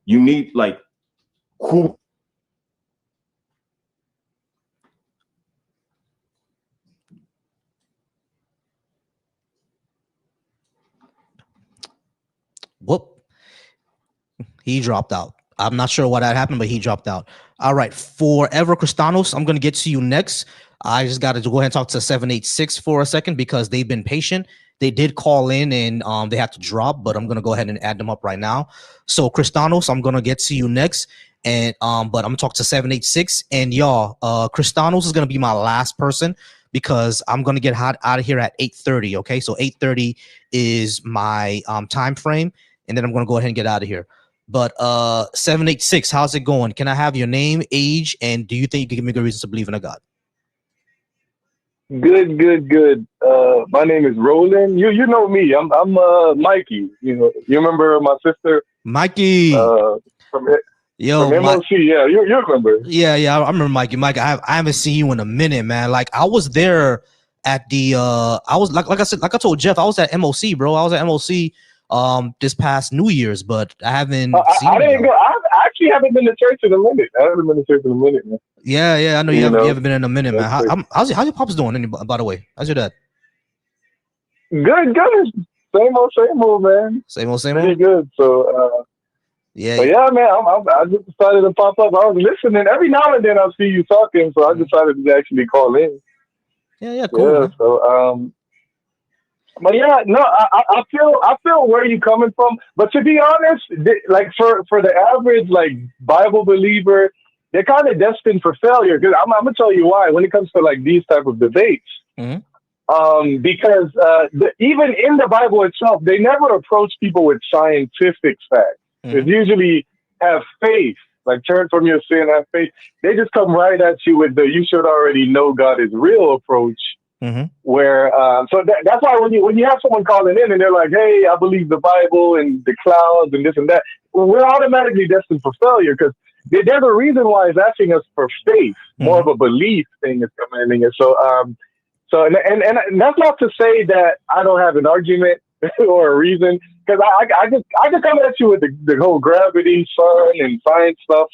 Speaker 15: You need like who.
Speaker 1: Whoop. He dropped out. I'm not sure why that happened, but he dropped out. All right. Forever Cristianos, I'm going to get to you next. I just got to go ahead and talk to 786 for a second because they've been patient. They did call in and they had to drop, but I'm going to go ahead and add them up right now. So Cristianos, I'm going to get to you next. And but I'm going to talk to 786. And y'all, Cristianos is going to be my last person because I'm going to get out of here at 8:30. Okay. So 8:30 is my time frame. And then I'm going to go ahead and get out of here. But 786, how's it going? Can I have your name, age, and do you think you can give me good reasons to believe in a God?
Speaker 16: Good. My name is Roland. You know me. I'm Mikey. You remember my sister?
Speaker 1: Mikey.
Speaker 16: From MOC. Yeah, you remember.
Speaker 1: Yeah, I remember Mikey. Mike, I haven't seen you in a minute, man. Like I was there at the I was like I said, like I told Jeff, I was at MOC, bro. I was at MOC this past New Year's, but I haven't seen
Speaker 16: I didn't go. I actually haven't been to church in a minute. Man.
Speaker 1: Yeah, I know you haven't been in a minute, man. How's your pops doing? By the way, how's your dad?
Speaker 16: Good. Same old, man.
Speaker 1: Same old.
Speaker 16: Pretty good. So,
Speaker 1: yeah,
Speaker 16: man. I just decided to pop up. I was listening. Every now and then I see you talking, so I decided to actually call in.
Speaker 1: Yeah, cool.
Speaker 16: Yeah, so, but yeah, no, I feel where you're coming from. But to be honest, like for the average like Bible believer, they're kind of destined for failure. Because I'm gonna tell you why. When it comes to like these type of debates, because even in the Bible itself, they never approach people with scientific facts. They usually have faith, like turn from your sin, have faith. They just come right at you with the "you should already know God is real" approach. Where so that's why when you have someone calling in and they're like, hey, I believe the Bible and the clouds and this and that, well, we're automatically destined for failure because there's a reason why it's asking us for faith. More of a belief thing is commanding it. So and that's not to say that I don't have an argument or a reason, because I just come at you with the whole gravity, sun, and science stuff,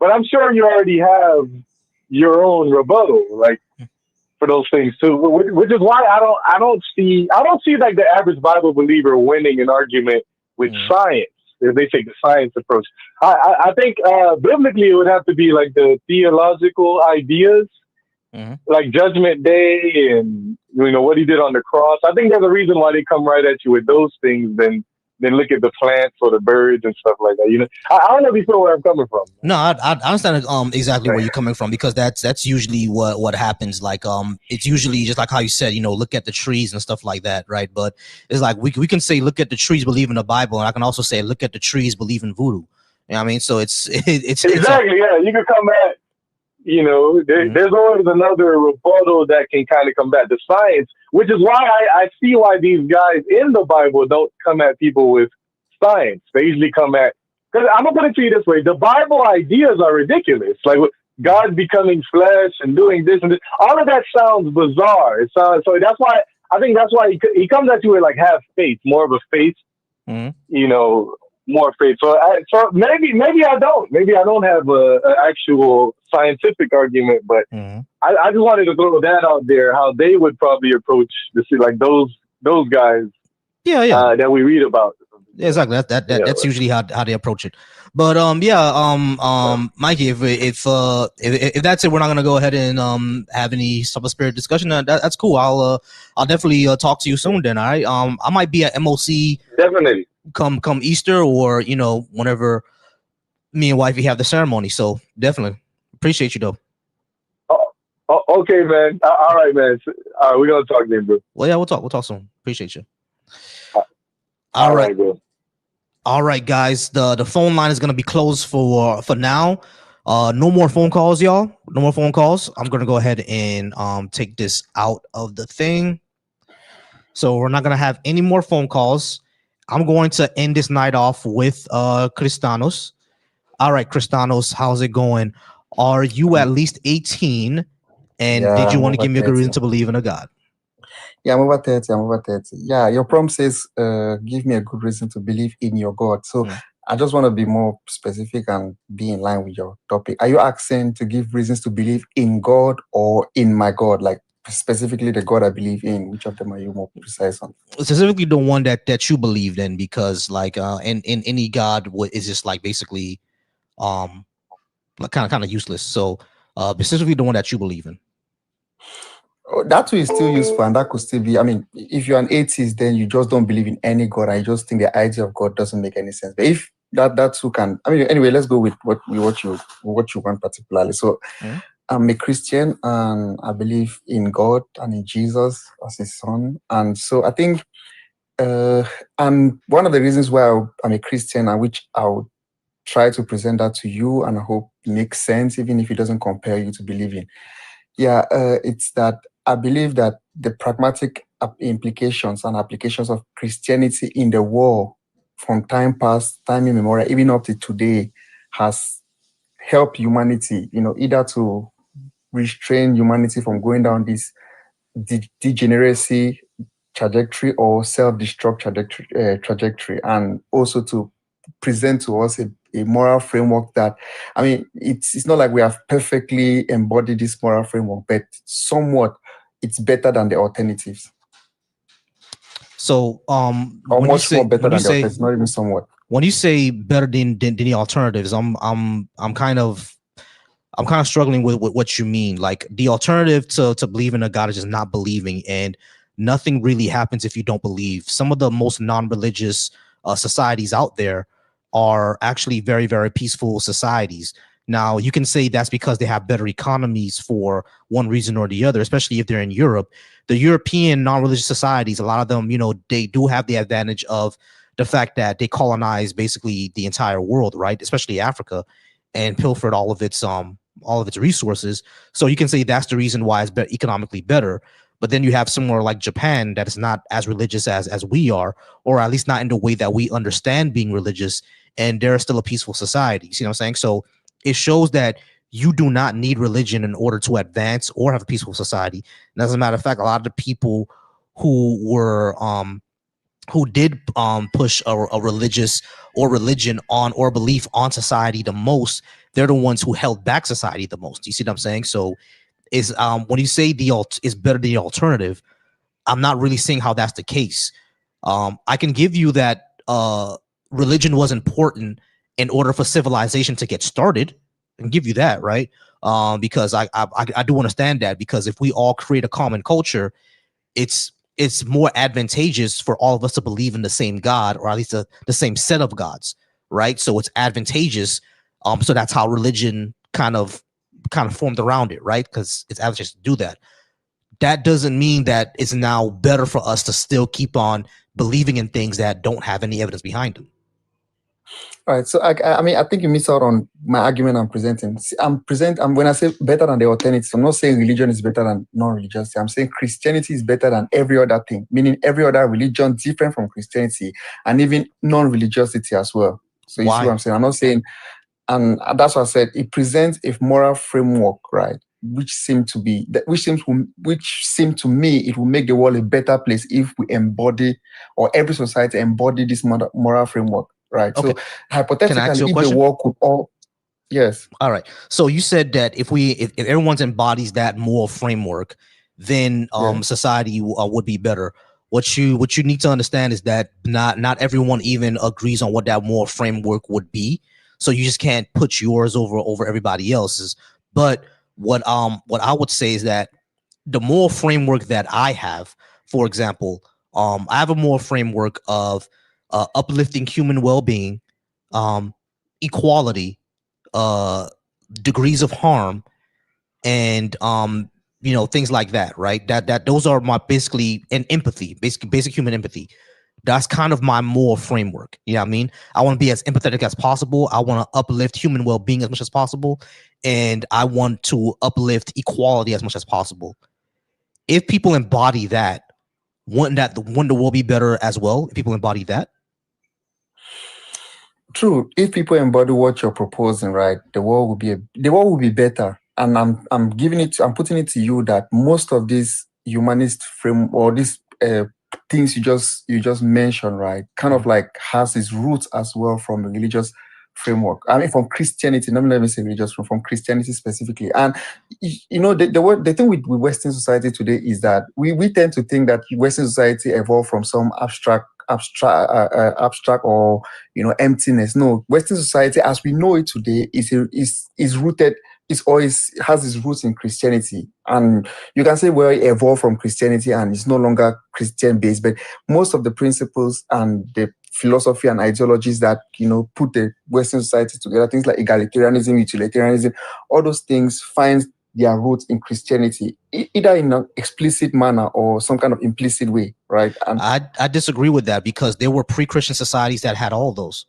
Speaker 16: but I'm sure you already have your own rebuttal, like, for those things too, which is why I don't see like the average Bible believer winning an argument with science if they take the science approach. I think biblically it would have to be like the theological ideas, like Judgment Day and what he did on the cross. I think there's a reason why they come right at you with those things than look at the plants or the birds and stuff like that. I don't know if you feel where I'm coming from.
Speaker 1: No, I understand exactly where you're coming from, because that's usually what happens. Like it's usually just like how you said, look at the trees and stuff like that, right? But it's like we can say look at the trees, believe in the Bible, and I can also say look at the trees, believe in voodoo. You know what I mean? So it's
Speaker 16: exactly, yeah. You can come at there's always another rebuttal that can kind of combat the science, which is why I see why these guys in the Bible don't come at people with science. They usually come at, because I'm going to put it to you this way, the Bible ideas are ridiculous. Like God becoming flesh and doing this and this. All of that sounds bizarre. It sounds, so I think that's why he comes at you with like have faith, more of a faith, more faith. So maybe I don't. Maybe I don't have an actual scientific argument, but I just wanted to throw that out there, how they would probably approach this, like those guys that we read about.
Speaker 1: Yeah, exactly. That's usually how they approach it. But Mikey, if that's it, we're not gonna go ahead and have any type of spirit discussion. That's cool. I'll definitely talk to you soon. Then, all right. I might be at MOC
Speaker 16: definitely
Speaker 1: come Easter, or whenever me and wifey have the ceremony. So definitely appreciate you though.
Speaker 16: Okay, man. All right, man. All right, we're gonna talk then, bro.
Speaker 1: Well, yeah, we'll talk soon. Appreciate you.
Speaker 16: All right, bro.
Speaker 1: All right, guys. The phone line is gonna be closed for now. No more phone calls, y'all. No more phone calls. I'm gonna go ahead and take this out of the thing. So we're not gonna have any more phone calls. I'm going to end this night off with Cristanos. All right, Cristanos, how's it going? Are you at least 18? And
Speaker 17: Yeah,
Speaker 1: did you
Speaker 17: I'm
Speaker 1: want to
Speaker 17: over
Speaker 1: give me a good
Speaker 17: 30.
Speaker 1: reason to believe in a God?
Speaker 17: Yeah, I'm over 30. I'm over 30. Yeah, your prompt says, give me a good reason to believe in your God. So I just want to be more specific and be in line with your topic. Are you asking to give reasons to believe in God or in my God? Like specifically the God I believe in. Which of them are you more precise on?
Speaker 1: Specifically the one that you believed in, because like in any God is just like basically like kind of useless. So specifically the one that you believe in.
Speaker 17: Oh, that too is still useful, and that could still be. I mean, if you're an atheist, then you just don't believe in any God, and you just think the idea of God doesn't make any sense. But if that too can, I mean, anyway, let's go with what you want particularly. So, I'm a Christian, and I believe in God and in Jesus as His Son, and so I think, and one of the reasons why I'm a Christian, and which I would try to present that to you, and I hope it makes sense, even if it doesn't compare you to believing. Yeah, it's that I believe that the pragmatic implications and applications of Christianity in the world from time past, time immemorial, even up to today, has helped humanity, either to restrain humanity from going down this degeneracy trajectory or self-destruct trajectory, and also to present to us a moral framework that, I mean, it's not like we have perfectly embodied this moral framework, but somewhat it's better than the alternatives.
Speaker 1: So
Speaker 17: almost more better than the alternatives, not even somewhat.
Speaker 1: When you say better than the alternatives, I'm kind of struggling with what you mean. Like the alternative to believe in a God is just not believing, and nothing really happens if you don't believe. Some of the most non-religious societies out there are actually very, very peaceful societies. Now, you can say that's because they have better economies for one reason or the other, especially if they're in Europe. The European non-religious societies, a lot of them, they do have the advantage of the fact that they colonized basically the entire world, right? Especially Africa, and pilfered all of its resources. So you can say that's the reason why it's economically better. But then you have somewhere like Japan that is not as religious as we are, or at least not in the way that we understand being religious, and they're still a peaceful society. You see what I'm saying? So it shows that you do not need religion in order to advance or have a peaceful society. And as a matter of fact, a lot of the people who did push a religious or religion on or belief on society the most, they're the ones who held back society the most. You see what I'm saying? So is when you say is better than the alternative, I'm not really seeing how that's the case. I can give you that religion was important in order for civilization to get started. I can give you that, right? Because I do understand that, because if we all create a common culture, it's more advantageous for all of us to believe in the same God, or at least the same set of gods, right? So it's advantageous. So that's how religion kind of formed around it, right? Because it's advantageous to do that. That doesn't mean that it's now better for us to still keep on believing in things that don't have any evidence behind them.
Speaker 17: All right, so I mean, I think you miss out on my argument I'm presenting. When I say better than the alternatives, I'm not saying religion is better than non-religiosity. I'm saying Christianity is better than every other thing, meaning every other religion different from Christianity, and even non-religiosity as well. So you see what I'm saying? I'm not saying, and that's what I said. It presents a moral framework, right? Which seem to me it will make the world a better place if we embody, or every society embody this moral framework. Right.
Speaker 1: Okay.
Speaker 17: So hypothetically, if the
Speaker 1: question?
Speaker 17: world could all, yes.
Speaker 1: All right. So you said that if everyone embodies that moral framework, then society would be better. What you need to understand is that not everyone even agrees on what that moral framework would be. So you just can't put yours over everybody else's. But what I would say is that the moral framework that I have, for example, I have a moral framework of uplifting human well-being, equality, degrees of harm, and things like that, right? That those are my basically, and empathy, basic human empathy. That's kind of my moral framework. You know what I mean? I want to be as empathetic as possible. I want to uplift human well-being as much as possible, and I want to uplift equality as much as possible. If people embody that, wouldn't the world be better as well if people embody that?
Speaker 17: true. If people embody what you're proposing, right, the world will be better. And I'm putting it to you that most of these humanist frame or these things you just mentioned, right, kind of like has its roots as well from the religious framework. I mean, from Christianity. Let me say religious from Christianity specifically. And the thing with Western society today is that we tend to think that Western society evolved from some abstract or emptiness. No, Western society as we know it today is rooted. It's always has its roots in Christianity, and you can say well it evolved from Christianity and it's no longer Christian based, but most of the principles and the philosophy and ideologies that put the Western society together, things like egalitarianism, utilitarianism, all those things find their roots in Christianity, either in an explicit manner or some kind of implicit way, right? And
Speaker 1: I disagree with that because there were pre-Christian societies that had all those.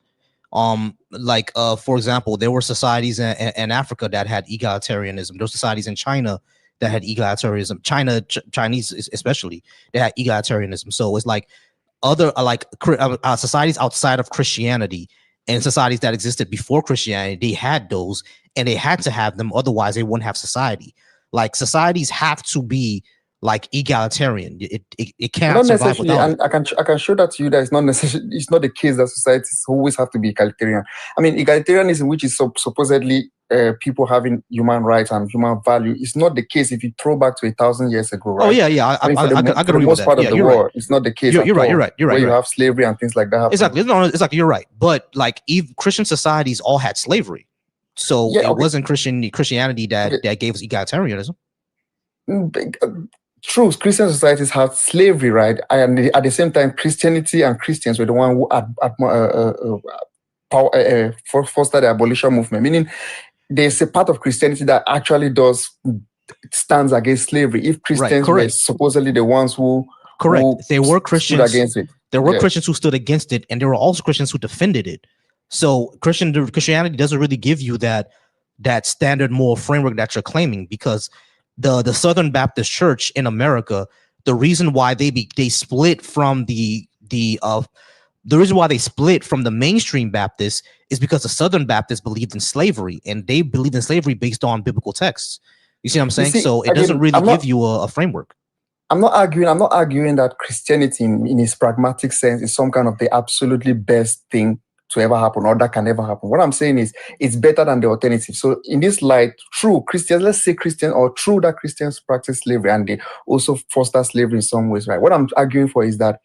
Speaker 1: For example, there were societies in Africa that had egalitarianism. Those societies in China that had egalitarianism. Chinese especially, they had egalitarianism. So it's like other societies outside of Christianity and societies that existed before Christianity, they had those and they had to have them. Otherwise, they wouldn't have society. Like societies have to be like egalitarian. It cannot survive without it.
Speaker 17: And I can show that to you that it's not necessarily, it's not the case that societies always have to be egalitarian. I mean, egalitarianism, which is supposedly people having human rights and human value, is not the case if you throw back to 1,000 years ago, right?
Speaker 1: Oh yeah.
Speaker 17: I mean, for the most part of the world, it's not the case.
Speaker 1: You're right.
Speaker 17: Where you have slavery and things like that happen.
Speaker 1: Exactly. No, exactly. You're right. But like, Christian societies all had slavery, so it wasn't Christianity that gave us egalitarianism.
Speaker 17: True, Christian societies had slavery, right? And at the same time, Christianity and Christians were the one who fostered the abolition movement. Meaning, there's a part of Christianity that actually stands against slavery. If Christians were supposedly the ones who
Speaker 1: they were Christians
Speaker 17: stood against it.
Speaker 1: There were Christians who stood against it, and there were also Christians who defended it. So Christianity doesn't really give you that standard moral framework that you're claiming, because the Southern Baptist Church in America, the reason why they split from the reason why they split from the mainstream Baptists is because the Southern Baptists believed in slavery, and they believed in slavery based on biblical texts. You see what I'm saying? So it doesn't really give you a framework.
Speaker 17: I'm not arguing that Christianity in its pragmatic sense is some kind of the absolutely best thing to ever happen or that can never happen. What I'm saying is it's better than the alternative. So in this light, true Christians, let's say Christians, or true that Christians practice slavery and they also foster slavery in some ways, right? What I'm arguing for is that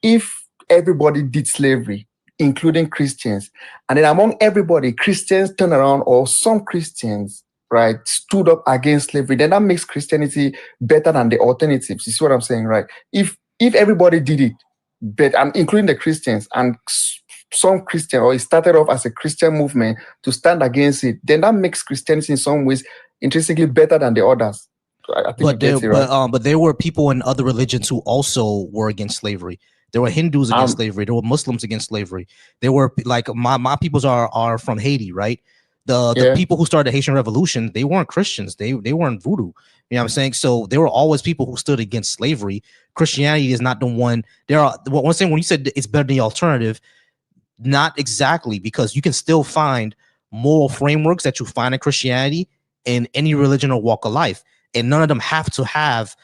Speaker 17: if everybody did slavery, including Christians, and then among everybody, Christians turn around, or some Christians, right, stood up against slavery, then that makes Christianity better than the alternatives. You see what I'm saying, right? If everybody did it, but including the Christians, and some Christian, or it started off as a Christian movement to stand against it, then that makes Christianity in some ways intrinsically better than the others. I think
Speaker 1: but there were people in other religions who also were against slavery. There were Hindus against slavery. There were Muslims against slavery. There were, like, my peoples are from Haiti, right? The people who started the Haitian Revolution, they weren't Christians. They weren't voodoo. You know what I'm saying? So there were always people who stood against slavery. Christianity is not the one. One thing, when you said it's better than the alternative, not exactly, because you can still find moral frameworks that you find in Christianity in any religion or walk of life, and none of them have to have.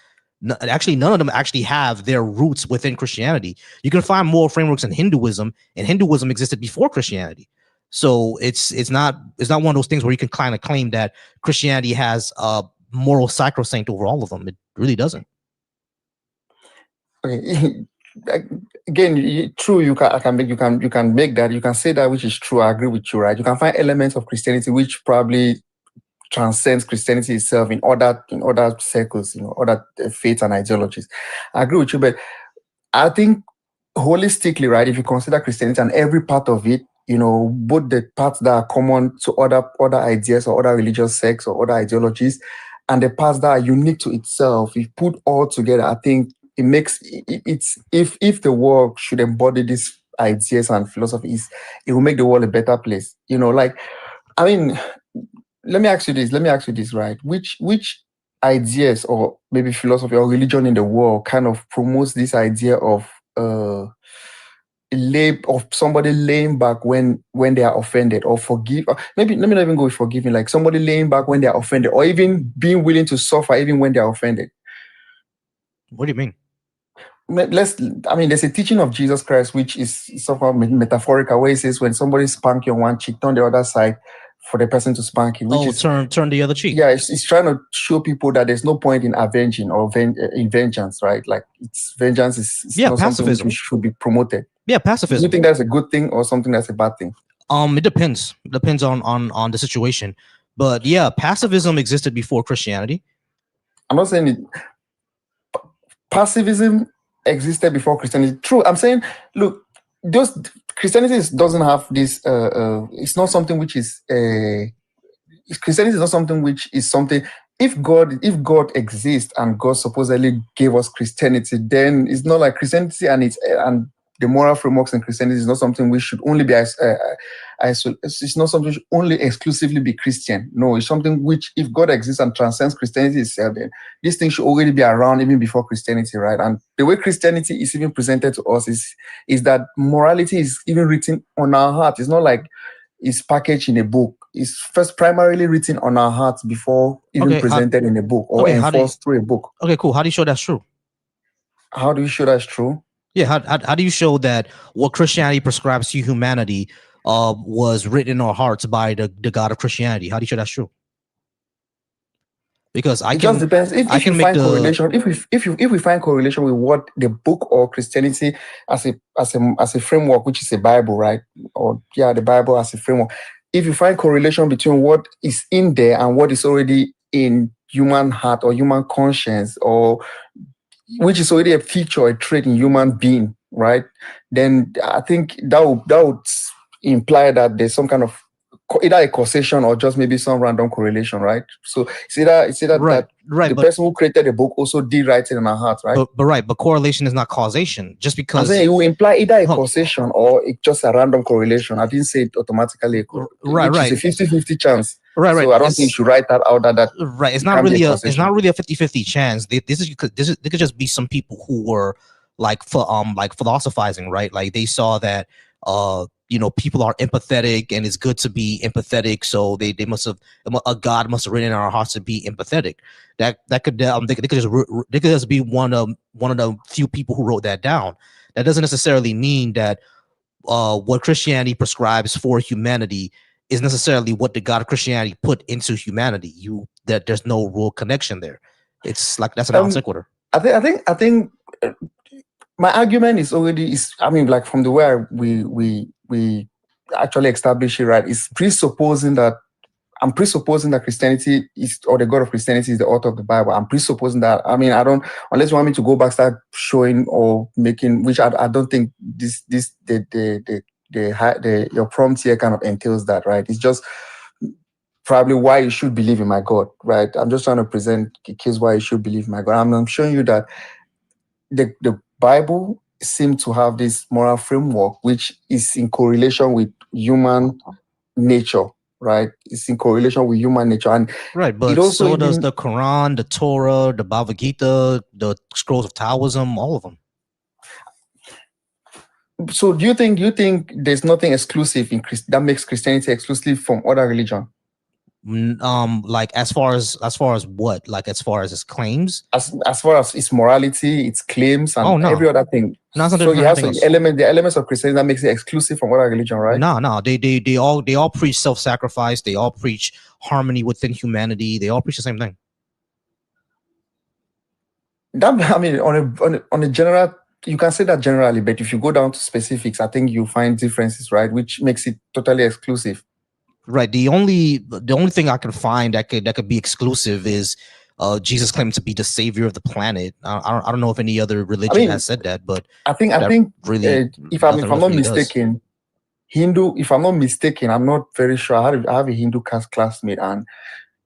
Speaker 1: Actually, none of them actually have their roots within Christianity. You can find moral frameworks in Hinduism, and Hinduism existed before Christianity. So it's not one of those things where you can kind of claim that Christianity has a moral sacrosanct over all of them. It really doesn't.
Speaker 17: Okay. Again, true. You can make that. You can say that, which is true. I agree with you, right? You can find elements of Christianity which probably transcends Christianity itself in other circles, other faiths and ideologies. I agree with you, but I think holistically, right, if you consider Christianity and every part of it, both the parts that are common to other ideas or other religious sects or other ideologies, and the parts that are unique to itself, if you put all together, I think it makes if the world should embody these ideas and philosophies, it will make the world a better place. Let me ask you this, right? Which ideas or maybe philosophy or religion in the world kind of promotes this idea of of somebody laying back when they are offended, or forgive. Maybe let me not even go with forgiving. Like somebody laying back when they are offended, or even being willing to suffer even when they are offended.
Speaker 1: What do you mean?
Speaker 17: There's a teaching of Jesus Christ which is somehow metaphorical, where he says when somebody spank you on one cheek, turn the other side for the person to spank you. Which
Speaker 1: turn the other cheek.
Speaker 17: Yeah, it's trying to show people that there's no point in avenging or in vengeance, right? Like vengeance is not something which should be promoted.
Speaker 1: Yeah, pacifism.
Speaker 17: Do you think that's a good thing or something that's a bad thing?
Speaker 1: It depends. Depends on the situation. But yeah, pacifism existed before Christianity.
Speaker 17: I'm not saying it. Pacifism existed before Christianity. True. I'm saying, look, Christianity doesn't have this. It's not something which is Christianity is not something which is something. If God exists and God supposedly gave us Christianity, then it's not like Christianity and the moral frameworks in Christianity is not something we should only be it's not something which should only exclusively be Christian. No, it's something which, if God exists and transcends Christianity itself, then this thing should already be around even before Christianity, right? And the way Christianity is even presented to us is that morality is even written on our heart. It's not like it's packaged in a book. It's first primarily written on our hearts before even presented in a book or enforced through a book.
Speaker 1: Okay, cool. How do you show that's true?
Speaker 17: How do you show that's true?
Speaker 1: Yeah, how do you show that what Christianity prescribes to humanity was written in our hearts by the God of Christianity? How do you show that's true? Because it
Speaker 17: just depends. If you find correlation, if we find correlation with what the book or Christianity as a framework, which is a Bible, right? Or the Bible as a framework. If you find correlation between what is in there and what is already in human heart or human conscience, or which is already a feature, a trait in human being, right? Then I think that would imply that there's some kind of either a causation or just maybe some random correlation, right? So it's either that the person who created the book also did write it in our heart, right?
Speaker 1: But correlation is not causation. Just because
Speaker 17: I'm saying it will imply either a causation or just a random correlation. I didn't say it automatically. Which is a 50-50 chance.
Speaker 1: Right.
Speaker 17: So I don't think you should write that out. That
Speaker 1: right. It's not really a 50-50 chance. This could just be some people who were like philosophizing, right? Like they saw that people are empathetic and it's good to be empathetic, so they must have a God must have written in our hearts to be empathetic. That could they could just be one of the few people who wrote that down. That doesn't necessarily mean that what Christianity prescribes for humanity is necessarily what the God of Christianity put into humanity. That there's no real connection there. It's like that's a non sequitur.
Speaker 17: I think my argument is like from the way we actually establish it, right? It's presupposing that Christianity is, or the God of Christianity is the author of the Bible. I'm presupposing that. I mean, I don't, unless you want me to go back, start showing or making, which I don't think your prompt here kind of entails that, right? It's just probably why you should believe in my God, right? I'm just trying to present a case why you should believe in my God. I'm showing you that the Bible seems to have this moral framework which is in correlation with human nature, right? It's in correlation with human nature, and
Speaker 1: right. But so does the Quran, the Torah, the Bhagavad Gita, the scrolls of Taoism, all of them.
Speaker 17: So do you think there's nothing exclusive in that makes Christianity exclusive from other religion?
Speaker 1: Like as far as what? Like as far as its claims?
Speaker 17: As far as its morality, its claims, and every other thing.
Speaker 1: No,
Speaker 17: so you have the elements of Christianity that makes it exclusive from other religion, right?
Speaker 1: No. They all preach self-sacrifice. They all preach harmony within humanity. They all preach the same thing.
Speaker 17: On a general, you can say that generally, but if you go down to specifics, I think you find differences, right? Which makes it totally exclusive.
Speaker 1: Right. The only thing I can find that could be exclusive is Jesus claiming to be the savior of the planet. I don't know if any other religion has said that, but
Speaker 17: I think
Speaker 1: really,
Speaker 17: if I'm not mistaken, Hindu. If I'm not mistaken, I'm not very sure. I have a Hindu classmate, and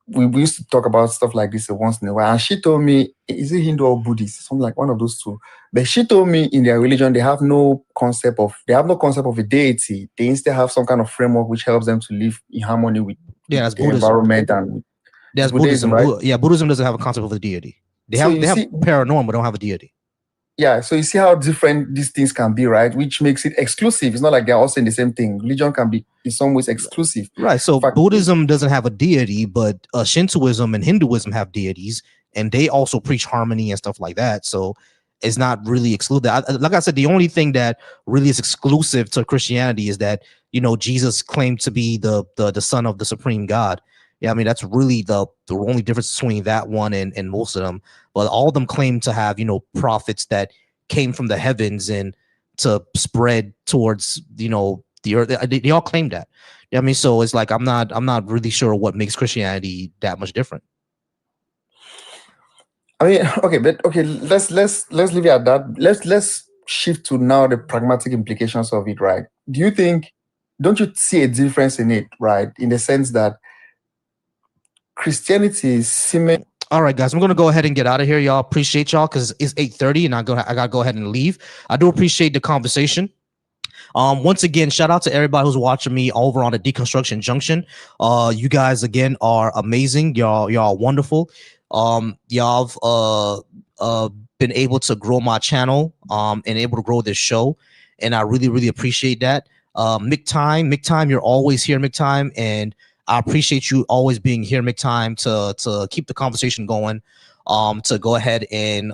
Speaker 17: we used to talk about stuff like this once in a while. And she told me, is it Hindu or Buddhist? Something like one of those two. But she told me in their religion, they have no concept of a deity. They instead have some kind of framework which helps them to live in harmony with the environment and
Speaker 1: that's Buddhism, right? Buddhism doesn't have a concept of a deity. They have paranormal, but don't have a deity.
Speaker 17: yeah, so you see how different these things can be, right? Which makes it exclusive. It's not like they're all saying the same thing. Religion can be in some ways exclusive.
Speaker 1: Right. So Buddhism doesn't have a deity, but Shintoism and Hinduism have deities, and they also preach harmony and stuff like that. So it's not really excluded. Like I said, the only thing that really is exclusive to Christianity is that, you know, Jesus claimed to be the son of the supreme God. Yeah, I mean, that's really the only difference between that one and most of them. But all of them claim to have, you know, prophets that came from the heavens and to spread towards, you know, the earth. They all claim that. Yeah, I mean, so it's like I'm not really sure what makes Christianity that much different.
Speaker 17: I mean, okay, but okay, let's leave it at that. Let's shift to now the pragmatic implications of it, right? Don't you see a difference in it, right? In the sense that Christianity is similar.
Speaker 1: All right, guys, I'm gonna go ahead and get out of here. Y'all appreciate y'all because it's 8:30 and I gotta go ahead and leave. I do appreciate the conversation. Once again, shout out to everybody who's watching me over on the Deconstruction Junction. You guys again are amazing. Y'all wonderful. Y'all been able to grow my channel and able to grow this show, and I really appreciate that. Mick Time, you're always here, Mick Time, and I appreciate you always being here, Mick Time, to keep the conversation going. To go ahead and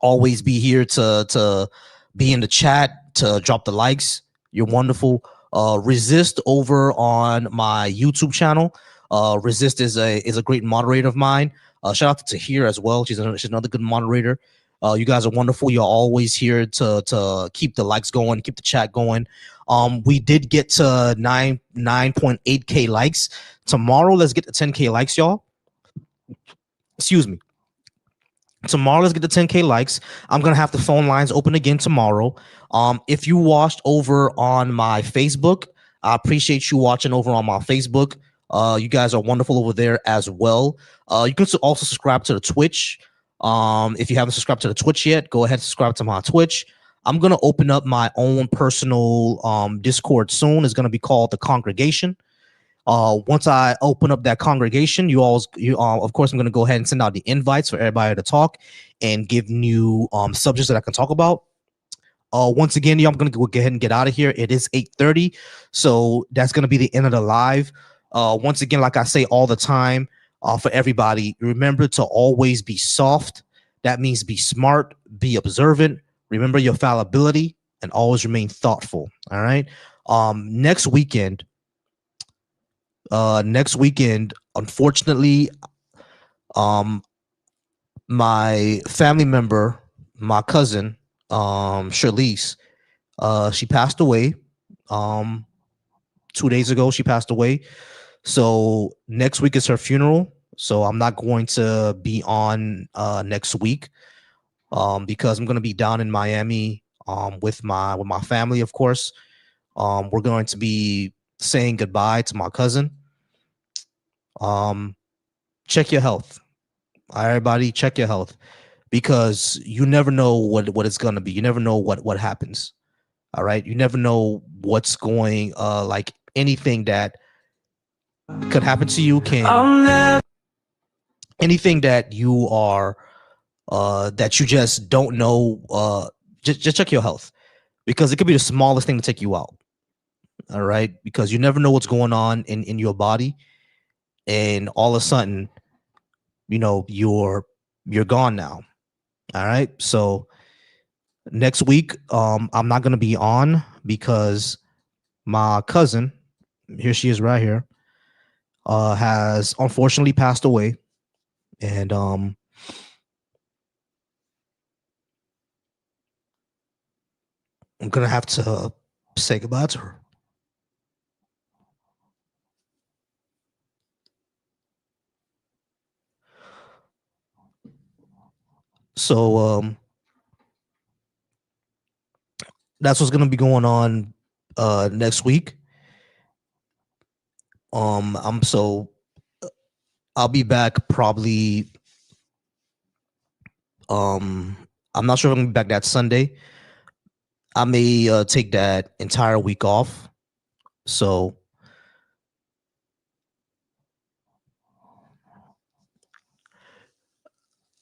Speaker 1: always be here to be in the chat, to drop the likes. You're wonderful. Resist over on my YouTube channel. Resist is a great moderator of mine. Shout out to Tahir as well. She's another good moderator. You guys are wonderful. You're always here to keep the likes going, keep the chat going. We did get to 9.8K likes. Tomorrow, let's get to 10K likes, y'all. Excuse me. Tomorrow, let's get the 10K likes. I'm gonna have the phone lines open again tomorrow. If you watched over on my Facebook, I appreciate you watching over on my Facebook. You guys are wonderful over there as well. You can also subscribe to the Twitch. If you haven't subscribed to the Twitch yet, go ahead and subscribe to my Twitch. I'm gonna open up my own personal Discord soon. It's gonna be called The Congregation. Once I open up that congregation, of course, I'm going to go ahead and send out the invites for everybody to talk and give new subjects that I can talk about. Once again, I'm going to go ahead and get out of here. It is 8:30, so that's going to be the end of the live. Once again, like I say all the time, for everybody, remember to always be soft. That means be smart, be observant, remember your fallibility, and always remain thoughtful. All right. Next weekend, unfortunately, my family member, my cousin, Charlize, she passed away. 2 days ago, she passed away. So next week is her funeral. So I'm not going to be on next week because I'm going to be down in Miami with my family, of course. We're going to be saying goodbye to my cousin. Check your health. Everybody, check your health because you never know what it's gonna be. You never know what happens. All right, you never know what's going. Like anything that could happen to you can. Anything that you are, that you just don't know. Just check your health because it could be the smallest thing to take you out. All right, because you never know what's going on in your body, and all of a sudden, you know, you're gone now. All right. So next week, I'm not gonna be on because my cousin, here she is right here, has unfortunately passed away. And I'm gonna have to say goodbye to her. So that's what's gonna be going on next week. I'll be back probably. I'm not sure if I'm gonna be back that Sunday. I may take that entire week off. So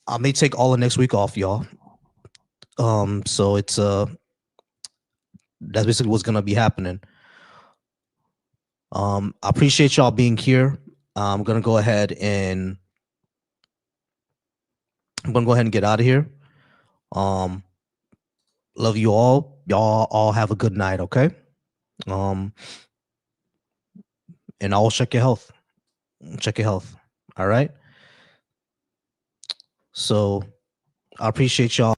Speaker 1: I may take all of next week off, y'all. So it's that's basically what's gonna be happening. I appreciate y'all being here. I'm gonna go ahead and get out of here. Love you all. Y'all all have a good night, okay? And I'll check your health. Check your health. All right. So I appreciate y'all.